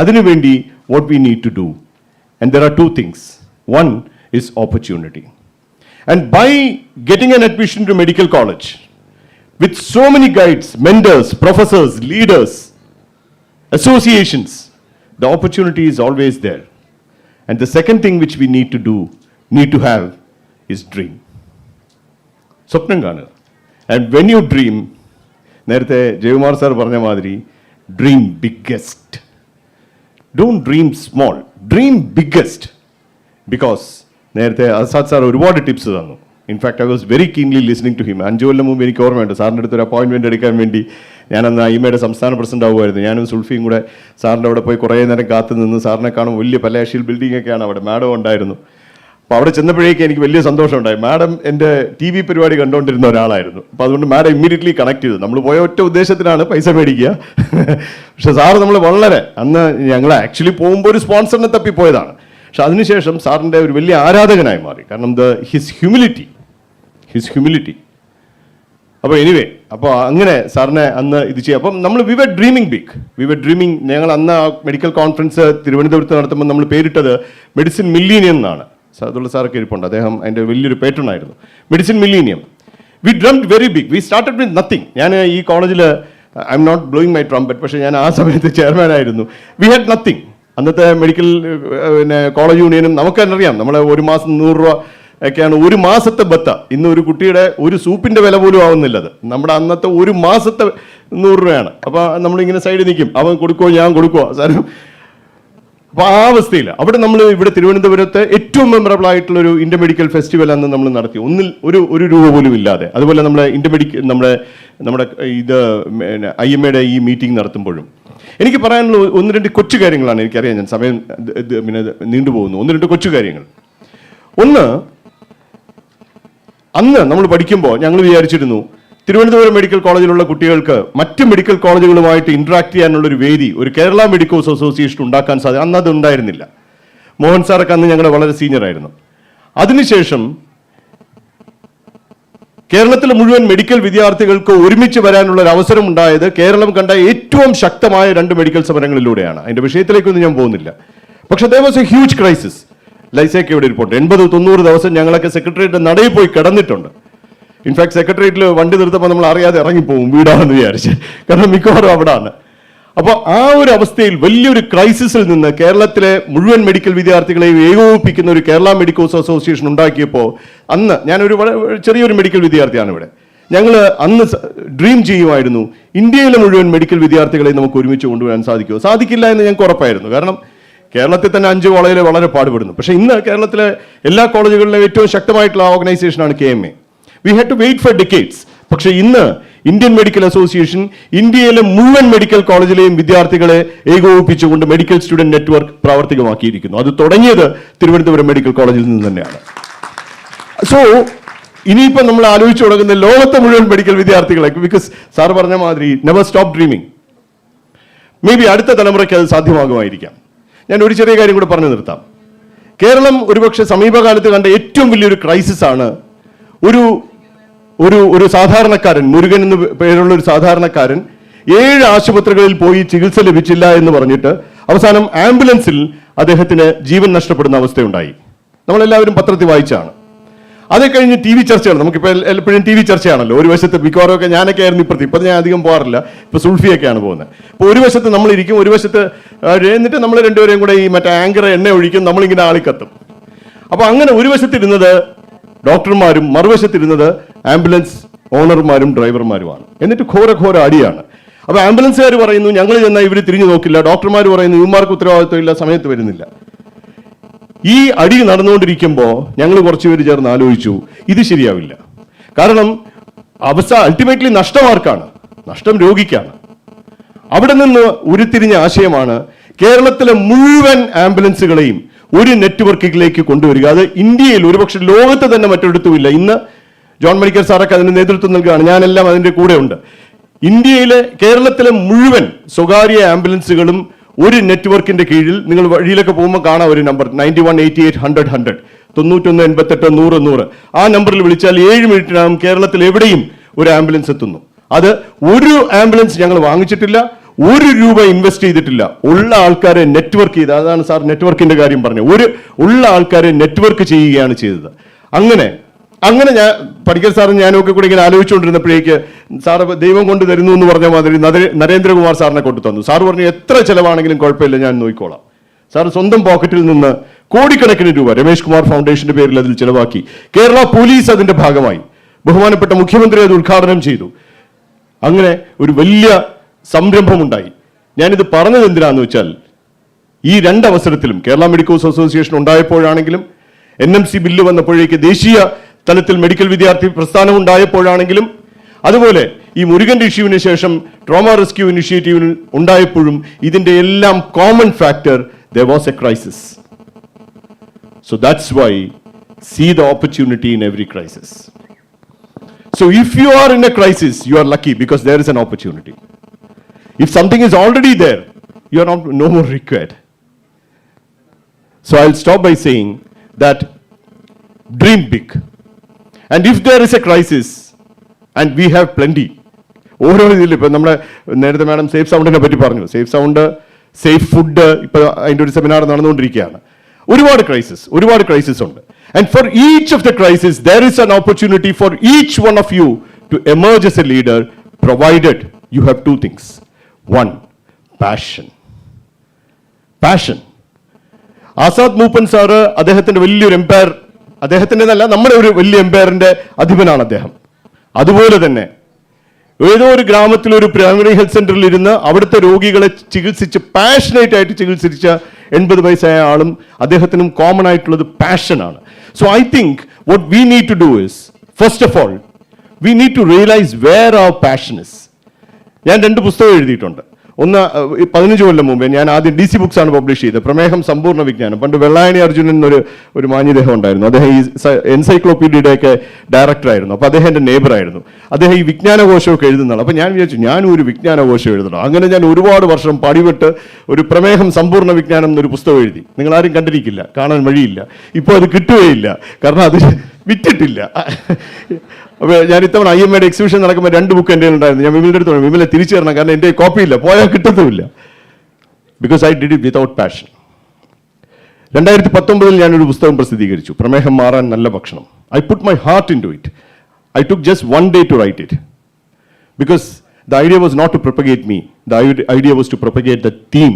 അതിനുവേണ്ടി what we need to do. And there are two things. One is opportunity. And by getting an admission to medical college, with so many guides, mentors, professors, leaders, associations, the opportunity is always there. And the second thing which we need to have is dream. സ്വപ്നം കാണുക. And when you dream, നേരത്തെ Jayakumar sir പറഞ്ഞ മാതിരി, dream biggest. Don't dream small, dream biggest. Because നേരത്തെ Azad sir ഒരുപാട് tips തന്നു. In fact I was very keenly listening to him. 5 കൊല്ലം മുമ്പ് എനിക്ക് ഓർമ്മയുണ്ട് സാറിൻ്റെ അടുത്ത് ഒരു അപ്പോയിൻമെൻറ്റ് എടുക്കാൻ വേണ്ടി ഞാനന്ന് ഐമയുടെ സംസ്ഥാന പ്രസിഡന്റ് ആവുമായിരുന്നു. ഞാനും സുൽഫിയും കൂടെ സാറിൻ്റെ അവിടെ പോയി കുറേ നേരം കാത്തു നിന്ന് സാറിനെ കാണും. വലിയ പലാഷ്യൽ ബിൽഡിംഗ് ഒക്കെയാണ് അവിടെ. മാഡം ഉണ്ടായിരുന്നു. അപ്പോൾ അവിടെ ചെന്നപ്പോഴേക്ക് എനിക്ക് വലിയ സന്തോഷമുണ്ടായി. മാഡം എൻ്റെ TV പരിപാടി കണ്ടുകൊണ്ടിരുന്ന ഒരാളായിരുന്നു. അപ്പോൾ അതുകൊണ്ട് മാഡം ഇമ്മീഡിയറ്റ്ലി കണക്ട് ചെയ്തു. നമ്മൾ പോയ ഒറ്റ ഉദ്ദേശത്തിനാണ് പൈസ മേടിക്കുക. പക്ഷെ സാറ് നമ്മൾ വളരെ അന്ന് ഞങ്ങൾ ആക്ച്വലി പോകുമ്പോൾ ഒരു സ്പോൺസറിനെ തപ്പിപ്പോയതാണ്. പക്ഷെ അതിനുശേഷം സാറിൻ്റെ ഒരു വലിയ ആരാധകനായി മാറി. കാരണം ഹിസ് ഹ്യൂമിലിറ്റി. അപ്പോൾ എനിവേ, അപ്പോൾ അങ്ങനെ സാറിനെ അന്ന് ഇത് ചെയ്യാം. അപ്പം നമ്മൾ വി വർ ഡ്രീമിങ് ബിഗ്. ഞങ്ങൾ അന്ന് ആ മെഡിക്കൽ കോൺഫറൻസ് തിരുവനന്തപുരത്ത് നടത്തുമ്പോൾ നമ്മൾ പേരിട്ടത് മെഡിസിൻ മില്ലീനിയം എന്നാണ്. അതുള്ള സാറൊക്കെ ഇരിപ്പുണ്ട്. അദ്ദേഹം അതിൻ്റെ വലിയൊരു പേറ്റണായിരുന്നു. Medicine millennium. We drummed very big. We started with nothing. ഞാൻ ഈ കോളേജിൽ I'm not blowing my trumpet, പക്ഷേ ഞാൻ ആ സമയത്ത് ചെയർമാനായിരുന്നു. We had nothing. അന്നത്തെ മെഡിക്കൽ കോളേജ് യൂണിയനും നമുക്ക് തന്നെ അറിയാം, നമ്മൾ ഒരു മാസം 100 രൂപ ഒക്കെയാണ് ഒരു മാസത്തെ ബത്ത. ഇന്ന് ഒരു കുട്ടിയുടെ ഒരു സൂപ്പിൻ്റെ വില പോലും ആവുന്നില്ലത്. നമ്മുടെ അന്നത്തെ ഒരു മാസത്തെ 100 രൂപയാണ്. അപ്പോൾ നമ്മളിങ്ങനെ സൈഡിൽ നിൽക്കും, അവൻ കൊടുക്കുമോ ഞാൻ കൊടുക്കുമോ സാറും. അപ്പോൾ ആ അവസ്ഥയിൽ അവിടെ നമ്മൾ ഇവിടെ തിരുവനന്തപുരത്ത് ഏറ്റവും മെമ്മറബിൾ ആയിട്ടുള്ളൊരു ഇന്ത്യ മെഡിക്കൽ ഫെസ്റ്റിവൽ അന്ന് നമ്മൾ നടത്തി. ഒരു രൂപ പോലും ഇല്ലാതെ. അതുപോലെ നമ്മുടെ നമ്മുടെ ഇത് IMAയുടെ ഈ മീറ്റിംഗ് നടത്തുമ്പോഴും എനിക്ക് പറയാനുള്ള 1-2 കൊച്ചു കാര്യങ്ങളാണ്. എനിക്കറിയാം ഞാൻ സമയം പിന്നെ നീണ്ടുപോകുന്നു. 1-2 കൊച്ചു കാര്യങ്ങൾ. ഒന്ന്, അന്ന് നമ്മൾ പഠിക്കുമ്പോൾ ഞങ്ങൾ വിചാരിച്ചിരുന്നു തിരുവനന്തപുരം മെഡിക്കൽ കോളേജിലുള്ള കുട്ടികൾക്ക് മറ്റ് മെഡിക്കൽ കോളേജുകളുമായിട്ട് ഇന്ററാക്ട് ചെയ്യാനുള്ളൊരു വേദി ഒരു കേരള മെഡിക്കോസ് അസോസിയേഷൻ ഉണ്ടാക്കാൻ സാധ്യത. അന്ന് അത് ഉണ്ടായിരുന്നില്ല. മോഹൻ സാറൊക്കെ അന്ന് ഞങ്ങളുടെ വളരെ സീനിയർ ആയിരുന്നു. അതിനുശേഷം കേരളത്തിലെ മുഴുവൻ മെഡിക്കൽ വിദ്യാർത്ഥികൾക്ക് ഒരുമിച്ച് വരാനുള്ള ഒരു അവസരം ഉണ്ടായത് കേരളം കണ്ട ഏറ്റവും ശക്തമായ 2 മെഡിക്കൽ സമരങ്ങളിലൂടെയാണ്. അതിന്റെ വിഷയത്തിലേക്കൊന്നും ഞാൻ പോകുന്നില്ല. പക്ഷെ there was a huge crisis. ലൈസേക്ക് ഇവിടെ ഇരിപ്പുണ്ട്. 80-90 ദിവസം ഞങ്ങളൊക്കെ സെക്രട്ടേറിയറ്റ് നടയിൽ പോയി കിടന്നിട്ടുണ്ട്. ഇൻഫാക്ട് സെക്രട്ടേറിയറ്റിൽ വണ്ടി നിർത്തുമ്പോൾ നമ്മൾ അറിയാതെ ഇറങ്ങിപ്പോകും വീടാണെന്ന് വിചാരിച്ച്. കാരണം മിക്കവാറും അവിടാണ്. അപ്പോൾ ആ ഒരു അവസ്ഥയിൽ വലിയൊരു ക്രൈസിസിൽ നിന്ന് കേരളത്തിലെ മുഴുവൻ മെഡിക്കൽ വിദ്യാർത്ഥികളെയും ഏകോപിപ്പിക്കുന്ന ഒരു കേരള മെഡിക്കോസ് അസോസിയേഷൻ ഉണ്ടാക്കിയപ്പോൾ അന്ന് ഞാനൊരു ചെറിയൊരു മെഡിക്കൽ വിദ്യാർത്ഥിയാണ് ഇവിടെ. ഞങ്ങൾ അന്ന് ഡ്രീം ചെയ്യുമായിരുന്നു ഇന്ത്യയിലെ മുഴുവൻ മെഡിക്കൽ വിദ്യാർത്ഥികളെ നമുക്ക് ഒരുമിച്ച് കൊണ്ടുവരാൻ സാധിക്കുമോ. സാധിക്കില്ല എന്ന് ഞങ്ങൾക്ക് ഉറപ്പായിരുന്നു. കാരണം കേരളത്തിൽ തന്നെ 5 കോളേജിൽ വളരെ പാടുപെടുന്നു. പക്ഷേ ഇന്ന് കേരളത്തിലെ എല്ലാ കോളേജുകളിലും ഏറ്റവും ശക്തമായിട്ടുള്ള ഓർഗനൈസേഷനാണ് KMA. We had to wait for decades. പക്ഷേ ഇന്ന് ഇന്ത്യൻ മെഡിക്കൽ അസോസിയേഷൻ ഇന്ത്യയിലെ മുഴുവൻ മെഡിക്കൽ കോളേജിലെയും വിദ്യാർത്ഥികളെ ഏകോപിപ്പിച്ചുകൊണ്ട് മെഡിക്കൽ സ്റ്റുഡന്റ് നെറ്റ്വർക്ക് പ്രാവർത്തികമാക്കിയിരിക്കുന്നു. അത് തുടങ്ങിയത് തിരുവനന്തപുരം മെഡിക്കൽ കോളേജിൽ നിന്ന് തന്നെയാണ്. സോ ഇനിയിപ്പോൾ നമ്മൾ ആലോചിച്ചു തുടങ്ങുന്ന ലോകത്തെ മുഴുവൻ മെഡിക്കൽ വിദ്യാർത്ഥികളെ, ബിക്കോസ് സാർ പറഞ്ഞ മാതിരി never stop dreaming. May be അടുത്ത തലമുറയ്ക്ക് അത് സാധ്യമാകുമായിരിക്കാം. ഞാൻ ഒരു ചെറിയ കാര്യം കൂടെ പറഞ്ഞു നിർത്താം. കേരളം ഒരുപക്ഷെ സമീപകാലത്ത് കണ്ട ഏറ്റവും വലിയൊരു ക്രൈസിസ് ആണ്. ഒരു സാധാരണക്കാരൻ, മുരുകൻ എന്ന് പേരുള്ള ഒരു സാധാരണക്കാരൻ 7 ആശുപത്രികളിൽ പോയി ചികിത്സ ലഭിച്ചില്ല എന്ന് പറഞ്ഞിട്ട് അവസാനം ആംബുലൻസിൽ അദ്ദേഹത്തിന് ജീവൻ നഷ്ടപ്പെടുന്ന അവസ്ഥയുണ്ടായി. നമ്മളെല്ലാവരും പത്രത്തിൽ വായിച്ചാണ്. അതേ കഴിഞ്ഞ് TV ചർച്ചയാണ്. നമുക്കിപ്പോൾ എപ്പോഴും TV ചർച്ചയാണല്ലോ. ഒരു വശത്ത് മിക്കവാറുമൊക്കെ ഞാനൊക്കെ ആയിരുന്നു ഇപ്പം ഞാൻ അധികം പോകാറില്ല. ഇപ്പോൾ സുൽഫിയൊക്കെയാണ് പോകുന്നത്. ഇപ്പോൾ ഒരു വശത്ത് നമ്മളിരിക്കും, ഒരു വശത്ത് എന്നിട്ട് നമ്മൾ രണ്ടുപേരെയും കൂടെ ഈ മറ്റേ ആങ്കർ എണ്ണ ഒഴിക്കും, നമ്മളിങ്ങനെ ആളിക്കത്തും. അപ്പോൾ അങ്ങനെ ഒരു വശത്തിരുന്നത് ഡോക്ടർമാരും മറുവശത്തിരുന്നത് ആംബുലൻസ് ഓണർമാരും ഡ്രൈവർമാരുമാണ്. എന്നിട്ട് ഘോര അടിയാണ്. അപ്പോൾ ആംബുലൻസുകാർ പറയുന്നു ഞങ്ങൾ ചെന്നാൽ ഇവർ തിരിഞ്ഞു നോക്കില്ല. ഡോക്ടർമാർ പറയുന്നു ഇവന്മാർക്ക് ഉത്തരവാദിത്വം ഇല്ല, സമയത്ത് വരുന്നില്ല. ഈ അടി നടന്നുകൊണ്ടിരിക്കുമ്പോൾ ഞങ്ങൾ കുറച്ചുപേര് ചേർന്ന് ആലോചിച്ചു ഇത് ശരിയാവില്ല. കാരണം അൾട്ടിമേറ്റ്ലി നഷ്ടമാർക്കാണ്, നഷ്ടം രോഗിക്കാണ്. അവിടെ നിന്ന് ഉരുത്തിരിഞ്ഞ ആശയമാണ് കേരളത്തിലെ മുഴുവൻ ആംബുലൻസുകളെയും ഒരു നെറ്റ്വർക്കിലേക്ക് കൊണ്ടുവരിക. അത് ഇന്ത്യയിൽ ഒരുപക്ഷെ ലോകത്ത് തന്നെ മറ്റൊരിടത്തുമില്ല. ഇന്ന് ജോൺ മെഡിക്കൽ സാറൊക്കെ അതിന് നേതൃത്വം നൽകുകയാണ്. ഞാനെല്ലാം അതിൻ്റെ കൂടെ ഉണ്ട്. കേരളത്തിലെ മുഴുവൻ സ്വകാര്യ ആംബുലൻസുകളും ഒരു നെറ്റ്വർക്കിന്റെ കീഴിൽ, നിങ്ങൾ വഴിയിലൊക്കെ പോകുമ്പോൾ കാണാം ഒരു നമ്പർ 9188 100 91 88 100 100. ആ നമ്പറിൽ വിളിച്ചാൽ 7 മിനിറ്റിനകം കേരളത്തിൽ എവിടെയും ഒരു ആംബുലൻസ് എത്തുന്നു. അത് ഒരു ആംബുലൻസ് ഞങ്ങൾ വാങ്ങിച്ചിട്ടില്ല, 1 രൂപ ഇൻവെസ്റ്റ് ചെയ്തിട്ടില്ല. ഉള്ള ആൾക്കാരെ നെറ്റ്വർക്ക് ചെയ്ത്, അതാണ് സാർ നെറ്റ്വർക്കിന്റെ കാര്യം പറഞ്ഞത്, ഉള്ള ആൾക്കാരെ നെറ്റ്വർക്ക് ചെയ്യുകയാണ് ചെയ്തത്. അങ്ങനെ ഞാൻ പണിക്കർ സാറും ഞാനും ഒക്കെ കൂടി ഇങ്ങനെ ആലോചിച്ചുകൊണ്ടിരുന്നപ്പോഴേക്ക് സാറ് ദൈവം കൊണ്ട് തരുന്നു എന്ന് പറഞ്ഞ മാതിരി നരേന്ദ്രകുമാർ സാറിനെ കൊണ്ടു തന്നു. സാറ് പറഞ്ഞു എത്ര ചിലവാണെങ്കിലും കുഴപ്പമില്ല, ഞാൻ നോക്കിക്കോളാം. സാർ സ്വന്തം പോക്കറ്റിൽ നിന്ന് കോടിക്കണക്കിന് രൂപ രമേശ് കുമാർ ഫൗണ്ടേഷന്റെ പേരിൽ അതിൽ ചിലവാക്കി. കേരള പോലീസ് അതിന്റെ ഭാഗമായി. ബഹുമാനപ്പെട്ട മുഖ്യമന്ത്രി അത് ഉദ്ഘാടനം ചെയ്തു. അങ്ങനെ ഒരു വലിയ സംരംഭമുണ്ടായി. ഞാനിത് പറഞ്ഞത് എന്തിനാന്ന് വെച്ചാൽ ഈ 2 അവസരത്തിലും കേരള മെഡിക്കോസ് അസോസിയേഷൻ ഉണ്ടായപ്പോഴാണെങ്കിലും NMC ബില്ല് വന്നപ്പോഴേക്ക് ദേശീയ തലത്തിൽ മെഡിക്കൽ വിദ്യാർത്ഥി പ്രസ്ഥാനം ഉണ്ടായപ്പോഴാണെങ്കിലും അതുപോലെ ഈ മുരുകന്റെ ഇഷ്യൂവിന് ശേഷം ട്രോമ റെസ്ക്യൂ ഇനിഷ്യേറ്റീവിന് ഉണ്ടായപ്പോഴും ഇതിന്റെ എല്ലാം common factor there was a crisis. So that's why see the opportunity in every crisis. So if you are in a crisis, you are lucky because there is an opportunity. If something is already there, you are no more required. So I'll stop by saying that dream big. And if there is a crisis, and we have plenty, ഓരോ ഇതിലും ഇപ്പം നമ്മുടെ നേരത്തെ madam safe സൗണ്ടിനെ പറ്റി പറഞ്ഞു. Safe sound, safe food, ഇപ്പോൾ അതിൻ്റെ ഒരു സെമിനാർ നടന്നുകൊണ്ടിരിക്കുകയാണ്. ഒരുപാട് ക്രൈസിസ് ഉണ്ട്. And for each of the crises, there is an opportunity for each one of you to emerge as a leader, provided you have two things. One, passion. Azad Moopen sir അദ്ദേഹത്തിന്റെ വലിയൊരു Empire, അദ്ദേഹത്തിന്റെ എന്നല്ല, നമ്മുടെ ഒരു വലിയ എംപയറിന്റെ അധിപനാണ് അദ്ദേഹം. അതുപോലെ തന്നെ ഏതോ ഒരു ഗ്രാമത്തിൽ ഒരു പ്രൈമറി ഹെൽത്ത് സെന്ററിൽ ഇരുന്ന് അവിടുത്തെ രോഗികളെ ചികിത്സിച്ച് പാഷനേറ്റ് ആയിട്ട് ചികിത്സിച്ച 80 വയസ്സായ ആളും അദ്ദേഹത്തിനും കോമൺ ആയിട്ടുള്ളത് പാഷനാണ്. So I think what we need to do is, first of all we need to realise where our passion is. ഞാൻ 2 പുസ്തകം എഴുതിയിട്ടുണ്ട്. ഒന്ന് 15 കൊല്ലം മുമ്പേ ഞാൻ ആദ്യം DC ബുക്സ് ആണ് പബ്ലിഷ് ചെയ്തത്. പ്രമേഹം സമ്പൂർണ്ണ വിജ്ഞാനം. പണ്ട് വെള്ളായണി അർജുനൻ എന്നൊരു മാന്യദേഹം ഉണ്ടായിരുന്നു. അദ്ദേഹം ഈ എൻസൈക്ലോപീഡിയയുടെ ഒക്കെ ഡയറക്ടറായിരുന്നു. അപ്പോൾ അദ്ദേഹം എൻ്റെ നെയ്ബറായിരുന്നു. അദ്ദേഹം ഈ വിജ്ഞാനകോശമൊക്കെ എഴുതുന്നതാണ്. അപ്പോൾ ഞാൻ വിചാരിച്ചു ഞാനും ഒരു വിജ്ഞാനകോശം എഴുതണം. അങ്ങനെ ഞാൻ ഒരുപാട് വർഷം പടിപെട്ട് ഒരു പ്രമേഹം സമ്പൂർണ്ണ വിജ്ഞാനം എന്നൊരു പുസ്തകം എഴുതി. നിങ്ങളാരും കണ്ടിരിക്കില്ല, കാണാൻ വഴിയില്ല. ഇപ്പോൾ അത് കിട്ടുകയില്ല, കാരണം അത് വിറ്റിട്ടില്ല. അപ്പോൾ ഞാൻ ഇത്തവണ IMAയുടെ എക്സിബിഷൻ നടക്കുമ്പോൾ 2 ബുക്ക് എൻ്റെ ഉണ്ടായിരുന്നു. ഞാൻ വിമലിൻ്റെ അടുത്ത് പറഞ്ഞു, വിമലെ തിരിച്ചു തരണം, കാരണം എൻ്റെ കോപ്പിയില്ല, പോയാൽ കിട്ടത്തുമില്ല. Because I did it without passion. 2019 ഞാനൊരു പുസ്തകം പ്രസിദ്ധീകരിച്ചു, പ്രമേഹം മാറാൻ നല്ല ഭക്ഷണം. I put my heart into it. I took just 1 day to write it. Because the idea was not to propagate me, the idea was to propagate the theme.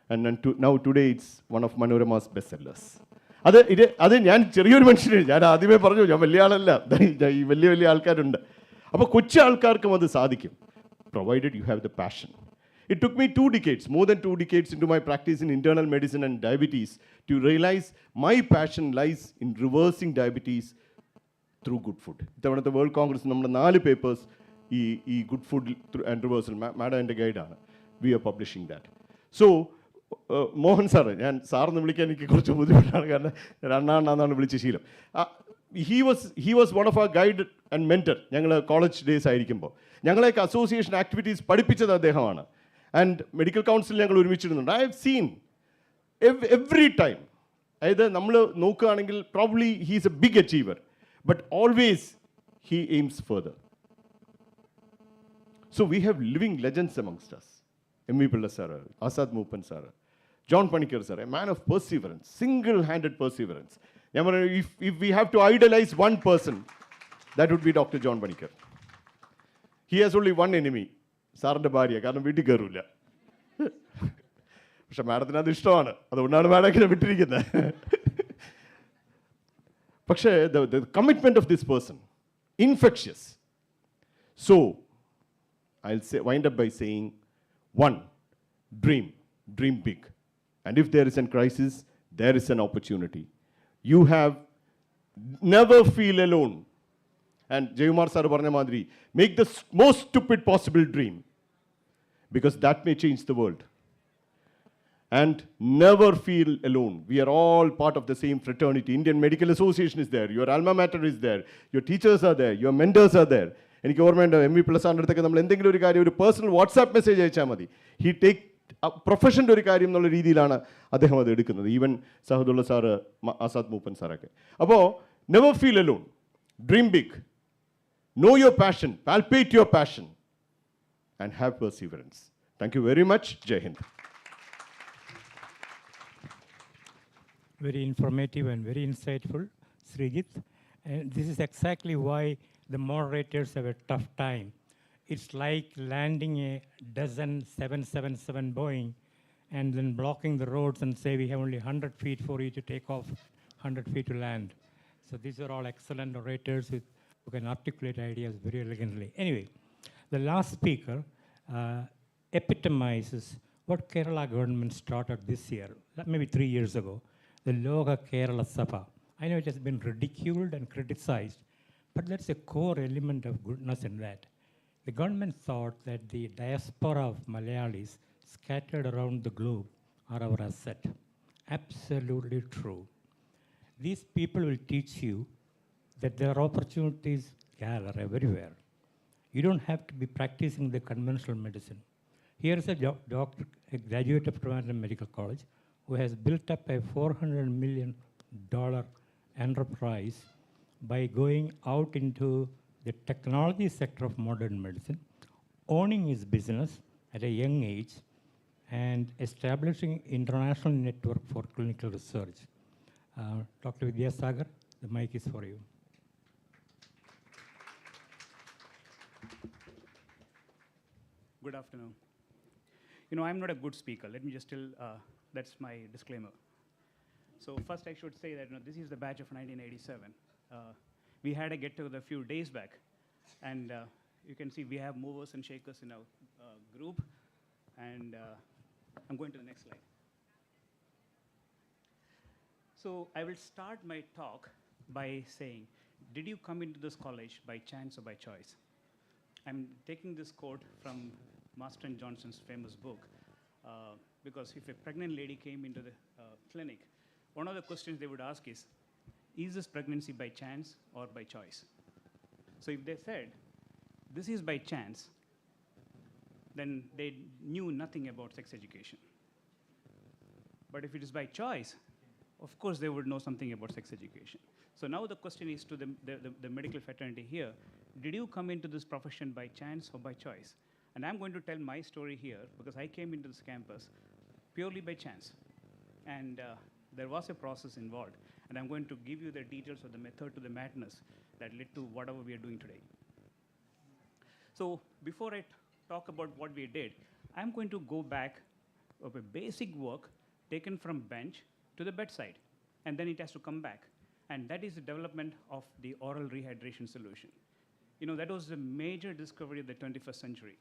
And now today it's one of Manorama's best sellers. അത് ഞാൻ ചെറിയൊരു മനുഷ്യനാണ്. ഞാൻ ആദ്യമേ പറഞ്ഞു ഞാൻ വലിയ ആളല്ല, ഈ വലിയ ആൾക്കാരുണ്ട്. അപ്പോൾ കൊച്ചു ആൾക്കാർക്കും അത് സാധിക്കും, provided you have the passion. It took me 2 decades, more than 2 decades into my practice in internal medicine and diabetes to realize my passion lies in reversing diabetes through good food. ഇത്തവണത്തെ world congress നമ്മുടെ 4 papers ഈ good food and reversal, madam എൻ്റെ ഗൈഡാണ്. We are publishing that. So Mohan sir, ഞാൻ സാറിന് വിളിക്കാൻ എനിക്ക് കുറച്ച് ബുദ്ധിമുട്ടാണ്, കാരണം അണ്ണാന്നാണ് വിളിച്ച ശീലം. He was one of our guide and mentor. ഞങ്ങൾ കോളേജ് ഡേയ്സ് ആയിരിക്കുമ്പോൾ ഞങ്ങളെയൊക്കെ അസോസിയേഷൻ ആക്ടിവിറ്റീസ് പഠിപ്പിച്ചത് അദ്ദേഹമാണ്. ആൻഡ് മെഡിക്കൽ കൗൺസിൽ ഞങ്ങൾ ഒരുമിച്ചിരുന്നുണ്ട്. I have seen every time, അതായത് നമ്മൾ നോക്കുകയാണെങ്കിൽ probably he is a big achiever, but always he aims further. So we have living legends amongst us. MV Pilla sir, Asad Moopan sir, John Panikkar sir, a man of perseverance, single-handed perseverance. If we have to idolize one person, that would be Dr. John Panikkar. He has only one enemy, സാറിൻ്റെ ഭാര്യ, കാരണം വീട്ടിൽ കയറില്ല. പക്ഷെ മാഡത്തിന് അത് ഇഷ്ടമാണ്, അതുകൊണ്ടാണ് മാഡം ഇങ്ങനെ വിട്ടിരിക്കുന്നത്. പക്ഷേ the commitment of this person, infectious. So I'll wind up by saying, one, dream big. And if there is a crisis, there is an opportunity. You have never feel alone. And Jayumar sir parna madri, make the most stupid possible dream, because that may change the world. And never feel alone. We are all part of the same fraternity. Indian Medical Association is there, your alma mater is there, your teachers are there, your mentors are there. എനിക്ക് ഓർമ്മയുണ്ട് MV Pilla സാറിൻ്റെ അടുത്തൊക്കെ നമ്മൾ എന്തെങ്കിലും ഒരു കാര്യം, ഒരു personal WhatsApp message അയച്ചാൽ മതി, ഹി ടേക്ക് പ്രൊഫഷൻ്റെ ഒരു കാര്യം എന്നുള്ള രീതിയിലാണ് അദ്ദേഹം അത് എടുക്കുന്നത്. ഈവൻ സഹദുള്ള സാറ്, ആസാദ് മൂപ്പൻ സാറൊക്കെ. അപ്പോൾ never feel alone, dream big, know your passion, palpate your passion, and have perseverance. Thank you very much. Jai Hind. Very informative and very insightful, Srijit. And this is exactly why the moderators have a tough time. It's like landing a dozen 777 Boeing and then blocking the roads and say we have only 100 feet for you to take off, 100 feet to land. So these are all excellent orators who can articulate ideas very elegantly. Anyway, the last speaker epitomizes what Kerala government started this year, maybe 3 years ago, the Loka Kerala Sabha, I know it has been ridiculed and criticized, but that's a core element of goodness in that. The government thought that the diaspora of Malayalis scattered around the globe are our asset. Absolutely true. These people will teach you that there are opportunities galore everywhere. You don't have to be practicing the conventional medicine. Here is a doctor, a graduate of Trivandrum Medical College, who has built up a $400 million enterprise by going out into the technology sector of modern medicine, owning his business at a young age, and establishing international network for clinical research. Dr. Vidyasagar, the mic is for you. Good afternoon. You know, I'm not a good speaker. Let me just that's my disclaimer. So first I should say that this is the batch of 1987. We had a get-together a few days back, and you can see we have movers and shakers in our group, and I'm going to the next slide. So I will start my talk by saying, did you come into this college by chance or by choice? I'm taking this quote from Marston Johnson's famous book, because if a pregnant lady came into the clinic, one of the questions they would ask is this pregnancy by chance or by choice? So if they said, this is by chance, then they knew nothing about sex education. But if it is by choice, of course they would know something about sex education. So now the question is to the medical fraternity here, did you come into this profession by chance or by choice? And I'm going to tell my story here because I came into this campus purely by chance. And there was a process involved. And I'm going to give you the details of the method to the madness that led to whatever we are doing today. So before I talk about what we did, I'm going to go back of a basic work taken from bench to the bedside. And then it has to come back. And that is the development of the oral rehydration solution. You know, that was the major discovery of the 21st century.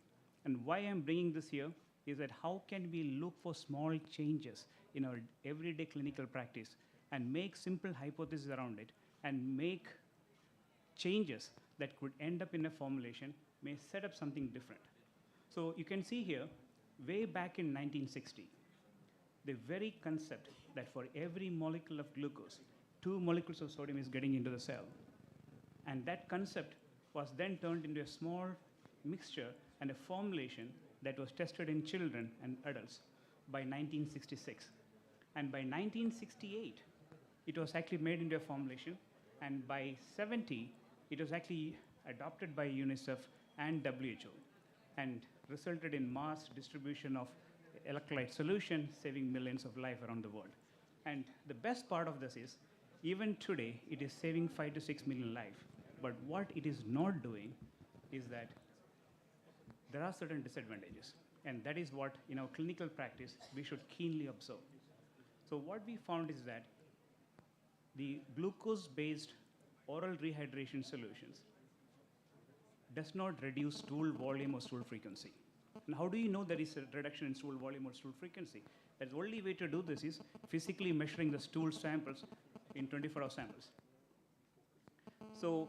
And why I'm bringing this here is that how can we look for small changes in our everyday clinical practice and make simple hypotheses around it and make changes that could end up in a formulation may set up something different. So you can see here, way back in 1960, the very concept that for every molecule of glucose, 2 molecules of sodium is getting into the cell. And that concept was then turned into a small mixture and a formulation that was tested in children and adults by 1966. And by 1968, it was actually made into a formulation. And by 70, it was actually adopted by UNICEF and WHO and resulted in mass distribution of electrolyte solution, saving millions of lives around the world. And the best part of this is, even today, it is saving 5 to 6 million lives. But what it is not doing is that there are certain disadvantages. And that is what, in our clinical practice, we should keenly observe. So what we found is that the glucose-based oral rehydration solutions does not reduce stool volume or stool frequency. And how do you know there is a reduction in stool volume or stool frequency? The only way to do this is physically measuring the stool samples in 24-hour samples. So,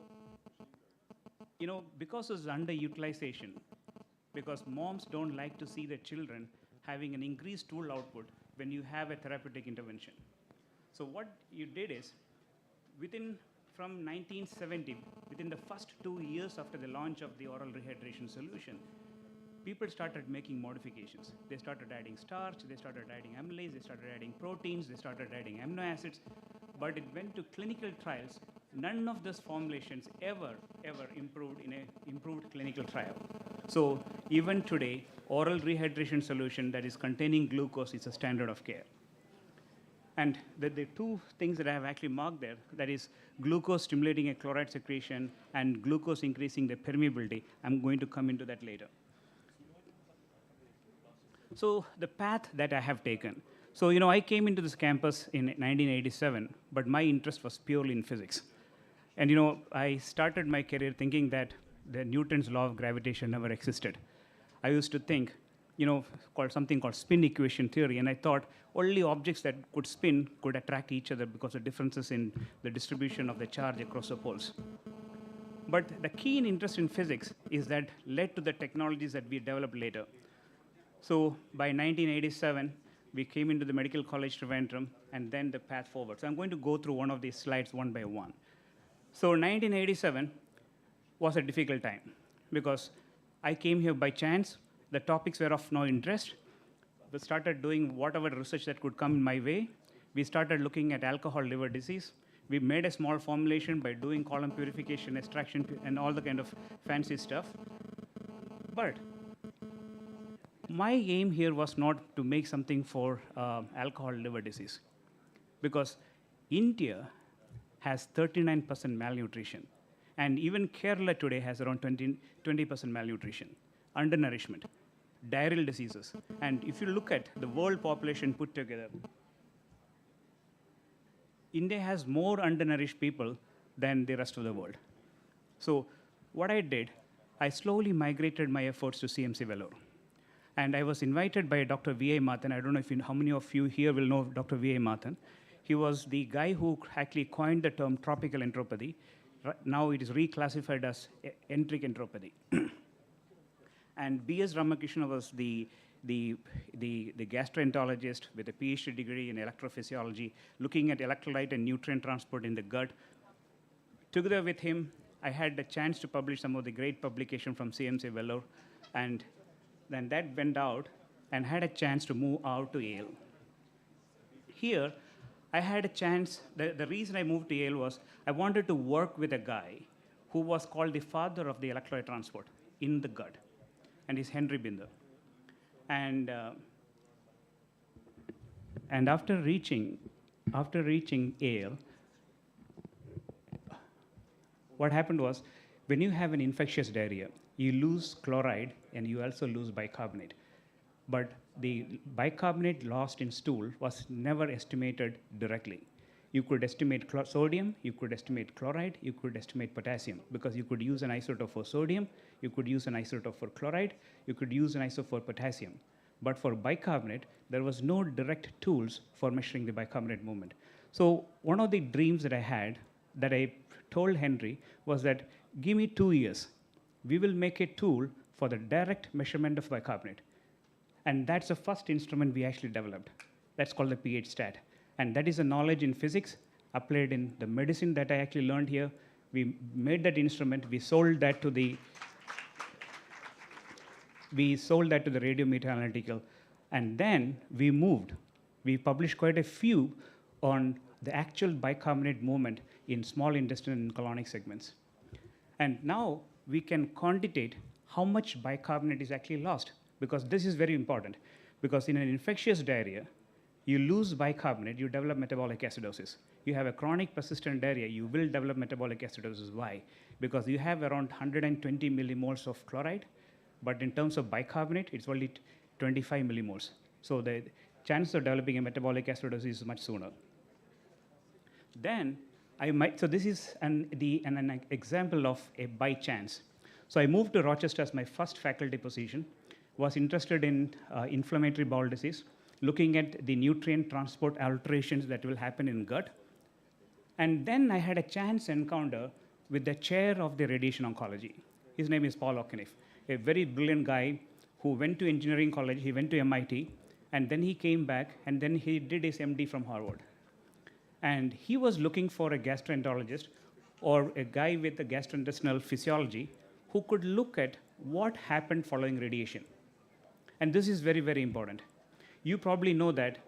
you know, because of underutilization, because moms don't like to see their children having an increased stool output when you have a therapeutic intervention. So what you did is, from 1970, within the first 2 years after the launch of the oral rehydration solution, people started making modifications. They started adding starch, they started adding amylase, they started adding proteins, they started adding amino acids. But it went to clinical trials. None of those formulations ever improved in an improved clinical trial. So even today, oral rehydration solution that is containing glucose is a standard of care. And the 2 things that I have actually marked there, that is glucose stimulating a chloride secretion and glucose increasing the permeability. I'm going to come into that later. So the path that I have taken. So, you know, I came into this campus in 1987, but my interest was purely in physics. And, you know, I started my career thinking that the Newton's law of gravitation never existed. I used to think called something called spin equation theory, and I thought only objects that could spin could attract each other because of differences in the distribution of the charge across the poles. But the keen interest in physics is that led to the technologies that we developed later. So by 1987, we came into the Medical College Trivandrum, and then the path forward. So I'm going to go through one of these slides one by one. So 1987 was a difficult time because I came here by chance. The topics were of no interest. We started doing whatever research that could come in my way. We started looking at alcohol liver disease. We made a small formulation by doing column purification, extraction, and all the kind of fancy stuff. But my aim here was not to make something for alcohol liver disease, because India has 39% malnutrition, and even Kerala today has around 20% malnutrition, undernourishment, diarrheal diseases. And if you look at the world population put together, India has more undernourished people than the rest of the world. So what I did, I slowly migrated my efforts to CMC Vellore. And I was invited by Dr. V.A. Mathan. I don't know how many of you here will know Dr. V.A. Mathan. He was the guy who actually coined the term tropical enteropathy. Now it is reclassified as enteric enteropathy. And B.S. Ramakrishna was the gastroenterologist with a PhD degree in electrophysiology, looking at electrolyte and nutrient transport in the gut. Together with him, I had the chance to publish some of the great publication from CMC Vellore, and then that went out and had a chance to move out to Yale. Here, I had a chance, the reason I moved to Yale was I wanted to work with a guy who was called the father of the electrolyte transport in the gut, and he's Henry Binder. And after reaching Yale, what happened was, when you have an infectious diarrhea, you lose chloride and you also lose bicarbonate. But the bicarbonate lost in stool was never estimated directly. You could estimate sodium, you could estimate chloride, you could estimate potassium, because you could use an isotope for sodium, you could use an isotope for chloride, you could use an isotope for potassium. But for bicarbonate, there was no direct tools for measuring the bicarbonate movement. So one of the dreams that I had, that I told Henry, was that give me 2 years. We will make a tool for the direct measurement of bicarbonate. And that's the first instrument we actually developed. That's called the pH stat. And that is a knowledge in physics applied in the medicine that I actually learned here. We made that instrument, we sold that to the radiometer analytical, and then we moved. We published quite a few on the actual bicarbonate movement in small intestine and colonic segments. And now we can quantitate how much bicarbonate is actually lost, because this is very important. Because in an infectious diarrhea, you lose bicarbonate, you develop metabolic acidosis. You have a chronic persistent diarrhea, you will develop metabolic acidosis. Why? Because you have around 120 millimoles of chloride, but in terms of bicarbonate, it's only 25 millimoles. So the chance of developing a metabolic acidosis is much sooner. Then so this is an example of a by chance. So I moved to Rochester as my first faculty position, was interested in inflammatory bowel disease, looking at the nutrient transport alterations that will happen in gut. And then I had a chance encounter with the chair of the radiation oncology. His name is Paul O'Keefe, a very brilliant guy who went to engineering college, he went to MIT, and then he came back, and then he did his MD from Harvard. And he was looking for a gastroenterologist or a guy with a gastrointestinal physiology who could look at what happened following radiation. And this is very, very important. You probably know that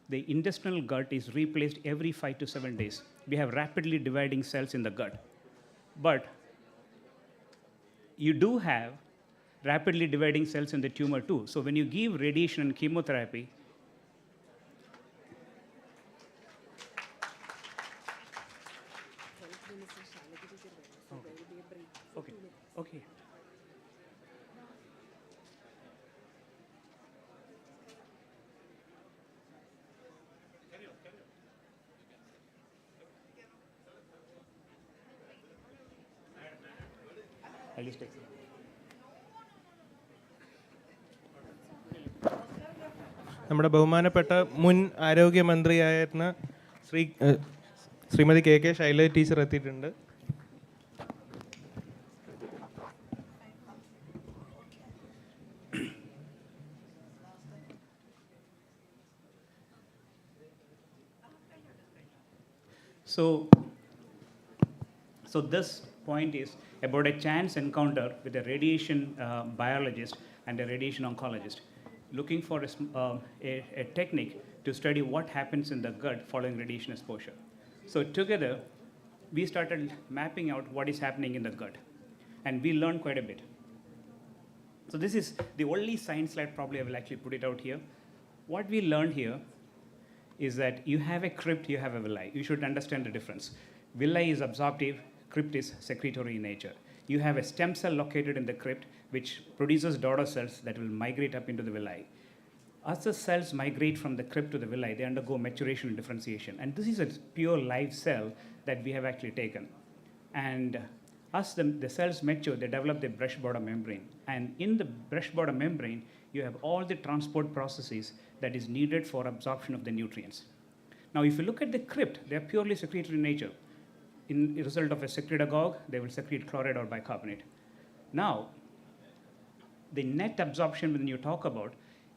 the intestinal gut is replaced every 5 to 7 days. We have rapidly dividing cells in the gut. But you do have rapidly dividing cells in the tumor too. So when you give radiation and chemotherapy, okay. I'll just take some. നമ്മുടെ ബഹുമാനപ്പെട്ട മുൻ ആരോഗ്യമന്ത്രിയായിരുന്ന Shrimati K K Shailaja teacher എത്തിയിട്ടുണ്ട്. So this point is about a chance encounter with a radiation biologist and a radiation oncologist, looking for a technique to study what happens in the gut following radiation exposure. So together, we started mapping out what is happening in the gut, and we learned quite a bit. So this is the only science slide, probably I will actually put it out here. What we learned here is that you have a crypt, you have a villi. You should understand the difference. Villi is absorptive, crypt is secretory in nature. You have a stem cell located in the crypt which produces daughter cells that will migrate up into the villi. As the cells migrate from the crypt to the villi, they undergo maturation and differentiation. And this is a pure live cell that we have actually taken. And as the cells mature, they develop the brush border membrane. And in the brush border membrane, you have all the transport processes that is needed for absorption of the nutrients. Now, if you look at the crypt, they are purely secretory in nature. In the result of a secretagogue, they will secrete chloride or bicarbonate. Now, the net absorption when you talk about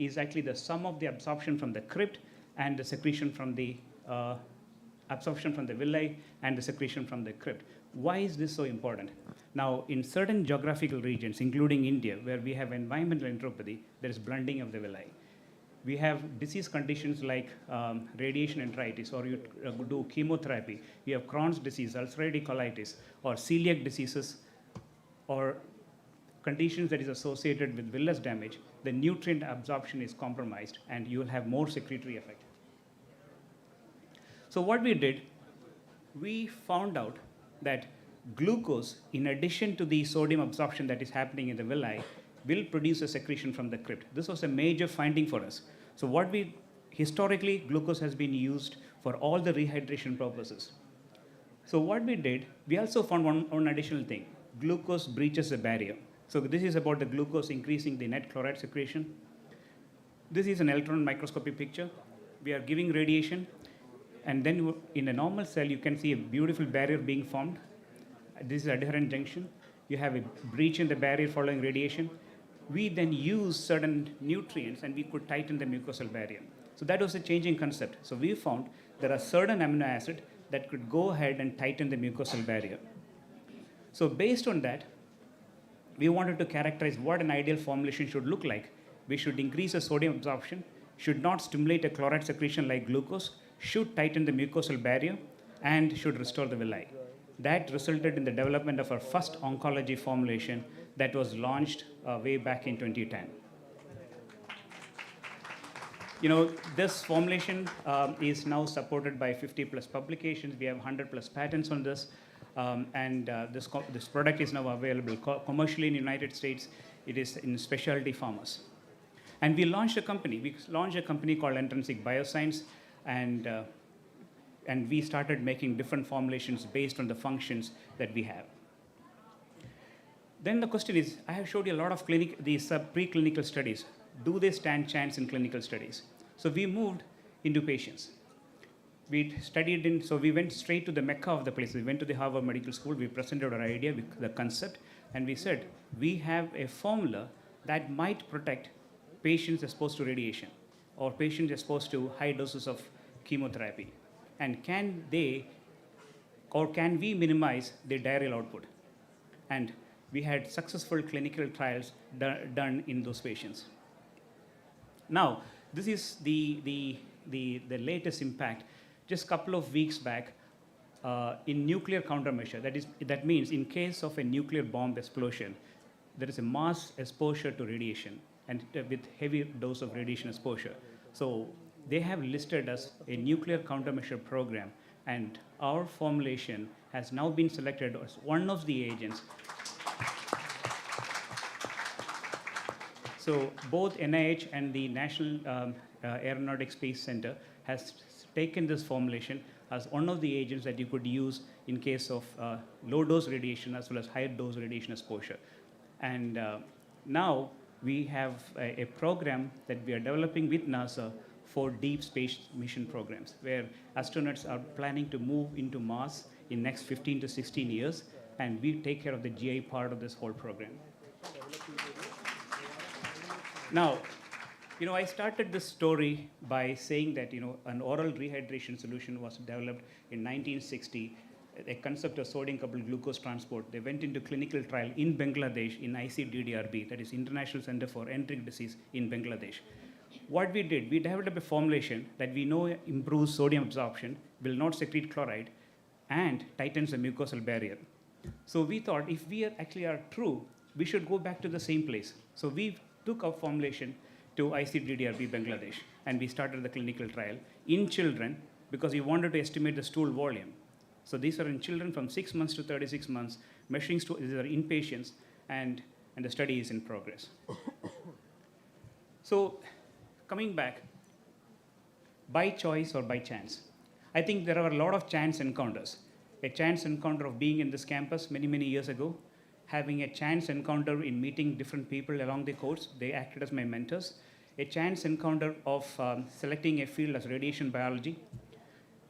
is actually the sum of the absorption from the crypt and the secretion from the absorption from the villi and the secretion from the crypt. Why is this so important? Now, in certain geographical regions, including India, where we have environmental enteropathy, there is blunting of the villi. We have disease conditions like radiation enteritis, or you do chemotherapy. You have Crohn's disease, ulcerative colitis, or celiac diseases, or conditions that is associated with villus damage. The nutrient absorption is compromised, and you will have more secretory effect. So what we did, we found out that glucose, in addition to the sodium absorption that is happening in the villi, will produce a secretion from the crypt. This was a major finding for us. So historically, glucose has been used for all the rehydration purposes. So what we did, we also found one additional thing. Glucose breaches the barrier. So this is about the glucose increasing the net chloride secretion. This is an electron microscopy picture. We are giving radiation, and then in a normal cell, you can see a beautiful barrier being formed. This is adherent junction. You have a breach in the barrier following radiation. We then use certain nutrients and we could tighten the mucosal barrier. So that was a changing concept. So we found there are certain amino acids that could go ahead and tighten the mucosal barrier. So based on that, we wanted to characterize what an ideal formulation should look like. We should increase the sodium absorption, should not stimulate a chloride secretion like glucose, should tighten the mucosal barrier, and should restore the villi. That resulted in the development of our first oncology formulation that was launched way back in 2010. You know, this formulation is now supported by 50 plus publications. We have 100 plus patents on this. This product is now available commercially in the United States. It is in specialty pharmas. And we launched a company. We launched a company called Intrinsic Bioscience, and we started making different formulations based on the functions that we have. Then the question is, I have showed you a lot of these preclinical studies. Do they stand chance in clinical studies? So we moved into patients. We studied so we went straight to the mecca of the place. We went to the Harvard Medical School. We presented our idea, the concept, and we said, we have a formula that might protect patients exposed to radiation or patients exposed to high doses of chemotherapy. And can we minimize their diarrheal output? And we had successful clinical trials done in those patients. Now, this is the latest impact. Just a couple of weeks back, in nuclear countermeasure, that means in case of a nuclear bomb explosion, there is a mass exposure to radiation and with heavy dose of radiation exposure. So they have listed us a nuclear countermeasure program, and our formulation has now been selected as one of the agents. So both NIH and the National Aeronautics Space Center has taken this formulation as one of the agents that you could use in case of low dose radiation as well as high dose radiation exposure. And now we have a program that we are developing with NASA for deep space mission programs, where astronauts are planning to move into Mars in next 15 to 16 years, and we take care of the GI part of this whole program. Now, I started this story by saying that, an oral rehydration solution was developed in 1960, a concept of sodium-coupled glucose transport. They went into clinical trial in Bangladesh in ICDDRB, that is International Center for Enteric Disease in Bangladesh. What we did, we developed a formulation that we know improves sodium absorption, will not secrete chloride, and tightens the mucosal barrier. So we thought if we actually are true, we should go back to the same place. So we took our formulation to ICDDRB Bangladesh, and we started the clinical trial in children because we wanted to estimate the stool volume. So these are in children from 6 months to 36 months, measuring stool, these are inpatients, and the study is in progress. So coming back, by choice or by chance? I think there are a lot of chance encounters. A chance encounter of being in this campus many, many years ago, having a chance encounter in meeting different people along the course. They acted as my mentors. A chance encounter of selecting a field as radiation biology.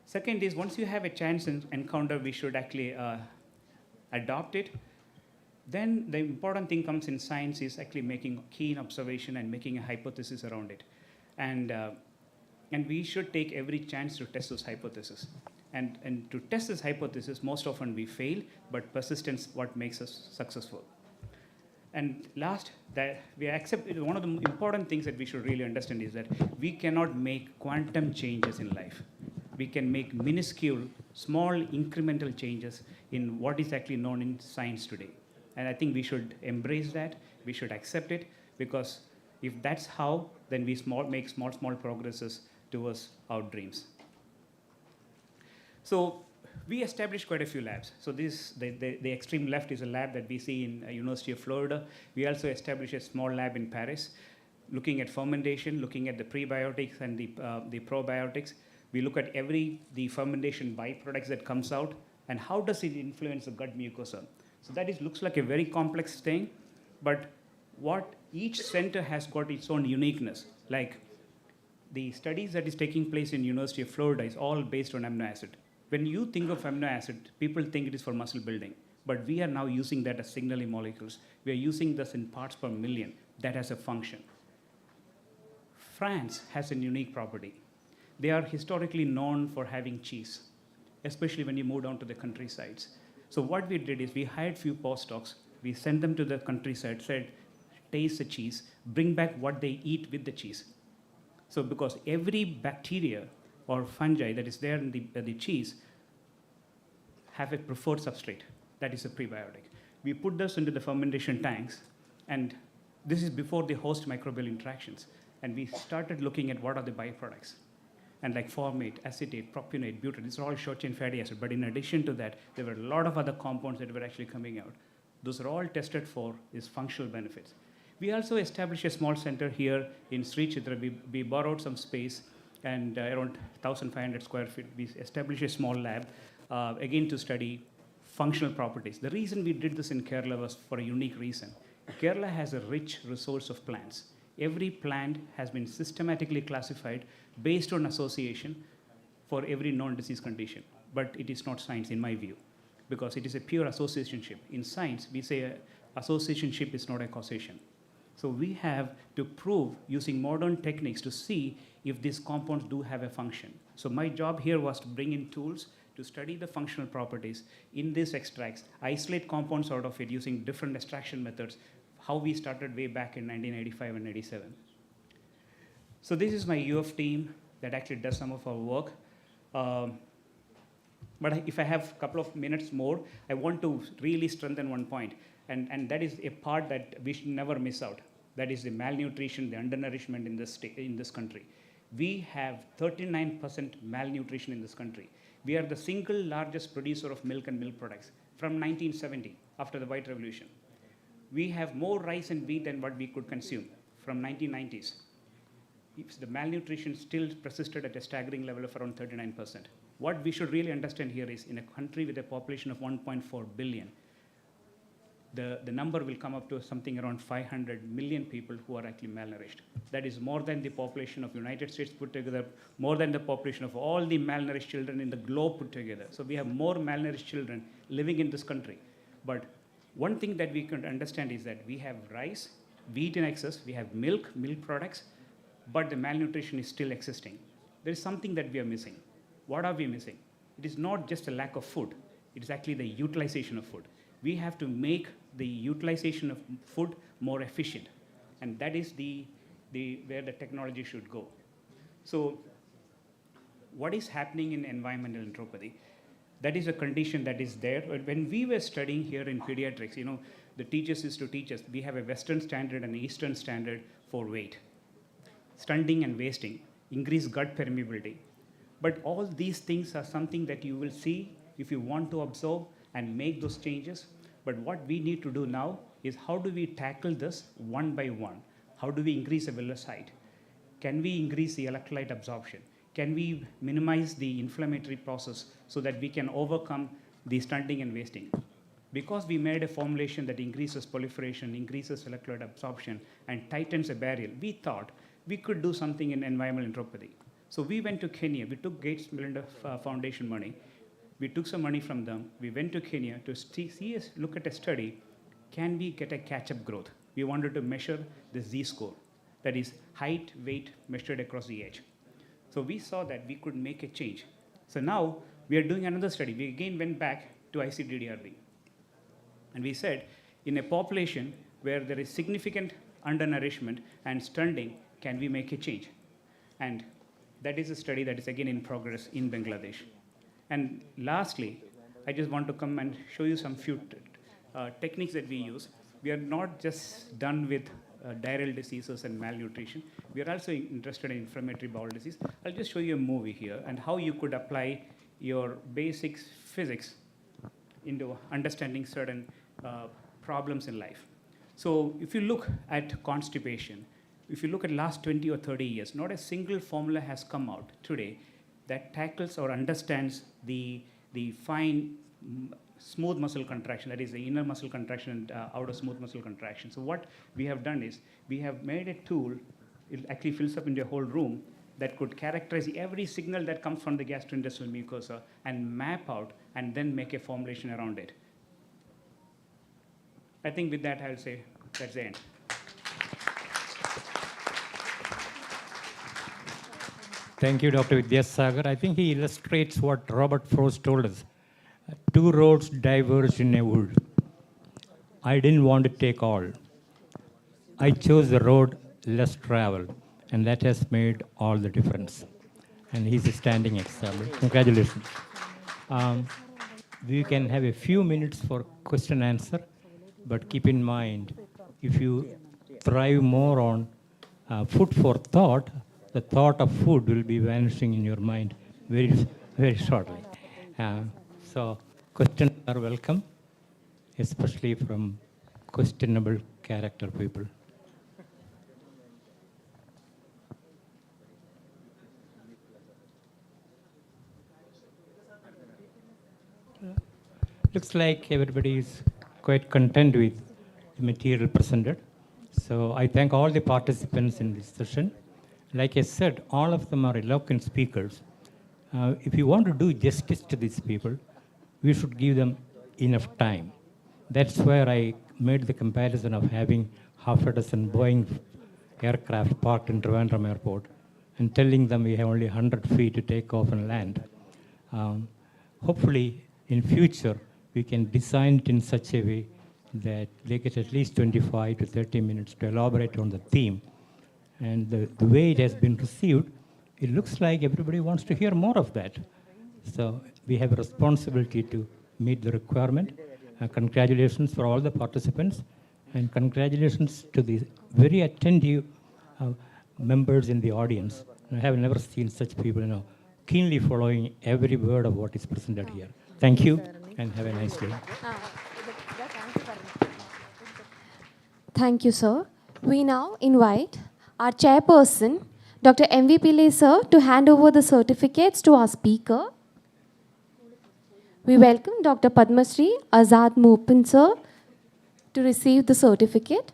Second is, once you have a chance encounter, we should actually adopt it. Then the important thing comes in science is actually making keen observation and making a hypothesis around it. And we should take every chance to test those hypotheses. And to test this hypothesis, most often we fail, but persistence is what makes us successful. And last, that we accept, one of the important things that we should really understand is that we cannot make quantum changes in life. We can make minuscule, small, incremental changes in what is actually known in science today. And I think we should embrace that, we should accept it, because if that's how, then we make small progresses towards our dreams. So we established quite a few labs. So this, the extreme left is a lab that we see in University of Florida. We also established a small lab in Paris, looking at fermentation, looking at the prebiotics and the probiotics. We look at the fermentation byproducts that comes out, and how does it influence the gut mucosa. So that looks like a very complex thing, but what each center has got its own uniqueness. Like the studies that is taking place in University of Florida is all based on amino acid. When you think of amino acid, people think it is for muscle building, but we are now using that as signaling molecules. We are using this in parts per million. That has a function. France has a unique property. They are historically known for having cheese, especially when you move down to the countrysides. So what we did is we hired few postdocs, we sent them to the countryside, said, taste the cheese, bring back what they eat with the cheese. So because every bacteria or fungi that is there in the cheese have a preferred substrate, that is a prebiotic. We put this into the fermentation tanks, and this is before the host microbial interactions, and we started looking at what are the byproducts. And like formate, acetate, propionate, butyrate, these are all short chain fatty acid. But in addition to that, there were a lot of other compounds that were actually coming out. Those are all tested for its functional benefits. We also established a small center here in Sri Chitra. We borrowed some space, and around 1,500 square feet, we established a small lab, again to study functional properties. The reason we did this in Kerala was for a unique reason. Kerala has a rich resource of plants. Every plant has been systematically classified based on association for every non-disease condition. But it is not science in my view, because it is a pure associationship. In science, we say associationship is not a causation. So we have to prove using modern techniques to see if these compounds do have a function. So my job here was to bring in tools to study the functional properties in these extracts, isolate compounds out of it using different extraction methods, how we started way back in 1985 and 87. So this is my UF team that actually does some of our work. But if I have a couple of minutes more, I want to really strengthen one point. And that is a part that we should never miss out. That is the malnutrition, the undernourishment in this country. We have 39% malnutrition in this country. We are the single largest producer of milk and milk products from 1970, after the White Revolution. We have more rice and wheat than what we could consume from 1990s. The malnutrition still persisted at a staggering level of around 39%. What we should really understand here is, in a country with a population of 1.4 billion, the number will come up to something around 500 million people who are actually malnourished. That is more than the population of United States put together, more than the population of all the malnourished children in the globe put together. So we have more malnourished children living in this country. But one thing that we can understand is that we have rice, wheat in excess, we have milk products, but the malnutrition is still existing. There is something that we are missing. What are we missing? It is not just a lack of food. It is actually the utilization of food. We have to make the utilization of food more efficient. And that is where the technology should go. So what is happening in environmental enteropathy? That is a condition that is there. When we were studying here in pediatrics, the teachers used to teach us, we have a Western standard and Eastern standard for weight. Stunting and wasting, increased gut permeability. But all these things are something that you will see if you want to observe and make those changes. But what we need to do now is how do we tackle this one by one? How do we increase the villus height? Can we increase the electrolyte absorption? Can we minimize the inflammatory process so that we can overcome the stunting and wasting? Because we made a formulation that increases proliferation, increases electrolyte absorption, and tightens a barrier, we thought we could do something in environmental enteropathy. So we went to Kenya. We took Gates Melinda Foundation money. We took some money from them. We went to Kenya to look at a study. Can we get a catch-up growth? We wanted to measure the Z-score, that is height, weight measured across the age. So we saw that we could make a change. So now we are doing another study. We again went back to ICDDRB. And we said, in a population where there is significant undernourishment and stunting, can we make a change? And that is a study that is again in progress in Bangladesh. And lastly, I just want to come and show you some few techniques that we use. We are not just done with diarrheal diseases and malnutrition. We are also interested in inflammatory bowel disease. I'll just show you a movie here and how you could apply your basics physics into understanding certain problems in life. So if you look at constipation, if you look at last 20 or 30 years, not a single formula has come out today that tackles or understands the fine smooth muscle contraction, that is the inner muscle contraction and outer smooth muscle contraction. So what we have done is we have made a tool, it actually fills up into a whole room, that could characterize every signal that comes from the gastrointestinal mucosa and map out and then make a formulation around it. I think with that I'll say that's the end. Thank you, Dr. Vidyasagar. I think he illustrates what Robert Frost told us. Two roads diverged in a wood. I didn't want to take all. I chose the road less traveled, and that has made all the difference. And he's a standing example. Congratulations. We can have a few minutes for question and answer, but keep in mind, if you thrive more on food for thought, the thought of food will be vanishing in your mind very, very shortly. So questions are welcome, especially from questionable character people. Looks like everybody is quite content with the material presented. So I thank all the participants in this session. Like I said, all of them are eloquent speakers. If you want to do justice to these people, we should give them enough time. That's where I made the comparison of having half a dozen Boeing aircraft parked in Trivandrum airport and telling them we have only 100 feet to take off and land. Hopefully, in future, we can design it in such a way that they get at least 25 to 30 minutes to elaborate on the theme. And the way it has been received, it looks like everybody wants to hear more of that. So we have a responsibility to meet the requirement. Congratulations for all the participants, and congratulations to the very attentive members in the audience. I have never seen such people, keenly following every word of what is presented here. Thank you, and have a nice day. Thank you, sir. We now invite our chairperson, Dr. M.V. Pillai, sir, to hand over the certificates to our speaker. We welcome Dr. Padma Shri Azad Mopin, sir, to receive the certificate.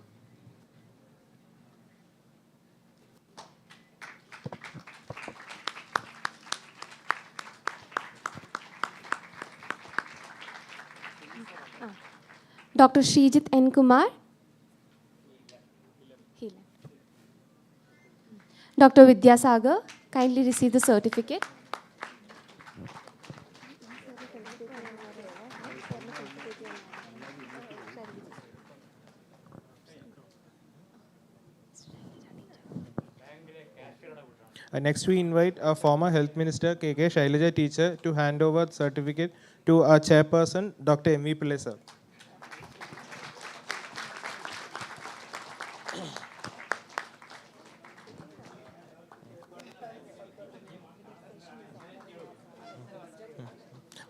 Dr. Srijit N. Kumar. Dr. Vidyasagar, kindly receive the certificate. Next, we invite our former Health Minister K.K. Shailaja teacher to hand over the certificate to our chairperson, Dr. M.V. Pillai sir.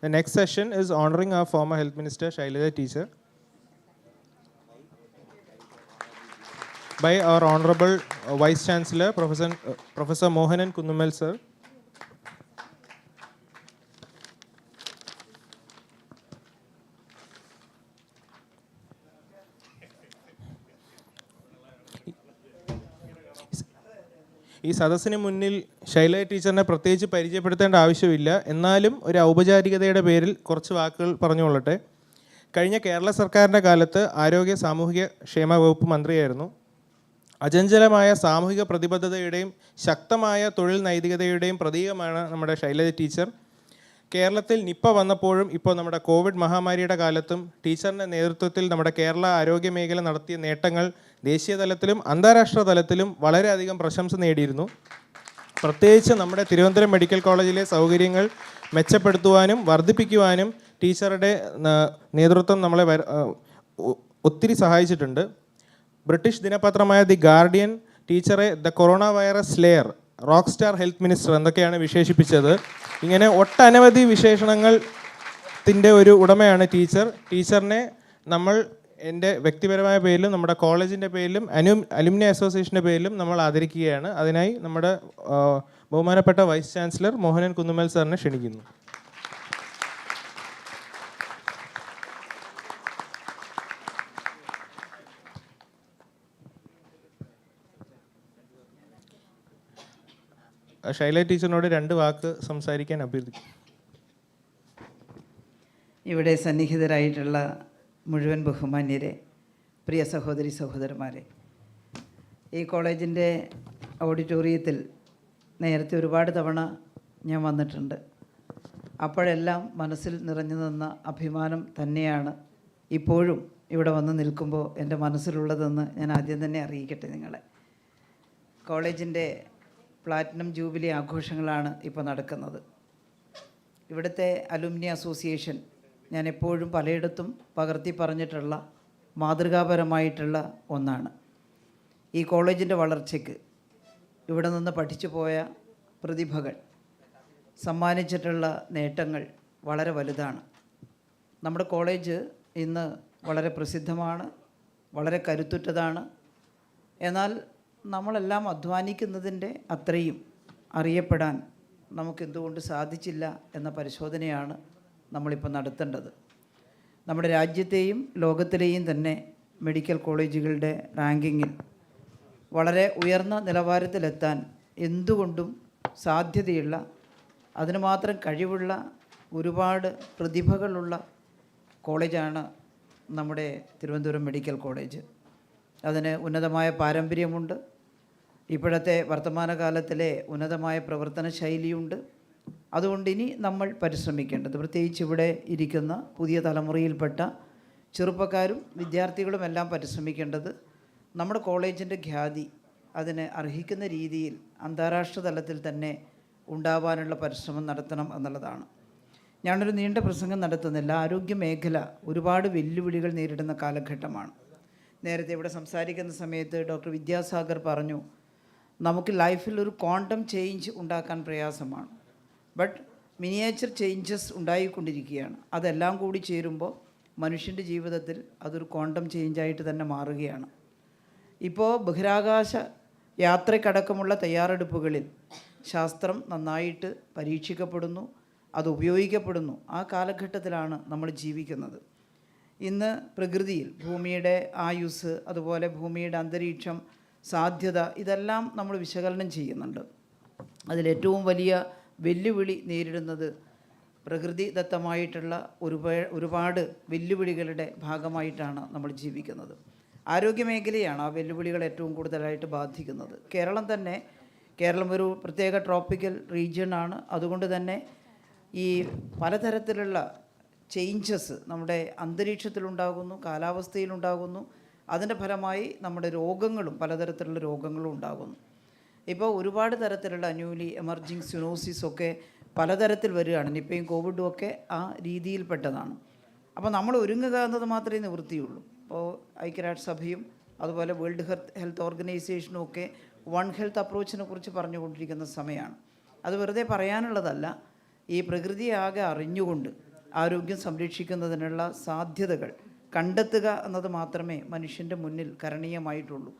The next session is honoring our former Health Minister Shailaja teacher by our Honorable Vice Chancellor, Professor Mohanan Kunnumal sir. ഈ സദസ്സിന് മുന്നിൽ ശൈലജ ടീച്ചറിനെ പ്രത്യേകിച്ച് പരിചയപ്പെടുത്തേണ്ട ആവശ്യമില്ല. എന്നാലും ഒരു ഔപചാരികതയുടെ പേരിൽ കുറച്ച് വാക്കുകൾ പറഞ്ഞുകൊള്ളട്ടെ. കഴിഞ്ഞ കേരള സർക്കാരിൻ്റെ കാലത്ത് ആരോഗ്യ സാമൂഹിക ക്ഷേമ വകുപ്പ് മന്ത്രിയായിരുന്നു. അചഞ്ചലമായ സാമൂഹിക പ്രതിബദ്ധതയുടെയും ശക്തമായ തൊഴിൽ നൈതികതയുടെയും പ്രതീകമാണ് നമ്മുടെ ശൈലജ ടീച്ചർ. കേരളത്തിൽ നിപ്പ വന്നപ്പോഴും ഇപ്പോൾ നമ്മുടെ കോവിഡ് മഹാമാരിയുടെ കാലത്തും ടീച്ചറിൻ്റെ നേതൃത്വത്തിൽ നമ്മുടെ കേരള ആരോഗ്യ മേഖല നടത്തിയ നേട്ടങ്ങൾ ദേശീയ തലത്തിലും അന്താരാഷ്ട്ര തലത്തിലും വളരെയധികം പ്രശംസ നേടിയിരുന്നു. പ്രത്യേകിച്ച് നമ്മുടെ തിരുവനന്തപുരം മെഡിക്കൽ കോളേജിലെ സൗകര്യങ്ങൾ മെച്ചപ്പെടുത്തുവാനും വർദ്ധിപ്പിക്കുവാനും ടീച്ചറുടെ നേതൃത്വം നമ്മളെ ഒത്തിരി സഹായിച്ചിട്ടുണ്ട്. ബ്രിട്ടീഷ് ദിനപത്രമായ ദി ഗാർഡിയൻ ടീച്ചറെ the corona virus slayer, rock star health minister എന്നൊക്കെയാണ് വിശേഷിപ്പിച്ചത്. ഇങ്ങനെ ഒട്ടനവധി വിശേഷണത്തിൻ്റെ ഒരു ഉടമയാണ് ടീച്ചർ. ടീച്ചറിനെ നമ്മൾ എൻ്റെ വ്യക്തിപരമായ പേരിലും നമ്മുടെ കോളേജിൻ്റെ പേരിലും അലുമിനി അസോസിയേഷൻ്റെ പേരിലും നമ്മൾ ആദരിക്കുകയാണ്. അതിനായി നമ്മുടെ ബഹുമാനപ്പെട്ട വൈസ് ചാൻസലർ മോഹനൻ കുന്നുമേൽ സാറിനെ ക്ഷണിക്കുന്നു. ശൈലജ ടീച്ചറിനോട് 2 വാക്ക് സംസാരിക്കാൻ അഭ്യർത്ഥിക്കും. ഇവിടെ സന്നിഹിതരായിട്ടുള്ള മുഴുവൻ ബഹുമാന്യരെ, പ്രിയ സഹോദരി സഹോദരന്മാരെ, ഈ കോളേജിൻ്റെ ഓഡിറ്റോറിയത്തിൽ നേരത്തെ ഒരുപാട് തവണ ഞാൻ വന്നിട്ടുണ്ട്. അപ്പോഴെല്ലാം മനസ്സിൽ നിറഞ്ഞു നിന്ന അഭിമാനം തന്നെയാണ് ഇപ്പോഴും ഇവിടെ വന്ന് നിൽക്കുമ്പോൾ എൻ്റെ മനസ്സിലുള്ളതെന്ന് ഞാൻ ആദ്യം തന്നെ അറിയിക്കട്ടെ നിങ്ങളെ. കോളേജിൻ്റെ പ്ലാറ്റിനം ജൂബിലി ആഘോഷങ്ങളാണ് ഇപ്പോൾ നടക്കുന്നത്. ഇവിടുത്തെ അലുമിനി അസോസിയേഷൻ ഞാൻ എപ്പോഴും പലയിടത്തും പകർത്തി പറഞ്ഞിട്ടുള്ള മാതൃകാപരമായിട്ടുള്ള ഒന്നാണ്. ഈ കോളേജിൻ്റെ വളർച്ചയ്ക്ക് ഇവിടെ നിന്ന് പഠിച്ചു പോയ പ്രതിഭകൾ സമ്മാനിച്ചിട്ടുള്ള നേട്ടങ്ങൾ വളരെ വലുതാണ്. നമ്മുടെ കോളേജ് ഇന്ന് വളരെ പ്രസിദ്ധമാണ്, വളരെ കരുത്തുറ്റതാണ്. എന്നാൽ നമ്മളെല്ലാം അധ്വാനിക്കുന്നതിൻ്റെ അത്രയും അറിയപ്പെടാൻ നമുക്കെന്തുകൊണ്ട് സാധിച്ചില്ല എന്ന പരിശോധനയാണ് നമ്മളിപ്പോൾ നടത്തേണ്ടത്. നമ്മുടെ രാജ്യത്തെയും ലോകത്തിലെയും തന്നെ മെഡിക്കൽ കോളേജുകളുടെ റാങ്കിങ്ങിൽ വളരെ ഉയർന്ന നിലവാരത്തിലെത്താൻ എന്തുകൊണ്ടും സാധ്യതയുള്ള, അതിന് മാത്രം കഴിവുള്ള ഒരുപാട് പ്രതിഭകളുള്ള കോളേജാണ് നമ്മുടെ തിരുവനന്തപുരം മെഡിക്കൽ കോളേജ്. അതിന് ഉന്നതമായ പാരമ്പര്യമുണ്ട്. ഇപ്പോഴത്തെ വർത്തമാനകാലത്തിലെ ഉന്നതമായ പ്രവർത്തന ശൈലിയുണ്ട്. അതുകൊണ്ട് ഇനി നമ്മൾ പരിശ്രമിക്കേണ്ടത്, പ്രത്യേകിച്ച് ഇവിടെ ഇരിക്കുന്ന പുതിയ തലമുറയിൽപ്പെട്ട ചെറുപ്പക്കാരും വിദ്യാർത്ഥികളും എല്ലാം പരിശ്രമിക്കേണ്ടത് നമ്മുടെ കോളേജിൻ്റെ ഖ്യാതി അതിന് അർഹിക്കുന്ന രീതിയിൽ അന്താരാഷ്ട്ര തലത്തിൽ തന്നെ ഉണ്ടാവാനുള്ള പരിശ്രമം നടത്തണം എന്നുള്ളതാണ്. ഞാനൊരു നീണ്ട പ്രസംഗം നടത്തുന്നില്ല. ആരോഗ്യ മേഖല ഒരുപാട് വെല്ലുവിളികൾ നേരിടുന്ന കാലഘട്ടമാണ്. നേരത്തെ ഇവിടെ സംസാരിക്കുന്ന സമയത്ത് ഡോക്ടർ വിദ്യാസാഗർ പറഞ്ഞു, നമുക്ക് ലൈഫിൽ ഒരു ക്വാണ്ടം ചേഞ്ച് ഉണ്ടാക്കാൻ പ്രയാസമാണ്, ബട്ട് മിനിയേച്ചർ ചേഞ്ചസ് ഉണ്ടായിക്കൊണ്ടിരിക്കുകയാണ്. അതെല്ലാം കൂടി ചേരുമ്പോൾ മനുഷ്യൻ്റെ ജീവിതത്തിൽ അതൊരു ക്വാണ്ടം ചേഞ്ചായിട്ട് തന്നെ മാറുകയാണ്. ഇപ്പോൾ ബഹിരാകാശ യാത്രയ്ക്കടക്കമുള്ള തയ്യാറെടുപ്പുകളിൽ ശാസ്ത്രം നന്നായിട്ട് പരീക്ഷിക്കപ്പെടുന്നു, അത് ഉപയോഗിക്കപ്പെടുന്നു. ആ കാലഘട്ടത്തിലാണ് നമ്മൾ ജീവിക്കുന്നത്. ഇന്ന് പ്രകൃതിയിൽ ഭൂമിയുടെ ആയുസ്, അതുപോലെ ഭൂമിയുടെ അന്തരീക്ഷം, സാധ്യത, ഇതെല്ലാം നമ്മൾ വിശകലനം ചെയ്യുന്നുണ്ട്. അതിലേറ്റവും വലിയ വെല്ലുവിളി നേരിടുന്നത് പ്രകൃതിദത്തമായിട്ടുള്ള ഒരുപാട് വെല്ലുവിളികളുടെ ഭാഗമായിട്ടാണ് നമ്മൾ ജീവിക്കുന്നത്. ആരോഗ്യമേഖലയാണ് ആ വെല്ലുവിളികൾ ഏറ്റവും കൂടുതലായിട്ട് ബാധിക്കുന്നത്. കേരളം ഒരു പ്രത്യേക ട്രോപ്പിക്കൽ റീജിയനാണ്. അതുകൊണ്ട് തന്നെ ഈ പലതരത്തിലുള്ള ചേഞ്ചസ് നമ്മുടെ അന്തരീക്ഷത്തിലുണ്ടാകുന്നു, കാലാവസ്ഥയിലുണ്ടാകുന്നു. അതിൻ്റെ ഫലമായി നമ്മുടെ പലതരത്തിലുള്ള രോഗങ്ങളും ഉണ്ടാകുന്നു. ഇപ്പോൾ ഒരുപാട് തരത്തിലുള്ള ന്യൂലി എമർജിങ് സിനോസിസ് ഒക്കെ പലതരത്തിൽ വരികയാണ്. നിപ്പയും കോവിഡും ഒക്കെ ആ രീതിയിൽപ്പെട്ടതാണ്. അപ്പോൾ നമ്മൾ ഒരുങ്ങുക എന്നത് മാത്രമേ നിവൃത്തിയുള്ളൂ. ഇപ്പോൾ ഐക്യരാഷ്ട്രസഭയും അതുപോലെ വേൾഡ് ഹെൽത്ത് ഓർഗനൈസേഷനും ഒക്കെ വൺ ഹെൽത്ത് അപ്രോച്ചിനെ കുറിച്ച് പറഞ്ഞുകൊണ്ടിരിക്കുന്ന സമയമാണ്. അത് വെറുതെ പറയാനുള്ളതല്ല. ഈ പ്രകൃതിയെ ആകെ അറിഞ്ഞുകൊണ്ട് ആരോഗ്യം സംരക്ഷിക്കുന്നതിനുള്ള സാധ്യതകൾ കണ്ടെത്തുക എന്നത് മാത്രമേ മനുഷ്യൻ്റെ മുന്നിൽ കരണീയമായിട്ടുള്ളൂ.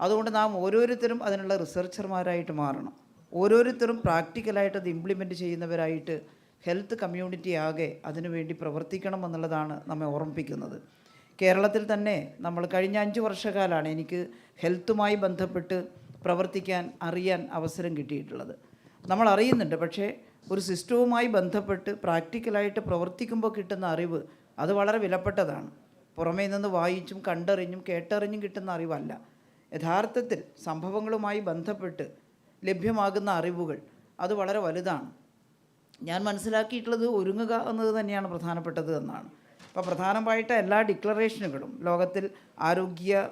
അതുകൊണ്ട് നാം ഓരോരുത്തരും അതിനുള്ള റിസർച്ചർമാരായിട്ട് മാറണം. ഓരോരുത്തരും പ്രാക്ടിക്കലായിട്ട് അത് ഇംപ്ലിമെൻറ്റ് ചെയ്യുന്നവരായിട്ട് ഹെൽത്ത് കമ്മ്യൂണിറ്റി ആകെ അതിനുവേണ്ടി പ്രവർത്തിക്കണം എന്നുള്ളതാണ് നമ്മെ ഓർമ്മിപ്പിക്കുന്നത്. കേരളത്തിൽ തന്നെ നമ്മൾ കഴിഞ്ഞ 5 വർഷക്കാലമാണ് എനിക്ക് ഹെൽത്തുമായി ബന്ധപ്പെട്ട് അറിയാൻ അവസരം കിട്ടിയിട്ടുള്ളത്. നമ്മൾ അറിയുന്നുണ്ട്, പക്ഷേ ഒരു സിസ്റ്റവുമായി ബന്ധപ്പെട്ട് പ്രാക്ടിക്കലായിട്ട് പ്രവർത്തിക്കുമ്പോൾ കിട്ടുന്ന അറിവ് അത് വളരെ വിലപ്പെട്ടതാണ്. പുറമേ നിന്ന് വായിച്ചും കണ്ടറിഞ്ഞും കേട്ടറിഞ്ഞും കിട്ടുന്ന അറിവല്ല. യഥാർത്ഥത്തിൽ സംഭവങ്ങളുമായി ബന്ധപ്പെട്ട് ലഭ്യമാകുന്ന അറിവുകൾ അത് വളരെ വലുതാണ്. ഞാൻ മനസ്സിലാക്കിയിട്ടുള്ളത് ഒരുങ്ങുക എന്നത് തന്നെയാണ് പ്രധാനപ്പെട്ടത് എന്നാണ്. അപ്പോൾ പ്രധാനമായിട്ട് എല്ലാ ഡിക്ലറേഷനുകളും ലോകത്തിൽ ആരോഗ്യ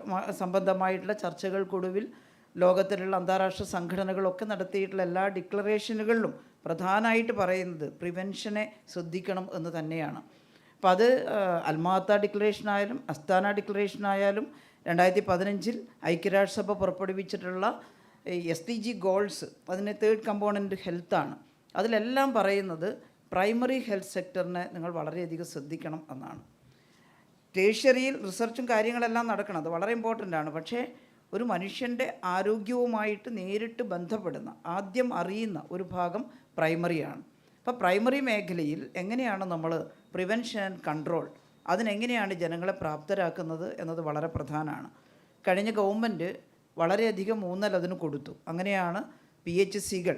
സംബന്ധമായിട്ടുള്ള ചർച്ചകൾക്കൊടുവിൽ ലോകത്തിലുള്ള അന്താരാഷ്ട്ര സംഘടനകളൊക്കെ നടത്തിയിട്ടുള്ള എല്ലാ ഡിക്ലറേഷനുകളിലും പ്രധാനമായിട്ട് പറയുന്നത് പ്രിവെൻഷനെ ശ്രദ്ധിക്കണം എന്ന് തന്നെയാണ്. അപ്പോൾ അത് അൽമാത്ത ഡിക്ലറേഷനായാലും അസ്താന ഡിക്ലറേഷനായാലും 2015 ഐക്യരാഷ്ട്രസഭ പുറപ്പെടുവിച്ചിട്ടുള്ള SDG ഗോൾസ്, അതിന് 3rd കമ്പോണൻറ്റ് ഹെൽത്താണ്. അതിലെല്ലാം പറയുന്നത് പ്രൈമറി ഹെൽത്ത് സെക്ടറിനെ നിങ്ങൾ വളരെയധികം ശ്രദ്ധിക്കണം എന്നാണ്. ടേഷ്യറിയിൽ റിസർച്ചും കാര്യങ്ങളെല്ലാം നടക്കണം, അത് വളരെ ഇമ്പോർട്ടൻ്റ് ആണ്. പക്ഷേ ഒരു മനുഷ്യൻ്റെ ആരോഗ്യവുമായിട്ട് നേരിട്ട് ബന്ധപ്പെടുന്ന, ആദ്യം അറിയുന്ന ഒരു ഭാഗം പ്രൈമറിയാണ്. അപ്പോൾ പ്രൈമറി മേഖലയിൽ എങ്ങനെയാണ് നമ്മൾ പ്രിവെൻഷൻ ആൻഡ് കൺട്രോൾ, അതിനെങ്ങനെയാണ് ജനങ്ങളെ പ്രാപ്തരാക്കുന്നത് എന്നത് വളരെ പ്രധാനമാണ്. കഴിഞ്ഞ ഗവൺമെൻറ് വളരെയധികം ഊന്നൽ അതിന് കൊടുത്തു. അങ്ങനെയാണ് PHCകൾ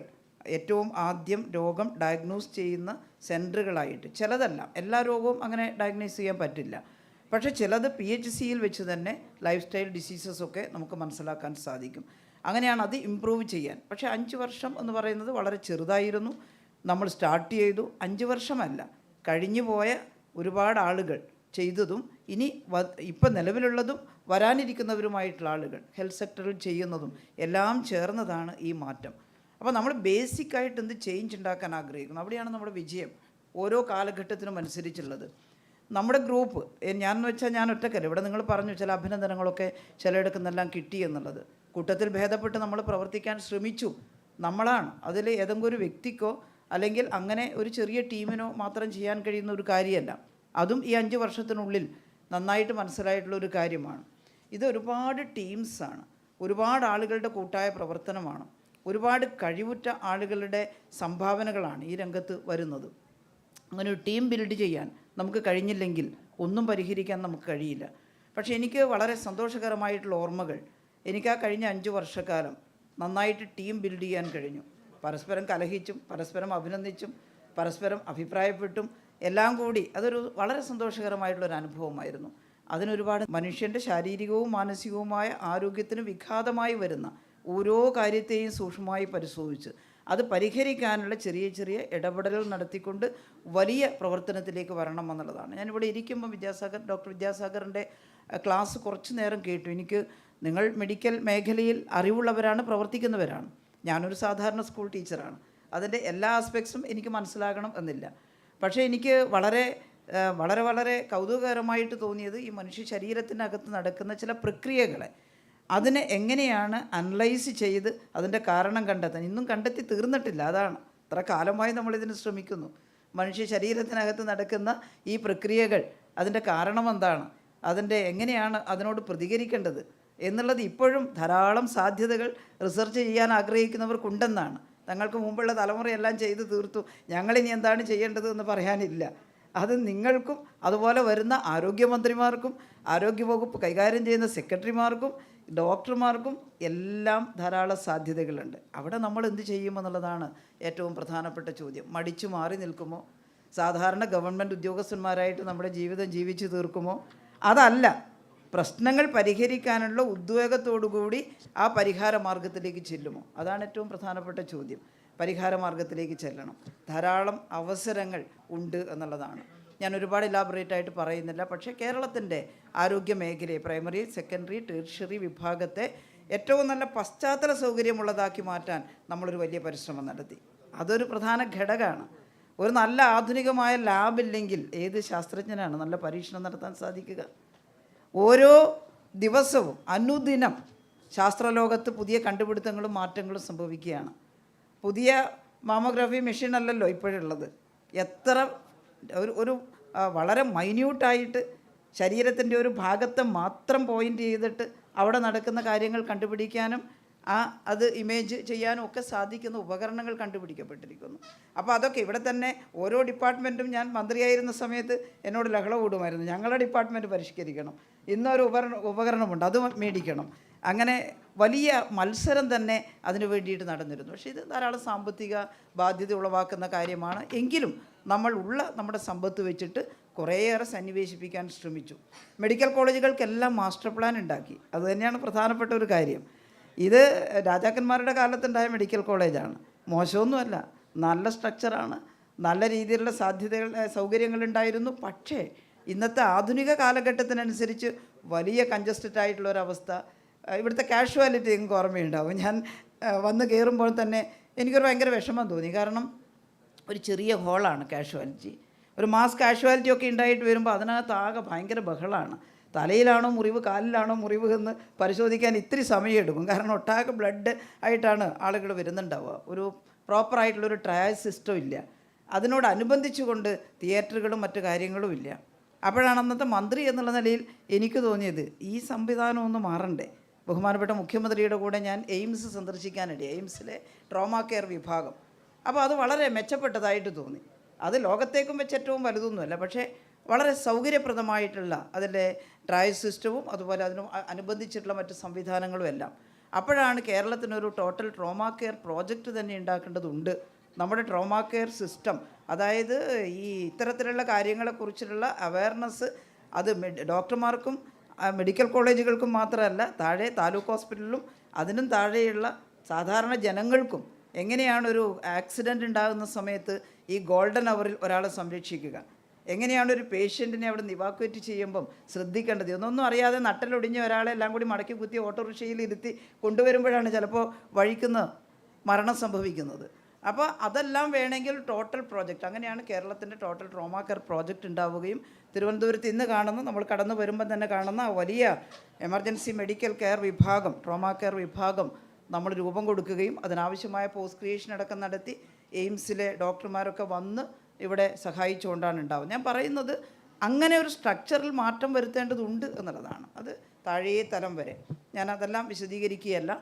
ഏറ്റവും ആദ്യം രോഗം ഡയഗ്നോസ് ചെയ്യുന്ന സെൻറ്ററുകളായിട്ട്, ചിലതെല്ലാം, എല്ലാ രോഗവും അങ്ങനെ ഡയഗ്നോസ് ചെയ്യാൻ പറ്റില്ല, പക്ഷേ ചിലത് PHCയിൽ വെച്ച് തന്നെ ലൈഫ് സ്റ്റൈൽ ഡിസീസസൊക്കെ നമുക്ക് മനസ്സിലാക്കാൻ സാധിക്കും. അങ്ങനെയാണ് അത് ഇമ്പ്രൂവ് ചെയ്യാൻ. പക്ഷേ 5 വർഷം എന്ന് പറയുന്നത് വളരെ ചെറുതായിരുന്നു. നമ്മൾ സ്റ്റാർട്ട് ചെയ്തു. 5 വർഷമല്ല, കഴിഞ്ഞു പോയ ഒരുപാട് ആളുകൾ ചെയ്തതും ഇനി ഇപ്പം നിലവിലുള്ളതും വരാനിരിക്കുന്നവരുമായിട്ടുള്ള ആളുകൾ ഹെൽത്ത് സെക്ടറിൽ ചെയ്യുന്നതും എല്ലാം ചേർന്നതാണ് ഈ മാറ്റം. അപ്പോൾ നമ്മൾ ബേസിക്കായിട്ട് എന്ത് ചേഞ്ച് ഉണ്ടാക്കാൻ ആഗ്രഹിക്കുന്നു, അവിടെയാണ് നമ്മുടെ വിജയം ഓരോ കാലഘട്ടത്തിനും അനുസരിച്ചുള്ളത്. നമ്മുടെ ഗ്രൂപ്പ്, ഞാനെന്ന് വെച്ചാൽ ഞാൻ ഒറ്റക്കല്ല. ഇവിടെ നിങ്ങൾ പറഞ്ഞു ചില അഭിനന്ദനങ്ങളൊക്കെ ചിലയിടക്കുന്നെല്ലാം കിട്ടി എന്നുള്ളത്. കൂട്ടത്തിൽ ഭേദപ്പെട്ട് നമ്മൾ പ്രവർത്തിക്കാൻ ശ്രമിച്ചു. നമ്മളാണ് അതിൽ ഏതെങ്കിലും ഒരു വ്യക്തിക്കോ അല്ലെങ്കിൽ അങ്ങനെ ഒരു ചെറിയ ടീമിനോ മാത്രം ചെയ്യാൻ കഴിയുന്ന ഒരു കാര്യമല്ല. അതും ഈ 5 വർഷത്തിനുള്ളിൽ നന്നായിട്ട് മനസ്സിലായിട്ടുള്ള ഒരു കാര്യമാണ്. ഇത് ഒരുപാട് ടീംസാണ്, ഒരുപാട് ആളുകളുടെ കൂട്ടായ പ്രവർത്തനമാണ്, ഒരുപാട് കഴിവുറ്റ ആളുകളുടെ സംഭാവനകളാണ് ഈ രംഗത്ത് വരുന്നത്. അങ്ങനെ ഒരു ടീം ബിൽഡ് ചെയ്യാൻ നമുക്ക് കഴിഞ്ഞില്ലെങ്കിൽ ഒന്നും പരിഹരിക്കാൻ നമുക്ക് കഴിയില്ല. പക്ഷേ എനിക്ക് വളരെ സന്തോഷകരമായിട്ടുള്ള ഓർമ്മകൾ, എനിക്ക് ആ കഴിഞ്ഞ 5 വർഷക്കാലം നന്നായിട്ട് ടീം ബിൽഡ് ചെയ്യാൻ കഴിഞ്ഞു. പരസ്പരം കലഹിച്ചും പരസ്പരം അഭിനന്ദിച്ചും പരസ്പരം അഭിപ്രായപ്പെട്ടും എല്ലാം കൂടി അതൊരു വളരെ സന്തോഷകരമായിട്ടുള്ളൊരു അനുഭവമായിരുന്നു. അതിനൊരുപാട് മനുഷ്യൻ്റെ ശാരീരികവും മാനസികവുമായ ആരോഗ്യത്തിന് വിഘാതമായി വരുന്ന ഓരോ കാര്യത്തെയും സൂക്ഷ്മമായി പരിശോധിച്ച് അത് പരിഹരിക്കാനുള്ള ചെറിയ ചെറിയ ഇടപെടലുകൾ നടത്തിക്കൊണ്ട് വലിയ പ്രവർത്തനത്തിലേക്ക് വരണം എന്നുള്ളതാണ്. ഞാനിവിടെ ഇരിക്കുമ്പോൾ ഡോക്ടർ വിദ്യാസാഗറിൻ്റെ ക്ലാസ് കുറച്ച് നേരം കേട്ടു. നിങ്ങൾ മെഡിക്കൽ മേഖലയിൽ അറിവുള്ളവരാണ്, പ്രവർത്തിക്കുന്നവരാണ്. ഞാനൊരു സാധാരണ സ്കൂൾ ടീച്ചറാണ്. അതിൻ്റെ എല്ലാ ആസ്പെക്ട്സും എനിക്ക് മനസ്സിലാകണം എന്നില്ല. പക്ഷേ എനിക്ക് വളരെ വളരെ വളരെ കൗതുകകരമായിട്ട് തോന്നിയത് ഈ മനുഷ്യ ശരീരത്തിനകത്ത് നടക്കുന്ന ചില പ്രക്രിയകളെ അതിനെ എങ്ങനെയാണ് അനലൈസ് ചെയ്ത് അതിൻ്റെ കാരണം കണ്ടെത്താൻ. ഇന്നും കണ്ടെത്തി തീർന്നിട്ടില്ല. അതാണ് ഇത്ര കാലമായി നമ്മളിതിന് ശ്രമിക്കുന്നു. മനുഷ്യ ശരീരത്തിനകത്ത് നടക്കുന്ന ഈ പ്രക്രിയകൾ, അതിൻ്റെ കാരണം എന്താണ്, എങ്ങനെയാണ് അതിനോട് പ്രതികരിക്കേണ്ടത് എന്നുള്ളത് ഇപ്പോഴും ധാരാളം സാധ്യതകൾ റിസർച്ച് ചെയ്യാൻ ആഗ്രഹിക്കുന്നവർക്കുണ്ടെന്നാണ്. തങ്ങൾക്ക് മുമ്പുള്ള തലമുറയെല്ലാം ചെയ്തു തീർത്തു, ഞങ്ങളിനി എന്താണ് ചെയ്യേണ്ടത് എന്ന് പറയാനില്ല. അത് നിങ്ങൾക്കും അതുപോലെ വരുന്ന ആരോഗ്യമന്ത്രിമാർക്കും ആരോഗ്യവകുപ്പ് കൈകാര്യം ചെയ്യുന്ന സെക്രട്ടറിമാർക്കും ഡോക്ടർമാർക്കും എല്ലാം ധാരാളം സാധ്യതകളുണ്ട്. അവിടെ നമ്മൾ എന്ത് ചെയ്യുമെന്നുള്ളതാണ് ഏറ്റവും പ്രധാനപ്പെട്ട ചോദ്യം. മടിച്ചു മാറി നിൽക്കുമോ? സാധാരണ ഗവൺമെൻറ് ഉദ്യോഗസ്ഥന്മാരായിട്ട് നമ്മുടെ ജീവിതം ജീവിച്ചു തീർക്കുമോ? അതല്ല, പ്രശ്നങ്ങൾ പരിഹരിക്കാനുള്ള ഉദ്വേഗത്തോടുകൂടി ആ പരിഹാര മാർഗത്തിലേക്ക് ചെല്ലുമോ? അതാണ് ഏറ്റവും പ്രധാനപ്പെട്ട ചോദ്യം. പരിഹാര മാർഗത്തിലേക്ക് ചെല്ലണം. ധാരാളം അവസരങ്ങൾ ഉണ്ട് എന്നുള്ളതാണ്. ഞാൻ ഒരുപാട് ഇലാബറേറ്റ് ആയിട്ട് പറയുന്നില്ല. പക്ഷേ കേരളത്തിൻ്റെ ആരോഗ്യ മേഖലയെ, പ്രൈമറി, സെക്കൻഡറി, ടെർഷ്യറി വിഭാഗത്തെ ഏറ്റവും നല്ല പശ്ചാത്തല സൗകര്യമുള്ളതാക്കി മാറ്റാൻ നമ്മളൊരു വലിയ പരിശ്രമം നടത്തി. അതൊരു പ്രധാന ഘടകമാണ്. ഒരു നല്ല ആധുനികമായ ലാബില്ലെങ്കിൽ ഏത് ശാസ്ത്രജ്ഞനാണ് നല്ല പരീക്ഷണം നടത്താൻ സാധിക്കുക? ഓരോ ദിവസവും അനുദിനം ശാസ്ത്രലോകത്ത് പുതിയ കണ്ടുപിടുത്തങ്ങളും മാറ്റങ്ങളും സംഭവിക്കുകയാണ്. പുതിയ മാമോഗ്രാഫി മെഷീൻ അല്ലല്ലോ ഇപ്പോഴുള്ളത്. എത്ര ഒരു വളരെ മൈന്യൂട്ടായിട്ട് ശരീരത്തിൻ്റെ ഒരു ഭാഗത്തെ മാത്രം പോയിൻ്റ് ചെയ്തിട്ട് അവിടെ നടക്കുന്ന കാര്യങ്ങൾ കണ്ടുപിടിക്കാനും അത് ഇമേജ് ചെയ്യാനും ഒക്കെ സാധിക്കുന്ന ഉപകരണങ്ങൾ കണ്ടുപിടിക്കപ്പെട്ടിരിക്കുന്നു. അപ്പോൾ അതൊക്കെ ഇവിടെ തന്നെ ഓരോ ഡിപ്പാർട്ട്മെൻറ്റും, ഞാൻ മന്ത്രിയായിരുന്ന സമയത്ത് എന്നോട് ലഹള കൂടുമായിരുന്നു, ഞങ്ങളുടെ ഡിപ്പാർട്ട്മെൻറ്റ് പരിഷ്കരിക്കണം, ഇന്നൊരു ഉപകരണമുണ്ട് അത് മേടിക്കണം. അങ്ങനെ വലിയ മത്സരം തന്നെ അതിനു വേണ്ടിയിട്ട് നടന്നിരുന്നു. പക്ഷേ ഇത് ധാരാളം സാമ്പത്തിക ബാധ്യത ഉളവാക്കുന്ന കാര്യമാണ്. എങ്കിലും നമ്മുടെ സമ്പത്ത് വെച്ചിട്ട് കുറേയേറെ സന്നിവേശിപ്പിക്കാൻ ശ്രമിച്ചു. മെഡിക്കൽ കോളേജുകൾക്കെല്ലാം മാസ്റ്റർ പ്ലാൻ ഉണ്ടാക്കി. അതുതന്നെയാണ് പ്രധാനപ്പെട്ട ഒരു കാര്യം. ഇത് രാജാക്കന്മാരുടെ കാലത്തുണ്ടായ മെഡിക്കൽ കോളേജാണ്. മോശമൊന്നുമല്ല, നല്ല സ്ട്രക്ചറാണ്, നല്ല രീതിയിലുള്ള സൗകര്യങ്ങളുണ്ടായിരുന്നു. പക്ഷേ ഇന്നത്തെ ആധുനിക കാലഘട്ടത്തിനനുസരിച്ച് വലിയ കൺജസ്റ്റഡ് ആയിട്ടുള്ളൊരവസ്ഥ. ഇവിടുത്തെ കാഷ്വാലിറ്റി നിങ്ങൾക്ക് ഓർമ്മയുണ്ടാവും. ഞാൻ വന്ന് കയറുമ്പോൾ തന്നെ എനിക്കൊരു ഭയങ്കര വിഷമം തോന്നി. കാരണം ഒരു ചെറിയ ഹോളാണ് കാഷ്വാലിറ്റി. ഒരു മാസ് കാഷ്വാലിറ്റി ഒക്കെ ഉണ്ടായിട്ട് വരുമ്പോൾ അതിനകത്ത് ആകെ ഭയങ്കര ബഹളമാണ്. തലയിലാണോ മുറിവ്, കാലിലാണോ മുറിവ് എന്ന് പരിശോധിക്കാൻ ഇത്തിരി സമയമെടുക്കും. കാരണം ഒട്ടാകെ ബ്ലഡ് ആയിട്ടാണ് ആളുകൾ വരുന്നുണ്ടാവുക. ഒരു പ്രോപ്പറായിട്ടുള്ളൊരു ട്രയൽ സിസ്റ്റം ഇല്ല. അതിനോടനുബന്ധിച്ചുകൊണ്ട് തിയേറ്ററുകളും മറ്റു കാര്യങ്ങളും ഇല്ല. അപ്പോഴാണ് അന്നത്തെ മന്ത്രി എന്നുള്ള നിലയിൽ എനിക്ക് തോന്നിയത് ഈ സംവിധാനം ഒന്ന് മാറണ്ടേ. ബഹുമാനപ്പെട്ട മുഖ്യമന്ത്രിയുടെ കൂടെ ഞാൻ എയിംസ് സന്ദർശിക്കാനിടയായി, എയിംസിലെ ട്രോമാ കെയർ വിഭാഗം. അപ്പോൾ അത് വളരെ മെച്ചപ്പെട്ടതായിട്ട് തോന്നി. അത് ലോകത്തേക്കും വെച്ച് ഏറ്റവും വലുതൊന്നുമല്ല, പക്ഷേ വളരെ സൗകര്യപ്രദമായിട്ടുള്ള അതിൻ്റെ ട്രയൽ സിസ്റ്റവും അതുപോലെ അതിന് അനുബന്ധിച്ചിട്ടുള്ള മറ്റ് സംവിധാനങ്ങളും എല്ലാം. അപ്പോഴാണ് കേരളത്തിനൊരു ടോട്ടൽ ട്രോമാ കെയർ പ്രോജക്റ്റ് തന്നെ ഉണ്ടാക്കേണ്ടതുണ്ട്. നമ്മുടെ ട്രോമാ കെയർ സിസ്റ്റം, അതായത് ഈ ഇത്തരത്തിലുള്ള കാര്യങ്ങളെക്കുറിച്ചുള്ള അവയർനെസ് അത് ഡോക്ടർമാർക്കും മെഡിക്കൽ കോളേജുകൾക്കും മാത്രമല്ല, താഴെ താലൂക്ക് ഹോസ്പിറ്റലിലും അതിനും താഴെയുള്ള സാധാരണ ജനങ്ങൾക്കും എങ്ങനെയാണ് ഒരു ആക്സിഡൻ്റ് ഉണ്ടാകുന്ന സമയത്ത് ഈ ഗോൾഡൻ അവറിൽ ഒരാളെ സംരക്ഷിക്കുക, എങ്ങനെയാണ് ഒരു പേഷ്യൻറ്റിനെ അവിടെ നിന്ന് ഇവാക്വേറ്റ് ചെയ്യുമ്പം ശ്രദ്ധിക്കേണ്ടത്. ഒന്നൊന്നും അറിയാതെ നട്ടലൊടിഞ്ഞ ഒരാളെ എല്ലാം കൂടി മടക്കി കുത്തി ഓട്ടോറിക്ഷയിൽ ഇരുത്തി കൊണ്ടുവരുമ്പോഴാണ് ചിലപ്പോൾ വഴിക്കുന്ന മരണം സംഭവിക്കുന്നത്. അപ്പോൾ അതെല്ലാം വേണമെങ്കിൽ ടോട്ടൽ പ്രോജക്റ്റ്, അങ്ങനെയാണ് കേരളത്തിൻ്റെ ടോട്ടൽ ട്രോമാ കെയർ പ്രോജക്റ്റ് ഉണ്ടാവുകയും തിരുവനന്തപുരത്ത് ഇന്ന് കാണുന്ന, നമ്മൾ കടന്നു വരുമ്പോൾ തന്നെ കാണുന്ന വലിയ എമർജൻസി മെഡിക്കൽ കെയർ വിഭാഗം, ട്രോമാ കെയർ വിഭാഗം നമ്മൾ രൂപം കൊടുക്കുകയും അതിനാവശ്യമായ പോസ്റ്റ് ക്രിയേഷൻ അടക്കം നടത്തി എയിംസിലെ ഡോക്ടർമാരൊക്കെ വന്ന് ഇവിടെ സഹായിച്ചുകൊണ്ടാണ് ഉണ്ടാവുന്നത്. ഞാൻ പറയുന്നത് അങ്ങനെ ഒരു സ്ട്രക്ചറിൽ മാറ്റം വരുത്തേണ്ടതുണ്ട് എന്നുള്ളതാണ്. അത് താഴേ തലം വരെ ഞാനതെല്ലാം വിശദീകരിക്കുകയല്ല.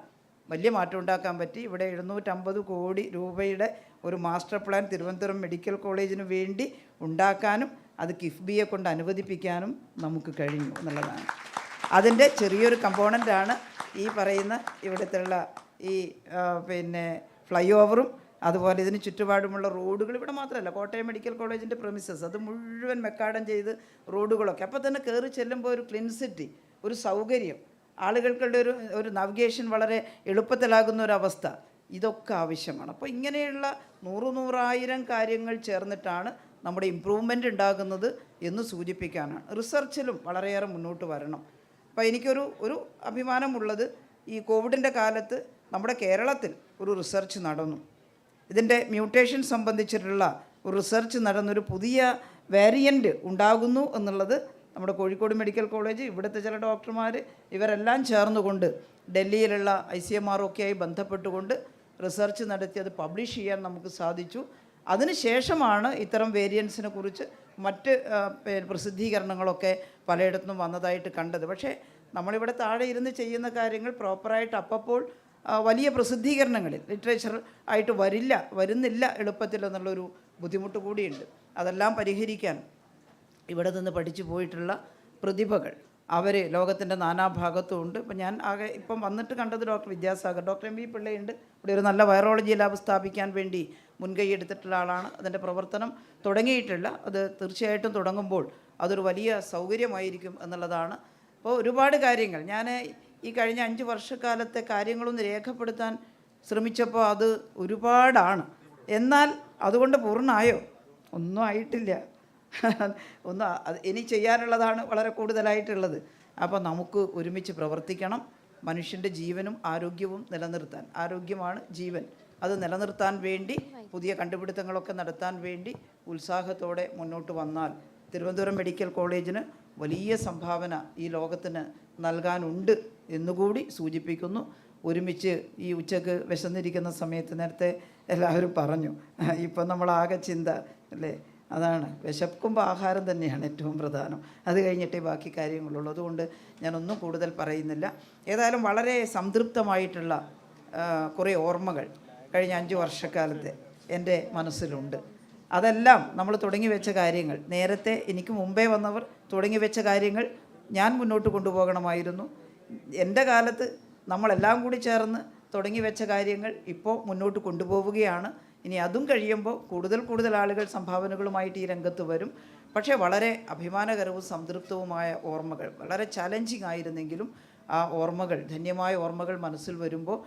വലിയ മാറ്റം ഉണ്ടാക്കാൻ പറ്റി. ഇവിടെ 750 കോടി രൂപയുടെ ഒരു മാസ്റ്റർ പ്ലാൻ തിരുവനന്തപുരം മെഡിക്കൽ കോളേജിന് വേണ്ടി ഉണ്ടാക്കാനും അത് കിഫ്ബിയെ കൊണ്ട് അനുവദിപ്പിക്കാനും നമുക്ക് കഴിഞ്ഞു എന്നുള്ളതാണ്. അതിൻ്റെ ചെറിയൊരു കമ്പോണൻ്റാണ് ഈ പറയുന്ന ഇവിടുത്തെയുള്ള ഈ ഫ്ലൈ ഓവറും അതുപോലെ ഇതിന് ചുറ്റുപാടുമുള്ള റോഡുകൾ. ഇവിടെ മാത്രമല്ല, കോട്ടയം മെഡിക്കൽ കോളേജിൻ്റെ പ്രമിസസ് അത് മുഴുവൻ മെക്കാഡം ചെയ്ത് റോഡുകളൊക്കെ. അപ്പോൾ തന്നെ കയറി ചെല്ലുമ്പോൾ ഒരു ക്ലിൻസിറ്റി, ഒരു സൗകര്യം, ആളുകൾക്കുള്ള ഒരു നാവിഗേഷൻ വളരെ എളുപ്പത്തിലാകുന്ന ഒരവസ്ഥ, ഇതൊക്കെ ആവശ്യമാണ്. അപ്പോൾ ഇങ്ങനെയുള്ള 100,000 കാര്യങ്ങൾ ചേർന്നിട്ടാണ് നമ്മുടെ ഇമ്പ്രൂവ്മെൻ്റ് ഉണ്ടാകുന്നത് എന്ന് സൂചിപ്പിക്കാനാണ്. റിസർച്ചിലും വളരെയേറെ മുന്നോട്ട് വരണം. അപ്പോൾ എനിക്കൊരു അഭിമാനമുള്ളത്, ഈ കോവിഡിൻ്റെ കാലത്ത് നമ്മുടെ കേരളത്തിൽ ഒരു റിസർച്ച് നടന്നു. ഇതിൻ്റെ മ്യൂട്ടേഷൻ സംബന്ധിച്ചിട്ടുള്ള ഒരു റിസർച്ച് നടന്നൊരു പുതിയ വേരിയൻ്റ് ഉണ്ടാകുന്നു എന്നുള്ളത് നമ്മുടെ കോഴിക്കോട് മെഡിക്കൽ കോളേജ്, ഇവിടുത്തെ ചില ഡോക്ടർമാർ, ഇവരെല്ലാം ചേർന്നുകൊണ്ട് ഡൽഹിയിലുള്ള ICMR ഒക്കെയായി ബന്ധപ്പെട്ടുകൊണ്ട് റിസർച്ച് നടത്തി അത് പബ്ലിഷ് ചെയ്യാൻ നമുക്ക് സാധിച്ചു. അതിനുശേഷമാണ് ഇത്തരം വേരിയൻസിനെ കുറിച്ച് മറ്റ് പ്രസിദ്ധീകരണങ്ങളൊക്കെ പലയിടത്തും വന്നതായിട്ട് കണ്ടത്. പക്ഷേ നമ്മളിവിടെ താഴെ ഇരുന്ന് ചെയ്യുന്ന കാര്യങ്ങൾ പ്രോപ്പറായിട്ട് അപ്പോൾ വലിയ പ്രസിദ്ധീകരണങ്ങളിൽ ലിറ്ററേച്ചർ ആയിട്ട് വരുന്നില്ല എളുപ്പത്തിൽ എന്നുള്ളൊരു ബുദ്ധിമുട്ട് കൂടിയുണ്ട്. അതെല്ലാം പരിഹരിക്കാൻ ഇവിടെ നിന്ന് പഠിച്ചു പോയിട്ടുള്ള പ്രതിഭകൾ അവർ ലോകത്തിൻ്റെ നാനാഭാഗത്തും ഉണ്ട്. ഇപ്പം ഞാൻ ഇപ്പം വന്നിട്ട് കണ്ടത് doctor Vidyasagar, doctor M V പിള്ളയുണ്ട്. ഇവിടെ ഒരു നല്ല വൈറോളജി ലാബ് സ്ഥാപിക്കാൻ വേണ്ടി മുൻകൈ എടുത്തിട്ടുള്ള ആളാണ്. അതിൻ്റെ പ്രവർത്തനം തുടങ്ങിയിട്ടില്ല. അത് തീർച്ചയായിട്ടും തുടങ്ങുമ്പോൾ അതൊരു വലിയ സൗകര്യമായിരിക്കും എന്നുള്ളതാണ്. അപ്പോൾ ഒരുപാട് കാര്യങ്ങൾ ഞാൻ ഈ കഴിഞ്ഞ 5 വർഷക്കാലത്തെ കാര്യങ്ങളൊന്ന് രേഖപ്പെടുത്താൻ ശ്രമിച്ചപ്പോൾ അത് ഒരുപാടാണ്. എന്നാൽ അതുകൊണ്ട് പൂർണ്ണമായോ? ഒന്നും ആയിട്ടില്ല. ഇനി ചെയ്യാനുള്ളതാണ് വളരെ കൂടുതലായിട്ടുള്ളത്. അപ്പോൾ നമുക്ക് ഒരുമിച്ച് പ്രവർത്തിക്കണം. മനുഷ്യൻ്റെ ജീവനും ആരോഗ്യവും നിലനിർത്താൻ, ആരോഗ്യമാണ് ജീവൻ, അത് നിലനിർത്താൻ വേണ്ടി പുതിയ കണ്ടുപിടുത്തങ്ങളൊക്കെ നടത്താൻ വേണ്ടി ഉത്സാഹത്തോടെ മുന്നോട്ട് വന്നാൽ തിരുവനന്തപുരം മെഡിക്കൽ കോളേജിന് വലിയ സംഭാവന ഈ ലോകത്തിന് നൽകാനുണ്ട് എന്നുകൂടി സൂചിപ്പിക്കുന്നു. ഒരുമിച്ച് ഈ ഉച്ചക്ക് വിശന്നിരിക്കുന്ന സമയത്ത് നേരത്തെ എല്ലാവരും പറഞ്ഞു, ഇപ്പം നമ്മളാകെ ചിന്ത അല്ലേ, അതാണ് വിശക്കുമ്പോൾ ആഹാരം തന്നെയാണ് ഏറ്റവും പ്രധാനം. അത് കഴിഞ്ഞിട്ടേ ബാക്കി കാര്യങ്ങളുള്ളൂ. അതുകൊണ്ട് ഞാനൊന്നും കൂടുതൽ പറയുന്നില്ല. ഏതായാലും വളരെ സംതൃപ്തമായിട്ടുള്ള കുറേ ഓർമ്മകൾ കഴിഞ്ഞ 5 വർഷക്കാലത്തെ എൻ്റെ മനസ്സിലുണ്ട്. അതെല്ലാം നമ്മൾ തുടങ്ങി വെച്ച കാര്യങ്ങൾ, നേരത്തെ എനിക്ക് മുമ്പേ വന്നവർ തുടങ്ങി വെച്ച കാര്യങ്ങൾ ഞാൻ മുന്നോട്ട് കൊണ്ടുപോകണമായിരുന്നു. എൻ്റെ കാലത്ത് നമ്മളെല്ലാം കൂടി ചേർന്ന് തുടങ്ങി വെച്ച കാര്യങ്ങൾ ഇപ്പോൾ മുന്നോട്ട് കൊണ്ടുപോവുകയാണ്. ഇനി അതും കഴിയുമ്പോൾ കൂടുതൽ ആളുകൾ സംഭാവനകളുമായിട്ട് ഈ രംഗത്ത് വരും. പക്ഷേ വളരെ അഭിമാനകരവും സംതൃപ്തവുമായ ഓർമ്മകൾ, വളരെ ചലഞ്ചിങ് ആയിരുന്നെങ്കിലും ആ ഓർമ്മകൾ, ധന്യമായ ഓർമ്മകൾ മനസ്സിൽ വരുമ്പോൾ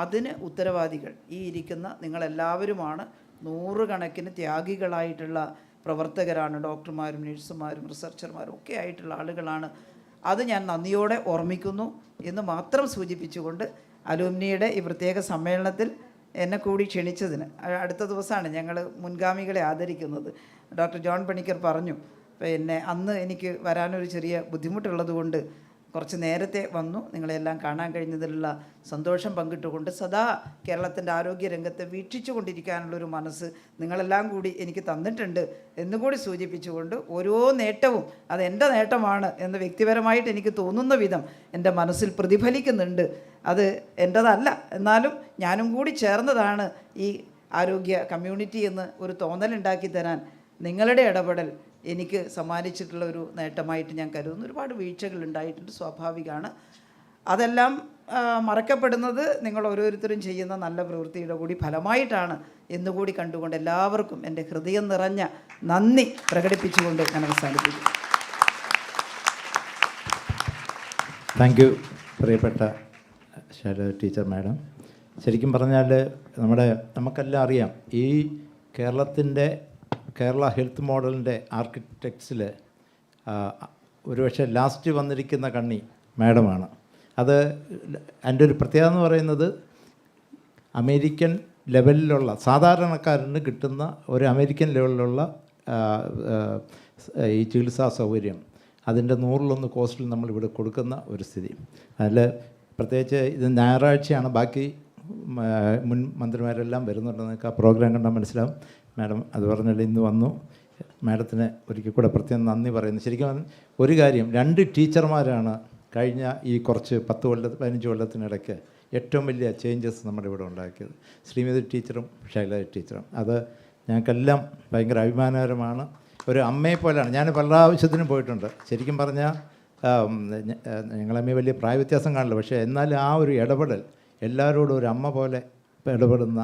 അതിന് ഉത്തരവാദികൾ ഈ ഇരിക്കുന്ന നിങ്ങളെല്ലാവരുമാണ്. 100 കണക്കിന് ത്യാഗികളായിട്ടുള്ള പ്രവർത്തകരാണ്, ഡോക്ടർമാരും നഴ്സുമാരും റിസർച്ചർമാരും ഒക്കെ ആയിട്ടുള്ള ആളുകളാണ്. അത് ഞാൻ നന്ദിയോടെ ഓർമ്മിക്കുന്നു എന്ന് മാത്രം സൂചിപ്പിച്ചുകൊണ്ട് അലൂമിനിയുടെ ഈ പ്രത്യേക സമ്മേളനത്തിൽ എന്നെ കൂടി ക്ഷണിച്ചതിന്, അടുത്ത ദിവസമാണ് ഞങ്ങൾ മുൻഗാമികളെ ആദരിക്കുന്നത്. ഡോക്ടർ ജോൺ പണിക്കർ പറഞ്ഞു, പിന്നെ അന്ന് എനിക്ക് വരാനൊരു ചെറിയ ബുദ്ധിമുട്ടുള്ളത് കൊണ്ട് കുറച്ച് നേരത്തെ വന്നു. നിങ്ങളെല്ലാം കാണാൻ കഴിഞ്ഞതിലുള്ള സന്തോഷം പങ്കിട്ടുകൊണ്ട് സദാ കേരളത്തിൻ്റെ ആരോഗ്യരംഗത്തെ വീക്ഷിച്ചു കൊണ്ടിരിക്കാനുള്ളൊരു മനസ്സ് നിങ്ങളെല്ലാം കൂടി എനിക്ക് തന്നിട്ടുണ്ട് എന്നുകൂടി സൂചിപ്പിച്ചുകൊണ്ട് ഓരോ നേട്ടവും അത് എൻ്റെ നേട്ടമാണ് എന്ന് വ്യക്തിപരമായിട്ട് എനിക്ക് തോന്നുന്ന വിധം എൻ്റെ മനസ്സിൽ പ്രതിഫലിക്കുന്നുണ്ട്. അത് എൻ്റെതല്ല, എന്നാലും ഞാനും കൂടി ചേർന്നതാണ് ഈ ആരോഗ്യ കമ്മ്യൂണിറ്റി എന്ന് ഒരു തോന്നലുണ്ടാക്കി തരാൻ നിങ്ങളുടെ ഇടപെടൽ എനിക്ക് സമ്മാനിച്ചിട്ടുള്ള ഒരു നേട്ടമായിട്ട് ഞാൻ കരുതുന്നു. ഒരുപാട് വീഴ്ചകൾ ഉണ്ടായിട്ടുണ്ട്, സ്വാഭാവികമാണ്. അതെല്ലാം മറക്കപ്പെടുന്നത് നിങ്ങൾ ഓരോരുത്തരും ചെയ്യുന്ന നല്ല പ്രവൃത്തിയുടെ കൂടി ഫലമായിട്ടാണ് എന്നുകൂടി കണ്ടുകൊണ്ട് എല്ലാവർക്കും എൻ്റെ ഹൃദയം നിറഞ്ഞ നന്ദി പ്രകടിപ്പിച്ചുകൊണ്ട് ഞാൻ അവസാനിപ്പിക്കുന്നു. താങ്ക് യു പ്രിയപ്പെട്ട ശൈലജ ടീച്ചർ മാഡം. ശരിക്കും പറഞ്ഞാൽ നമുക്കെല്ലാം അറിയാം, ഈ കേരള ഹെൽത്ത് മോഡലിൻ്റെ ആർക്കിടെക്ട്സിൽ ഒരുപക്ഷെ ലാസ്റ്റ് വന്നിരിക്കുന്ന കണ്ണി മാഡമാണ്. അത് എൻ്റെ ഒരു പ്രത്യേകത എന്ന് പറയുന്നത് അമേരിക്കൻ ലെവലിലുള്ള സാധാരണക്കാരന് കിട്ടുന്ന ഒരു അമേരിക്കൻ ലെവലിലുള്ള ഈ ചികിത്സാ സൗകര്യം അതിൻ്റെ 100-1 കോസ്റ്റിൽ നമ്മളിവിടെ കൊടുക്കുന്ന ഒരു സ്ഥിതി. അതിൽ പ്രത്യേകിച്ച് ഇത് ഞായറാഴ്ചയാണ്, ബാക്കി മുൻ മന്ത്രിമാരെല്ലാം വരുന്നുണ്ട്. നിങ്ങൾക്ക് ആ പ്രോഗ്രാം കണ്ടാൽ മനസ്സിലാവും. മാഡം അത് പറഞ്ഞാൽ ഇന്ന് വന്നു. മാഡത്തിന് ഒരിക്കൽ കൂടെ പ്രത്യേകം നന്ദി പറയുന്നു. ശരിക്കും ഒരു കാര്യം, 2 ടീച്ചർമാരാണ് കഴിഞ്ഞ ഈ കുറച്ച് 10-15 കൊല്ലത്തിനിടയ്ക്ക് ഏറ്റവും വലിയ ചേഞ്ചസ് നമ്മുടെ ഇവിടെ ഉണ്ടാക്കിയത്. ശ്രീമതി ടീച്ചറും ശൈലജ ടീച്ചറും. അത് ഞങ്ങൾക്കെല്ലാം ഭയങ്കര അഭിമാനകരമാണ്. ഒരു അമ്മയെ പോലെയാണ്. ഞാൻ പല ആവശ്യത്തിനും പോയിട്ടുണ്ട്. ശരിക്കും പറഞ്ഞാൽ ഞങ്ങളമ്മ വലിയ പ്രായവ്യത്യാസം കാണില്ല, പക്ഷേ എന്നാലും ആ ഒരു ഇടപെടൽ, എല്ലാവരോടും ഒരു അമ്മ പോലെ ഇടപെടുന്ന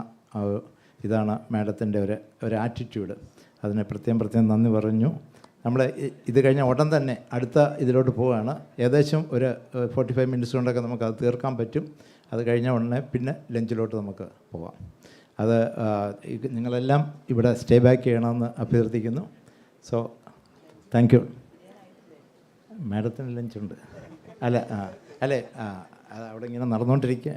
ഇതാണ് മാഡത്തിൻ്റെ ഒരു ആറ്റിറ്റ്യൂഡ്. അതിനെ പ്രത്യേകം നന്ദി പറഞ്ഞു. നമ്മൾ ഇത് കഴിഞ്ഞ ഉടൻ തന്നെ അടുത്ത ഇതിലോട്ട് പോവുകയാണ്. ഏകദേശം ഒരു 45 മിനിറ്റ്സ് കൊണ്ടൊക്കെ നമുക്കത് തീർക്കാൻ പറ്റും. അത് കഴിഞ്ഞ ഉടനെ പിന്നെ ലഞ്ചിലോട്ട് നമുക്ക് പോവാം. അത് നിങ്ങളെല്ലാം ഇവിടെ സ്റ്റേ ബാക്ക് ചെയ്യണമെന്ന് അഭ്യർത്ഥിക്കുന്നു. So thank you. മാഡത്തിന് ലഞ്ചുണ്ട് അല്ലേ? അവിടെ ഇങ്ങനെ നടന്നുകൊണ്ടിരിക്കുക.